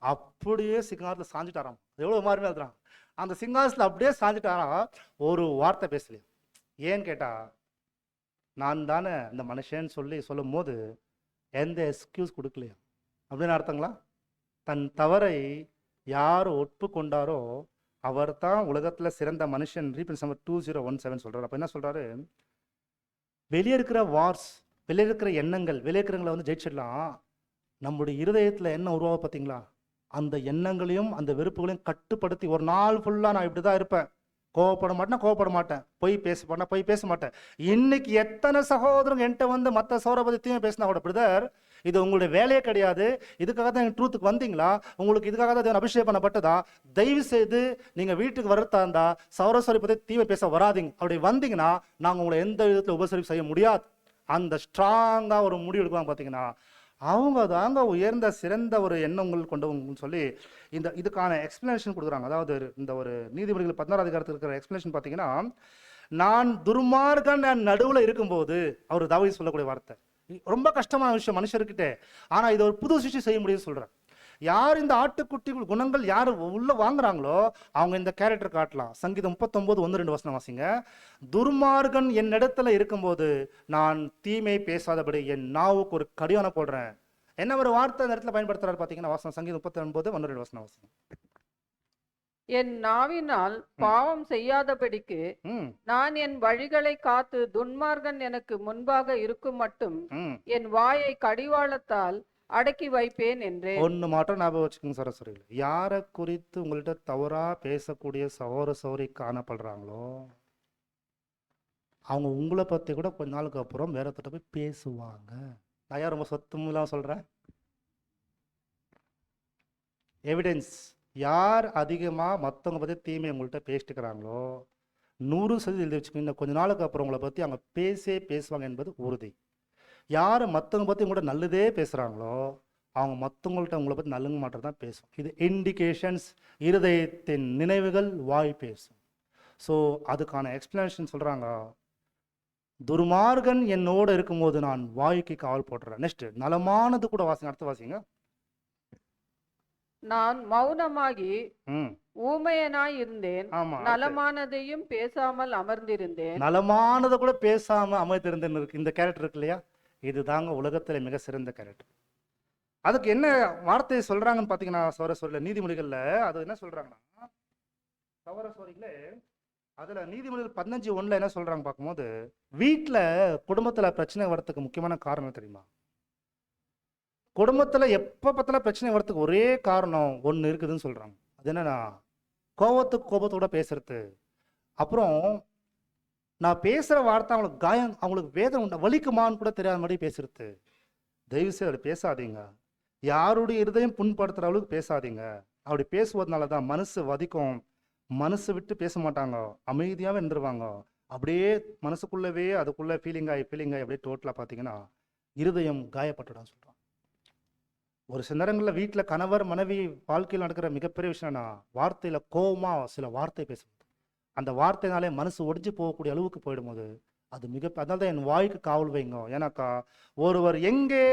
அப்படியே சிங்காசனத்தில் சாஞ்சிட்டாராம். எவ்வளவு மாறுமே எழுதுறான். அந்த சிங்காசனத்தில் அப்படியே சாஞ்சிட்டாராம், ஒரு வார்த்தை பேசலையா. ஏன்னு கேட்டா, நான் தானே அந்த மனுஷன்னு சொல்லும் போது எந்த எக்ஸ்கியூஸ் கொடுக்கலையா. அப்படின்னு அர்த்தங்களா? தன் தவறை யார் ஒப்புக்கொண்டாரோ அவர் தான் உலகத்துல சிறந்த மனுஷன். ரீபின்ஸ் நம்பர் 2017 சொல்றாரு. அப்ப என்ன சொல்றாரு, வெளியே இருக்கிற வார்ஸ், வெளியே இருக்கிற எண்ணங்கள், வெளியே இருக்கிறவங்களை வந்து ஜெயிச்சிடலாம். நம்முடைய இருதயத்துல என்ன உருவாக பார்த்தீங்களா, அந்த எண்ணங்களையும் அந்த வெறுப்புகளையும் கட்டுப்படுத்தி ஒரு நாள் ஃபுல்லா நான் இப்படிதான் இருப்பேன், கோவப்பட மாட்டேன், பொய் பேச மாட்டேன். இன்னைக்கு எத்தனை சகோதரங்க என்கிட்ட வந்து மற்ற சோரை பத்தி தீமை பேசினா கூட, பிரதர் இது உங்களுடைய வேலையே கிடையாது, இதுக்காக தான் எங்கள் ட்ரூத்துக்கு வந்தீங்களா, உங்களுக்கு இதுக்காக தான் அபிஷேகம் பண்ணப்பட்டதா, தயவு செய்து நீங்க வீட்டுக்கு வரத்தா இருந்தா சௌரஸ்வரி பத்தி தீமை பேச வராதிங்க. அப்படி வந்தீங்கன்னா நாங்கள் உங்களை எந்த விதத்தில் உபசரிப்பு செய்ய முடியாது. அந்த ஸ்ட்ராங்கா ஒரு முடிவு எடுக்குவாங்க. பார்த்தீங்கன்னா அவங்க தாங்க உயர்ந்த சிறந்த ஒரு எண்ணங்கள் கொண்டவங்கன்னு சொல்லி இதுக்கான எக்ஸ்பிளனேஷன் கொடுக்குறாங்க. அதாவது இந்த ஒரு நீதிபதிகள் 16 அதிகாரத்தில் இருக்கிற எக்ஸ்பிளனேஷன் பார்த்தீங்கன்னா, நான் துர்மார்கன் நடுவில் இருக்கும்போது, அவர் தாவீது சொல்லக்கூடிய வார்த்தை ரொம்ப கஷ்டமான விஷயம் மனுஷர்கிட்ட. ஆனா இதை ஒரு புது சிருஷ்டி செய்ய முடியும்னு சொல்றேன். யார் இந்த ஆட்டுக்குட்டிகள் குணங்கள் யார் உள்ள வாங்குறாங்களோ அவங்க இந்த கேரக்டர் காட்டலாம். சங்கீதம் 39:1-2 வாசிங்க. துர்மார்கன் என்னிடத்துல இருக்கும்போது நான் தீமை பேசாதபடி என் நாவுக்கு ஒரு கடிவான போடுறேன். என்ன ஒரு வார்த்தை இந்த இடத்துல பயன்படுத்துறாரு பாத்தீங்கன்னா, வாசனம் சங்கீதம் 39:1-2 வாசிங்க. என் நாவினால் பாவம் செய்யாதபடிக்கு நான் என் வழிகளை காத்து துன்மார்கன் எனக்கு முன்பாக இருக்கும் மட்டும் என் வாயை கடிவாளத்தால் அடக்கி வைப்பேன் என்றேன். ஒன்னு மாற்றம் ஞாபகம் வச்சுக்கோங்க சரஸ்வரியில், யாரை குறித்து உங்கள்கிட்ட தவறா பேசக்கூடிய சகோதரி காணப்படுறாங்களோ அவங்க உங்களை பத்தி கூட கொஞ்ச நாளுக்கு அப்புறம் வேற தட்ட போய் பேசுவாங்க. நான் யார் ரொம்ப சொத்துலாம் சொல்றேன், எவிடன்ஸ். யார் அதிகமா மற்றவங்க பத்தி தீமை உங்கள்கிட்ட பேசிட்டுக்கிறாங்களோ 100% எழுதி வச்சுக்கோங்க, இன்னும் கொஞ்ச நாளுக்கு அப்புறம் உங்களை பத்தி அவங்க பேசுவாங்க என்பது உறுதி. யார் மற்றவங்க பற்றி உங்கள்கிட்ட நல்லதே பேசுகிறாங்களோ அவங்க மற்றவங்கள்ட்ட உங்களை பற்றி நல்லங்க மாட்டது தான் பேசும். இது இண்டிகேஷன்ஸ். இருதயத்தின் நினைவுகள் வாய் பேசும். ஸோ அதுக்கான எக்ஸ்பிளனேஷன் சொல்கிறாங்க. துர்மார்கன் என்னோடு இருக்கும்போது நான் வாய்க்கு காவல் போட்டுறேன். நெக்ஸ்ட் நலமானது கூட வாசிங்க, அடுத்த வாசிங்க. நான் மௌனமாகி ஊமையனாய் இருந்தேன், நலமானதையும் பேசாமல் அமர்ந்திருந்தேன். நலமானதை கூட பேசாம அமர்ந்திருந்தேன் இருக்கு இந்த கேரக்டர் இருக்கு இல்லையா, இதுதாங்க உலகத்துல மிக சிறந்த கேரக்டர். அதுக்கு என்ன வார்த்தையை சொல்றாங்கன்னு பாத்தீங்கன்னா சௌரஸ்வரியில நீதிமொழிகள்ல அது என்ன சொல்றாங்கன்னா, சௌரஸ்வரியில அதுல நீதிமொழிகள் 15:1 என்ன சொல்றாங்க பார்க்கும்போது, வீட்டுல குடும்பத்துல பிரச்சனை வரத்துக்கு முக்கியமான காரணம் தெரியுமா? குடும்பத்துல எப்ப பார்த்தாலும் பிரச்சனை வரத்துக்கு ஒரே காரணம் ஒண்ணு இருக்குதுன்னு சொல்றாங்க. அது என்னன்னா, கோபத்தோட பேசுறது. அப்புறம் நான் பேசுற வார்த்தை அவங்களுக்கு காயம், அவங்களுக்கு வேதனை உண்டா, வலிக்குமான்னு கூட தெரியாத மாதிரி பேசுறது. தயவு செய்து அப்படி பேசாதீங்க. யாருடைய இருதயம் புண்படுத்துற அளவுக்கு பேசாதீங்க. அப்படி பேசுவதனாலதான் மனசு வதிக்கும். மனசு விட்டு பேச மாட்டாங்க, அமைதியாவே இருந்துருவாங்க. அப்படியே மனசுக்குள்ளவே அதுக்குள்ள ஃபீலிங் ஆகி அப்படியே டோட்டலா பாத்தீங்கன்னா இருதயம் காயப்பட்டுடும் சொல்றாங்க. ஒரு சில நேரங்களில் வீட்டில் கணவர் மனைவி வாழ்க்கையில் நடக்கிற மிகப்பெரிய விஷயம்னா வார்த்தையில கோபமா சில வார்த்தை பேசுவது. அந்த வார்த்தைனாலே மனசு ஒடிஞ்சு போகக்கூடிய அளவுக்கு போயிடும்போது அது அதனால தான் என் வாய்க்கு காவல் வைங்க. ஏன்னாக்கா ஒருவர் எங்கே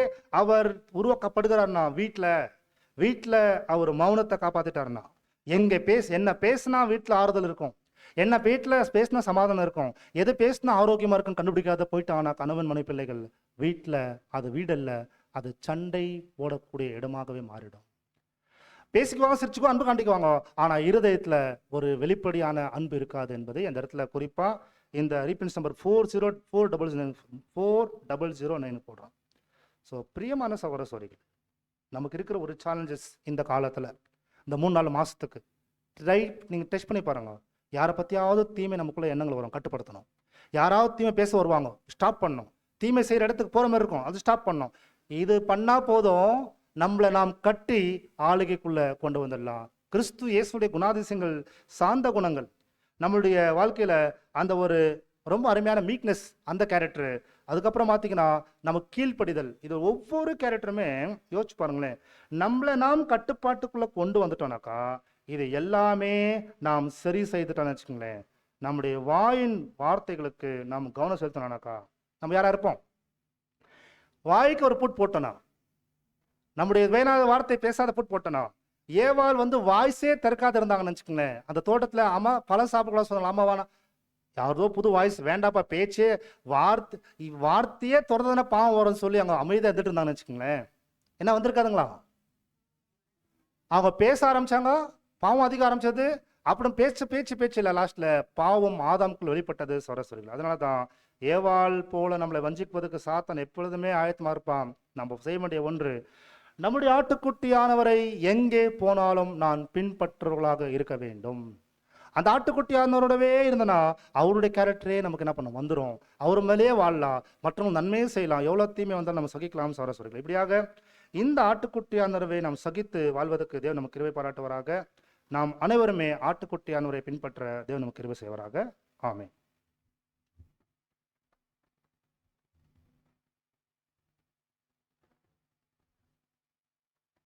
அவர் உருவாக்கப்படுகிறார்னா வீட்டில் அவர் மௌனத்தை காப்பாத்திட்டாருன்னா, எங்க என்ன பேசினா வீட்டில் ஆறுதல் இருக்கும், என்ன வீட்டில் பேசினா சமாதானம் இருக்கும், எது பேசினா ஆரோக்கியமா இருக்குன்னு கண்டுபிடிக்காத போயிட்டாங்கன்னா கணவன் மனைவி பிள்ளைகள் வீட்டில் அது வீடல்ல, அது சண்டை போடக்கூடிய இடமாகவே மாறிடும். பேசிக்குவாங்க, சிரிச்சுக்குவாங்க, அன்பு காண்டிக்குவாங்க, ஆனா இருதயத்துல ஒரு வெளிப்படையான அன்பு இருக்காது என்பதை அந்த இடத்துல குறிப்பா இந்த ரீஃபரன்ஸ் நம்பர் 40009 போடுறோம். ஸோ பிரியமான சகோதர சகோதரிகள், நமக்கு இருக்கிற ஒரு சேலஞ்சஸ் இந்த காலத்துல இந்த 3-4 மாசத்துக்கு நீங்க டெஸ்ட் பண்ணி பாருங்க. யாரை பத்தியாவது தீமை நமக்குள்ள எண்ணங்கள் வரும், கட்டுப்படுத்தணும். யாராவது தீமை பேச வருவாங்க, ஸ்டாப் பண்ணணும். தீமை செய்யற இடத்துக்கு போற மாதிரி இருக்கும், அது ஸ்டாப் பண்ணணும். இது பண்ணா போதும், நம்மளை நாம் கட்டி ஆளுகைக்குள்ள கொண்டு வந்துடலாம். கிறிஸ்து இயேசுடைய குணாதிசயங்கள், சாந்த குணங்கள் நம்மளுடைய வாழ்க்கையில அந்த ஒரு ரொம்ப அருமையான மீக்னஸ், அந்த கேரக்டர் அதுக்கப்புறம் பார்த்தீங்கன்னா நம்ம கீழ்ப்படிதல். இது ஒவ்வொரு கேரக்டருமே யோசிச்சு பாருங்களேன். நம்மளை நாம் கட்டுப்பாட்டுக்குள்ள கொண்டு வந்துட்டோம்னாக்கா இது எல்லாமே நாம் சரி செய்துட்டோம்னு வச்சுக்கோங்களேன். நம்முடைய வாயின் வார்த்தைகளுக்கு நாம் கவனம் செலுத்தணும்னாக்கா நம்ம யாரா இருப்போம்? வாய்க்கு ஒரு புட் போட்டோனா, நம்முடைய வேணாத வார்த்தை பேசாத புட் போட்டோனா, ஏவாள் வாய்ஸே திறக்காத இருந்தாங்கன்னு வச்சுக்கோங்களேன். அந்த தோட்டத்துல அம்மா பழம் சாப்பிடலாம் சொன்னாலும் அம்மா வேணாம், யாரோ புது வாய்ஸ் வேண்டாப்பா, பேச்சே வார்த்தையே தொடர்ந்தன பாவம் வரும்னு சொல்லி அவங்க அமைதியாக இருந்துட்டு இருந்தாங்கன்னு வச்சுக்கோங்களேன். என்ன வந்திருக்காதுங்களா? அவங்க பேச ஆரம்பிச்சாங்க, பாவம் அதிக ஆரம்பிச்சது. அப்புறம் பேச்சு இல்லை, லாஸ்ட்ல பாவம் ஆதாமுக்குள் வெளிப்பட்டது சொல்ல. அதனால தான் ஏவாள் போல நம்மளை வஞ்சிப்பதற்கு சாத்தான் எப்பொழுதுமே ஆயத்தமா இருப்பான். நம்ம செய்ய வேண்டிய ஒன்று, நம்முடைய ஆட்டுக்குட்டியானவரை எங்கே போனாலும் நான் பின்பற்றுவர்களாக இருக்க வேண்டும். அந்த ஆட்டுக்குட்டியானவரோடவே இருந்தனா அவருடைய கேரக்டரே நமக்கு என்ன பண்ண வந்துடும். அவர் மேலேயே வாழலாம், மற்றவங்க நன்மையே செய்யலாம், எவ்வளோ தீமை வந்தாலும் நம்ம சகிக்கலாம் சொல்ல. இப்படியாக இந்த ஆட்டுக்குட்டியானவரை நாம் சகித்து வாழ்வதற்கு தேவன் நமக்கு கிருபை பாராட்டுவராக. நாம் அனைவருமே ஆட்டுக்குட்டியானவரை பின்பற்ற தேவன் நமக்கு கிருபை செய்வராக. ஆமென்.